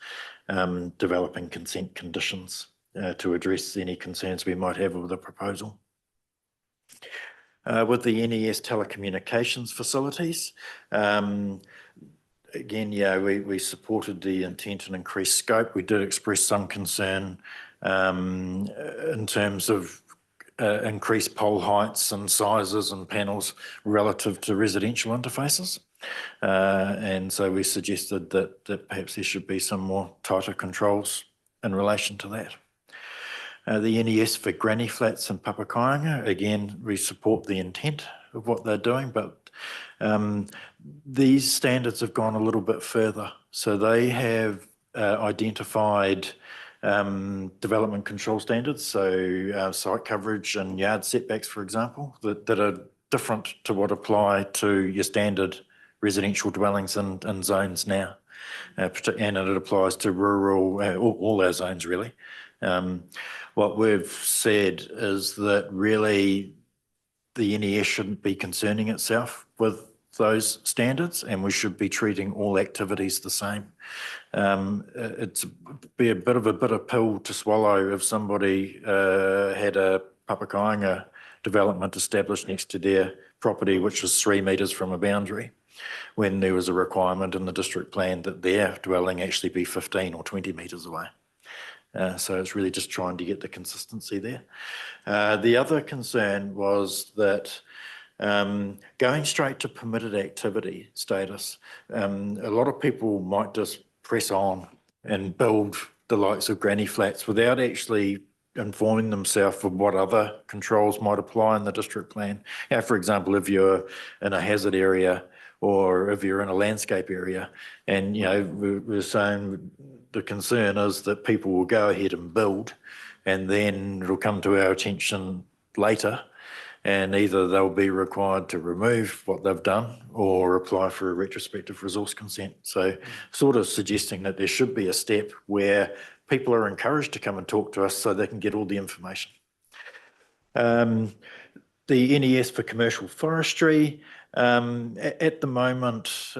developing consent conditions to address any concerns we might have with the proposal. With the NES telecommunications facilities, again, we supported the intent and increased scope. We did express some concern in terms of increased pole heights and sizes and panels relative to residential interfaces. And so we suggested that perhaps there should be some more tighter controls in relation to that. The NES for granny flats and papakāinga, again, we support the intent of what they're doing, but these standards have gone a little bit further. So they have identified development control standards, so site coverage and yard setbacks, for example, that are different to what apply to your standard residential dwellings in zones now. And it applies to rural, all our zones really. What we've said is that really the NES shouldn't be concerning itself with those standards, and we should be treating all activities the same. It's be a bit of a bitter pill to swallow if somebody had a papakāinga development established next to their property, which was 3 metres from a boundary, when there was a requirement in the district plan that their dwelling actually be 15 or 20 metres away. So it's really just trying to get the consistency there. The other concern was that going straight to permitted activity status, a lot of people might just press on and build the likes of granny flats without actually informing themselves of what other controls might apply in the district plan. For example, if you're in a hazard area or if you're in a landscape area, and we're saying the concern is that people will go ahead and build, and then it'll come to our attention later, and either they'll be required to remove what they've done or apply for a retrospective resource consent. So sort of suggesting that there should be a step where people are encouraged to come and talk to us so they can get all the information. The NES for commercial forestry, at the moment,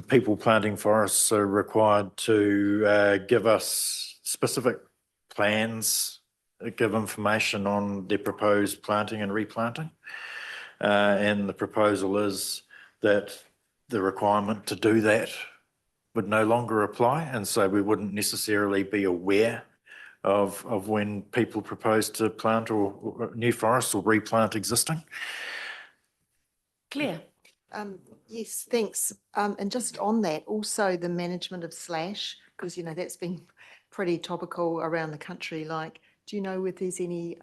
people planting forests are required to give us specific plans, give information on their proposed planting and replanting. And the proposal is that the requirement to do that would no longer apply. And so we wouldn't necessarily be aware of when people propose to plant or new forests or replant existing. Claire. Yes, thanks. And just on that, also the management of slash, because that's been pretty topical around the country. Like, do you know if there's any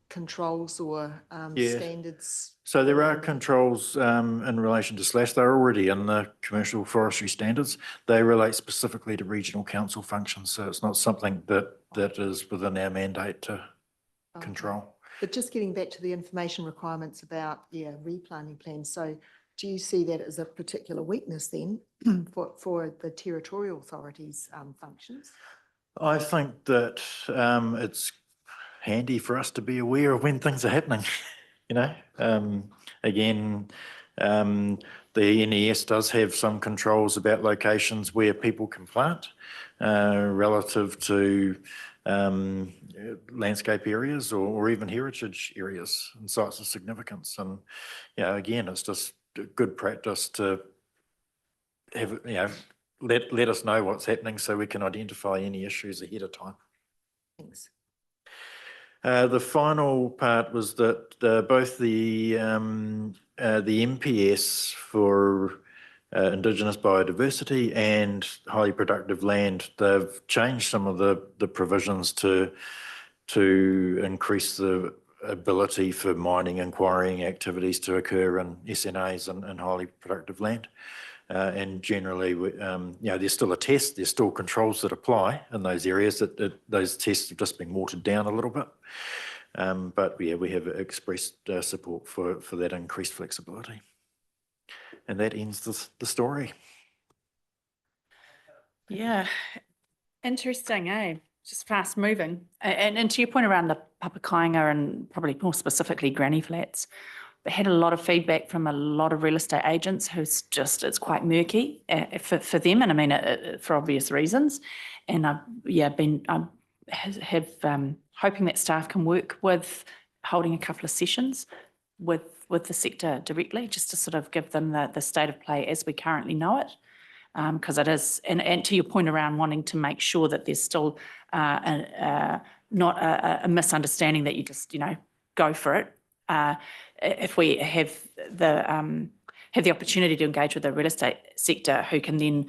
controls or standards? So there are controls in relation to slash. They're already in the commercial forestry standards. They relate specifically to regional council functions. So it's not something that is within our mandate to control. But just getting back to the information requirements about, replanting plans. So do you see that as a particular weakness then for the territorial authorities' functions? I think that it's handy for us to be aware of when things are happening, you know. Again, the NES does have some controls about locations where people can plant relative to landscape areas or even heritage areas and sites of significance. And, you know, again, it's just good practice to have, you know, let us know what's happening so we can identify any issues ahead of time. Thanks. The final part was that both the MPS for Indigenous biodiversity and highly productive land, they've changed some of the provisions to increase the ability for mining and quarrying activities to occur in SNAs and highly productive land. And generally, you know, there's still a test, there's still controls that apply in those areas. That those tests have just been watered down a little bit. But yeah, we have expressed support for that increased flexibility. And that ends the story. Yeah, interesting, eh? Just fast moving. And to your point around the Papakainga and probably more specifically granny flats, they had a lot of feedback from a lot of real estate agents who's just, it's quite murky for them. And I mean, for obvious reasons. And I've, yeah, been, have hoping that staff can work with holding a couple of sessions with the sector directly, just to sort of give them the state of play as we currently know it. Because it is, and to your point around wanting to make sure that there's still not a misunderstanding that you just, you know, go for it. If we have the opportunity to engage with the real estate sector, who can then,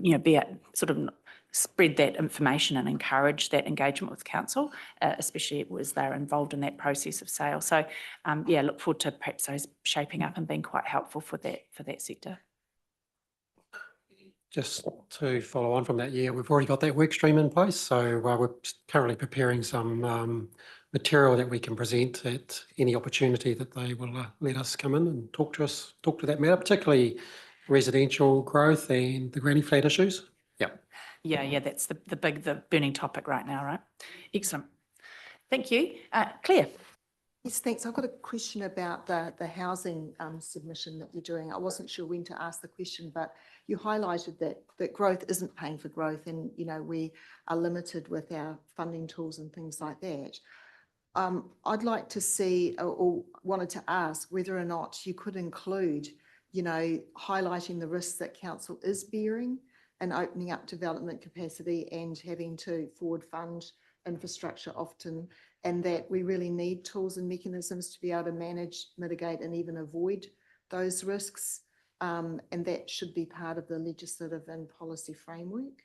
you know, be sort of spread that information and encourage that engagement with council, especially as they're involved in that process of sale. So, yeah, look forward to perhaps those shaping up and being quite helpful for that sector. Just to follow on from that, yeah, we've already got that work stream in place. So we're currently preparing some material that we can present at any opportunity that they will let us come in and talk to that matter, particularly residential growth and the granny flat issues. Yep. Yeah, that's the burning topic right now, right? Excellent. Thank you. Claire. Yes, thanks. I've got a question about the housing submission that you're doing. I wasn't sure when to ask the question, but you highlighted that growth isn't paying for growth, and you know we are limited with our funding tools and things like that. I'd like to see or wanted to ask whether or not you could include, you know, highlighting the risks that council is bearing and opening up development capacity and having to forward fund infrastructure often, and that we really need tools and mechanisms to be able to manage, mitigate, and even avoid those risks. And that should be part of the legislative and policy framework.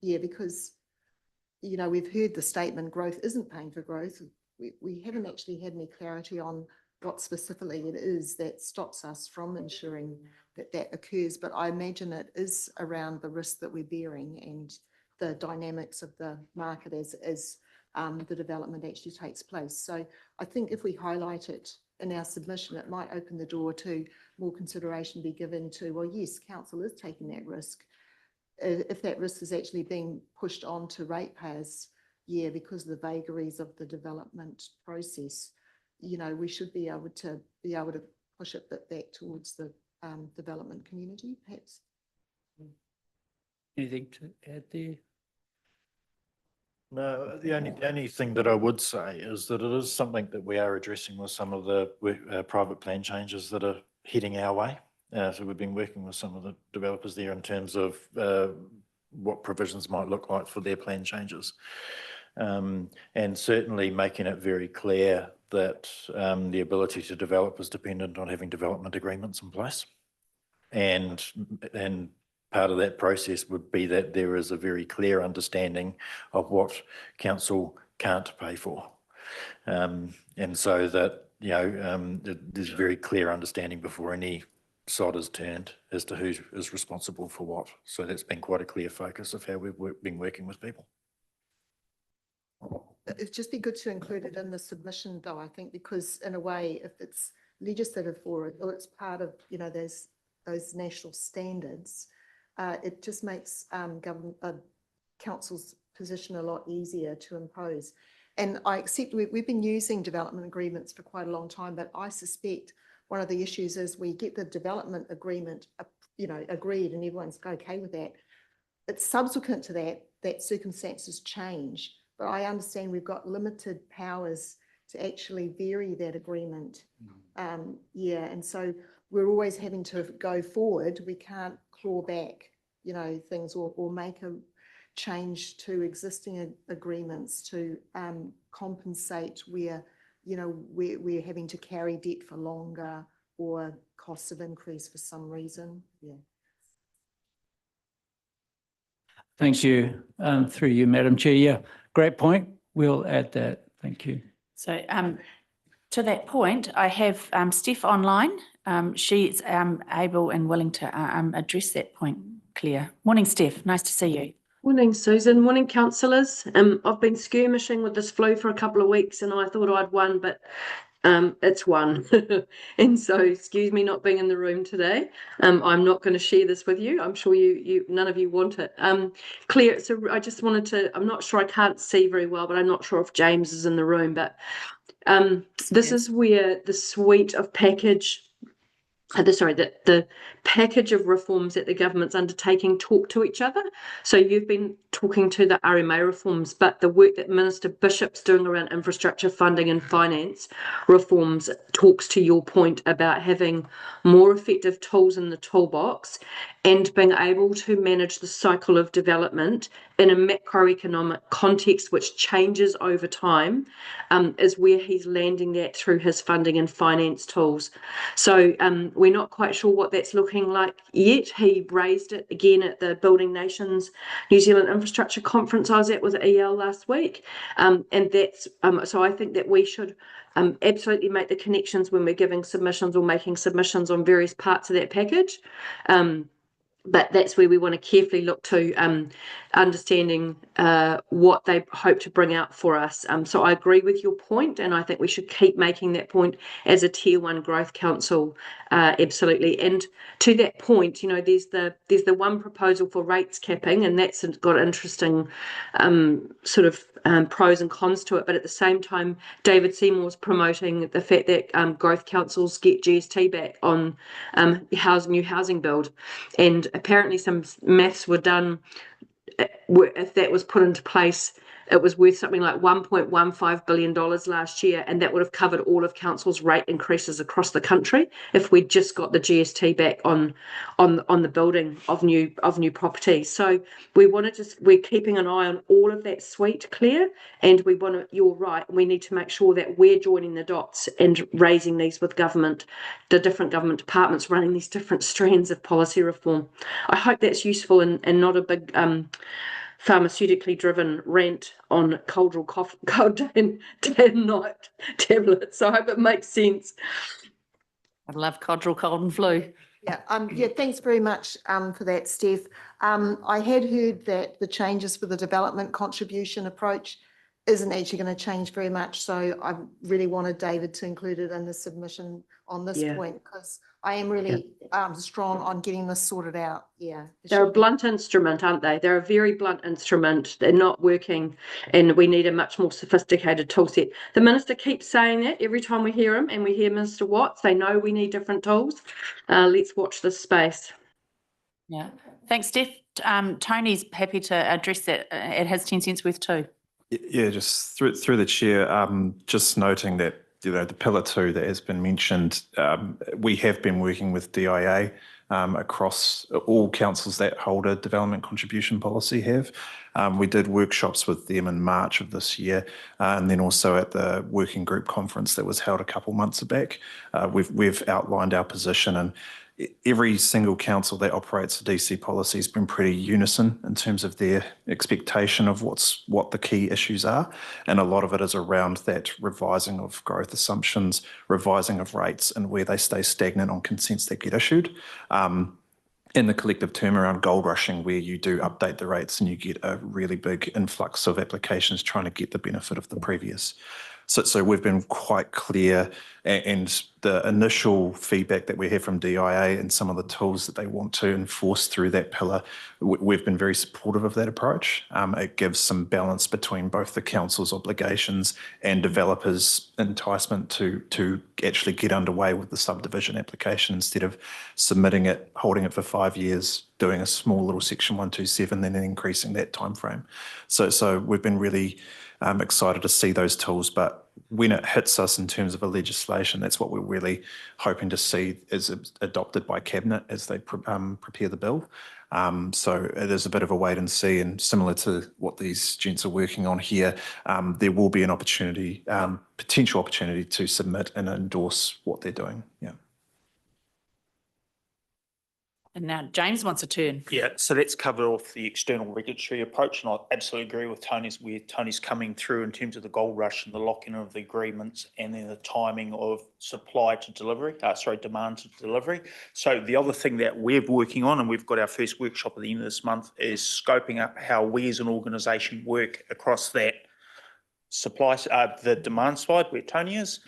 Yeah, because, you know, we've heard the statement, growth isn't paying for growth. We haven't actually had any clarity on what specifically it is that stops us from ensuring that occurs. But I imagine it is around the risk that we're bearing and the dynamics of the market as the development actually takes place. So I think if we highlight it in our submission, it might open the door to more consideration be given to, well, yes, council is taking that risk. If that risk is actually being pushed on to ratepayers, yeah, because of the vagaries of the development process, you know, we should be able to push it back towards the development community, perhaps. Anything to add there? No, the only thing that I would say is that it is something that we are addressing with some of the private plan changes that are heading our way. So we've been working with some of the developers there in terms of what provisions might look like for their plan changes. And certainly making it very clear that the ability to develop is dependent on having development agreements in place. And part of that process would be that there is a very clear understanding of what council can't pay for. And so that, you know, there's very clear understanding before any sod is turned as to who is responsible for what. So that's been quite a clear focus of how we've been working with people. It'd just be good to include it in the submission though, I think, because in a way, if it's legislative for it, or it's part of, you know, those national standards, it just makes council's position a lot easier to impose. And I accept we've been using development agreements for quite a long time, but I suspect one of the issues is we get the development agreement, agreed, and everyone's okay with that. It's subsequent to that circumstances change, but I understand we've got limited powers to actually vary that agreement. And so we're always having to go forward. We can't claw back, things or make a change to existing agreements to compensate where, we're having to carry debt for longer or costs have increased for some reason. Yeah. Thank you. Through you, Madam Chair. Yeah, great point. We'll add that. Thank you. So to that point, I have Steph online. She's able and willing to address that point, Claire. Morning, Steph. Nice to see you. Morning, Susan. Morning, councillors. I've been skirmishing with this flu for a couple of weeks and I thought I'd won, but it's won. And so excuse me not being in the room today. I'm not going to share this with you. I'm sure you none of you want it. Claire, so I just wanted to, I'm not sure, I can't see very well, but I'm not sure if James is in the room, but this is where the suite of package, the package of reforms that the government's undertaking talk to each other. So you've been talking to the RMA reforms, but the work that Minister Bishop's doing around infrastructure funding and finance reforms talks to your point about having more effective tools in the toolbox and being able to manage the cycle of development in a macroeconomic context which changes over time, is where he's landing that through his funding and finance tools. So we're not quite sure what that's looking like yet. He raised it again at the Building Nations New Zealand Infrastructure Conference I was at with EL last week. And that's, so I think that we should absolutely make the connections when we're giving submissions or making submissions on various parts of that package. But that's where we want to carefully look to understanding what they hope to bring out for us. So I agree with your point, and I think we should keep making that point as a Tier 1 Growth Council, absolutely. And to that point, there's the one proposal for rates capping, and that's got interesting pros and cons to it. But at the same time, David Seymour's promoting the fact that growth councils get GST back on new housing build. And apparently some maths were done, if that was put into place, it was worth something like $1.15 billion last year, and that would have covered all of council's rate increases across the country if we'd just got the GST back on the building of new properties. So we're keeping an eye on all of that suite, Claire, and you're right, we need to make sure that we're joining the dots and raising these with government, the different government departments running these different strands of policy reform. I hope that's useful and not a big pharmaceutically driven rant on cold and night tablets. So I hope it makes sense. I love cold and flu. Yeah, thanks very much for that, Steph. I had heard that the changes for the development contribution approach isn't actually going to change very much. So I really wanted David to include it in the submission on this point, because I am really strong on getting this sorted out. Yeah. They're a blunt instrument, aren't they? They're a very blunt instrument. They're not working, and we need a much more sophisticated tool set. The minister keeps saying that every time we hear him, and we hear Minister Watts, they know we need different tools. Let's watch this space. Yeah. Thanks, Steph. Tony's happy to address that at his 10 cents worth too. Yeah, just through the chair, just noting that, the pillar 2 that has been mentioned, we have been working with DIA across all councils that hold a development contribution policy have. We did workshops with them in March of this year, and then also at the working group conference that was held a couple months back. We've outlined our position, and every single council that operates a DC policy has been pretty unison in terms of their expectation of what the key issues are. And a lot of it is around that revising of growth assumptions, revising of rates, and where they stay stagnant on consents that get issued. In the collective term around gold rushing, where you do update the rates and you get a really big influx of applications trying to get the benefit of the previous. So we've been quite clear And the initial feedback that we have from DIA and some of the tools that they want to enforce through that pillar, we've been very supportive of that approach. It gives some balance between both the council's obligations and developers' enticement to actually get underway with the subdivision application instead of submitting it, holding it for 5 years, doing a small little section 127, then increasing that timeframe. So we've been really excited to see those tools, but when it hits us in terms of a legislation, that's what we're really hoping to see is adopted by Cabinet as they prepare the bill. So it is a bit of a wait and see, and similar to what these gents are working on here, there will be an opportunity, potential opportunity to submit and endorse what they're doing. Yeah. And now James wants a turn. Yeah, so let's cover off the external regulatory approach, and I absolutely agree with where Tony's coming through in terms of the gold rush and the lock-in of the agreements, and then the timing of supply to delivery, demand to delivery. So the other thing that we're working on, and we've got our first workshop at the end of this month, is scoping up how we as an organisation work across that supply, the demand side where Tony is,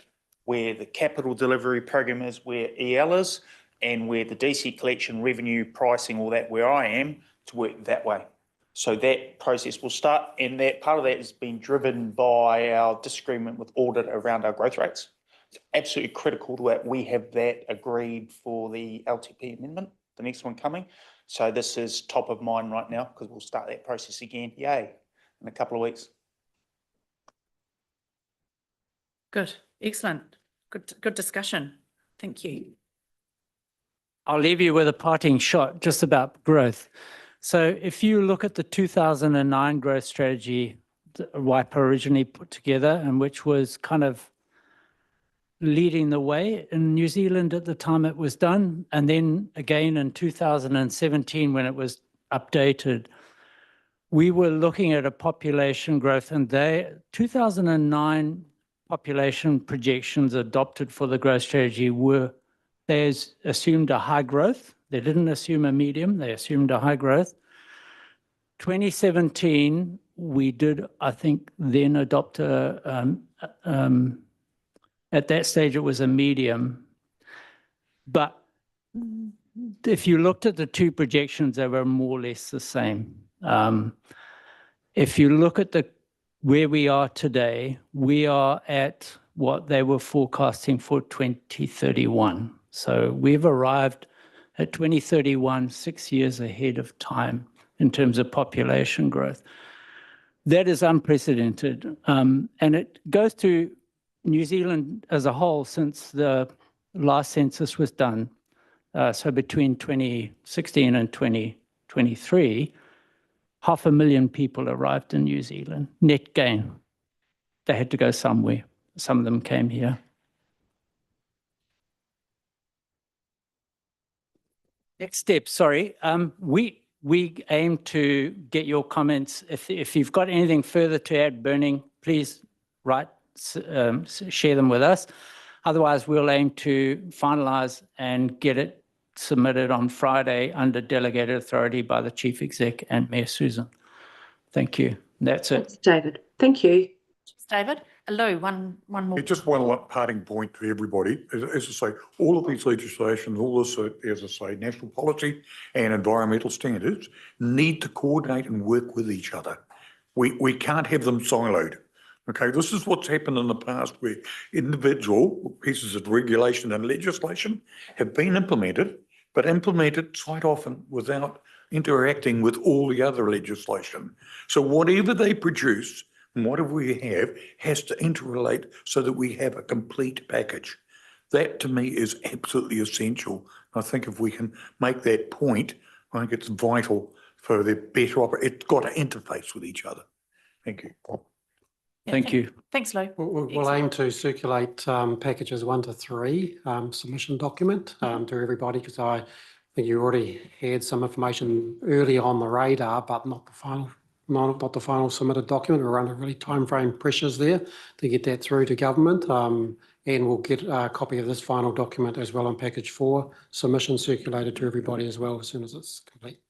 where the capital delivery program is, where EL is, and where the DC collection, revenue, pricing, all that, where I am, to work that way. So that process will start, and that part of that has been driven by our disagreement with audit around our growth rates. It's absolutely critical that we have that agreed for the LTP amendment, the next one coming. So this is top of mind right now because we'll start that process again, yay, in a couple of weeks. Good, excellent, good discussion. Thank you. I'll leave you with a parting shot just about growth. So if you look at the 2009 growth strategy that WIPA originally put together, and which was kind of leading the way in New Zealand at the time it was done, and then again in 2017 when it was updated, we were looking at a population growth, and 2009 population projections adopted for the growth strategy were, they assumed a high growth. They didn't assume a medium, they assumed a high growth. 2017, we did, I think, then adopt at that stage it was a medium. But if you looked at the two projections, they were more or less the same. If you look at where we are today, we are at what they were forecasting for 2031. So we've arrived at 2031, 6 years ahead of time in terms of population growth. That is unprecedented. And it goes to New Zealand as a whole since the last census was done. So between 2016 and 2023, 500,000 people arrived in New Zealand, net gain. They had to go somewhere. Some of them came here. Next step, sorry. We aim to get your comments. If you've got anything further to add, burning, please share them with us. Otherwise, we'll aim to finalise and get it submitted on Friday under delegated authority by the Chief Exec and Mayor Susan. Thank you. That's it. Thanks, David. Thank you. David, Lou, one more. Just one parting point to everybody. As I say, all of these legislations, all this, as I say, national policy and environmental standards need to coordinate and work with each other. We can't have them siloed. Okay, this is what's happened in the past where individual pieces of regulation and legislation have been implemented, but implemented quite often without interacting with all the other legislation. So whatever they produce, and whatever we have has to interrelate so that we have a complete package. That to me is absolutely essential. I think if we can make that point, I think it's vital for the better operation. It's got to interface with each other. Thank you. Yeah, Thank you. Thanks, Lou. We'll aim to circulate packages 1 to 3 submission document to everybody, because I think you already had some information early on the radar, but not the final. Not the final submitted document. We're under really timeframe pressures there to get that through to government, and we'll get a copy of this final document as well on package 4 submission circulated to everybody as well as soon as it's complete.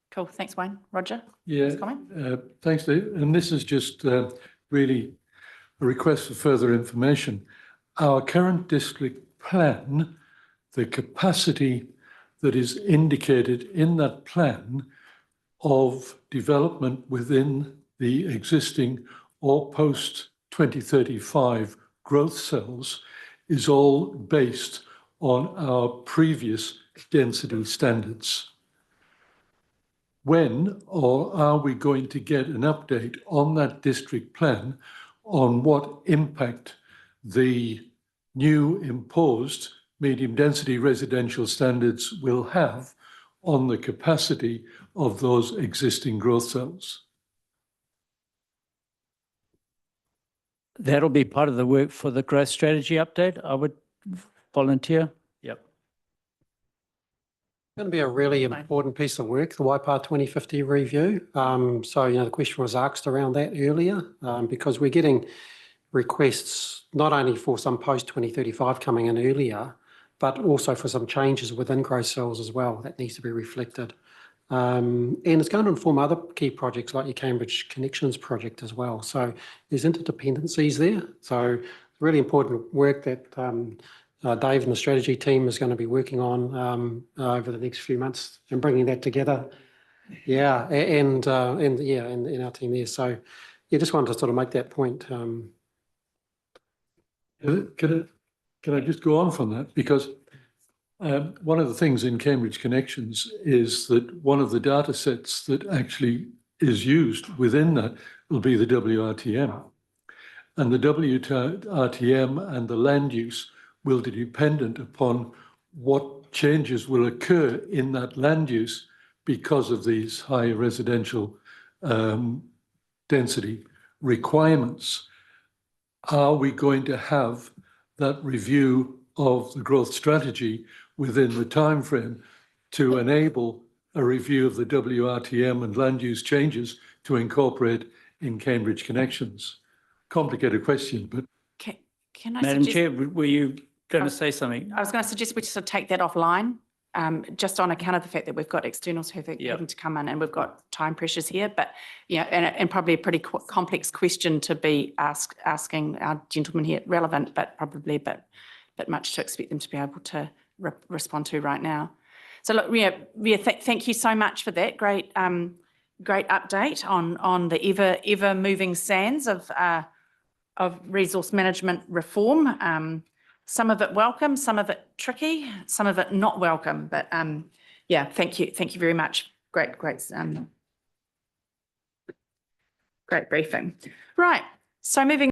Cool, thanks Wayne. Roger? Yeah, thanks Dave. And this is just really a request for further information. our current district plan, the capacity that is indicated in that plan of development within the existing or post 2035 growth cells is all based on our previous density standards. When or are we going to get an update on that district plan on what impact the new imposed medium density residential standards will have on the capacity of those existing growth cells? That'll be part of the work for the growth strategy update. I would volunteer. Yep. Going to be a really important piece of work, the YPAR 2050 review. So, the question was asked around that earlier, because we're getting requests not only for some post 2035 coming in earlier, but also for some changes within growth cells as well. That needs to be reflected. And it's going to inform other key projects like your Cambridge Connections project as well. So there's interdependencies there. So really important work that Dave and the strategy team is going to be working on over the next few months and bringing that together. Yeah, and in our team there. So just wanted to sort of make that point. Can I just go on from that? Because one of the things in Cambridge Connections is that one of the data sets that actually is used within that will be the WRTM. And the WRTM and the land use will be dependent upon what changes will occur in that land use because of these high residential density requirements. Are we going to have that review of the growth strategy within the timeframe to enable a review of the WRTM and land use changes to incorporate in Cambridge Connections? Complicated question, but Can I Madam suggest, Chair, were you going to say something? I was going to suggest we just sort of take that offline, just on account of the fact that we've got externals having to come in and we've got time pressures here, but and probably a pretty complex question to be asking our gentlemen here, relevant, but probably a bit much to expect them to be able to respond to right now. So look, thank you so much for that great update on the ever moving sands of resource management reform. Some of it welcome, some of it tricky, some of it not welcome. But thank you very much. Great briefing. Right. So moving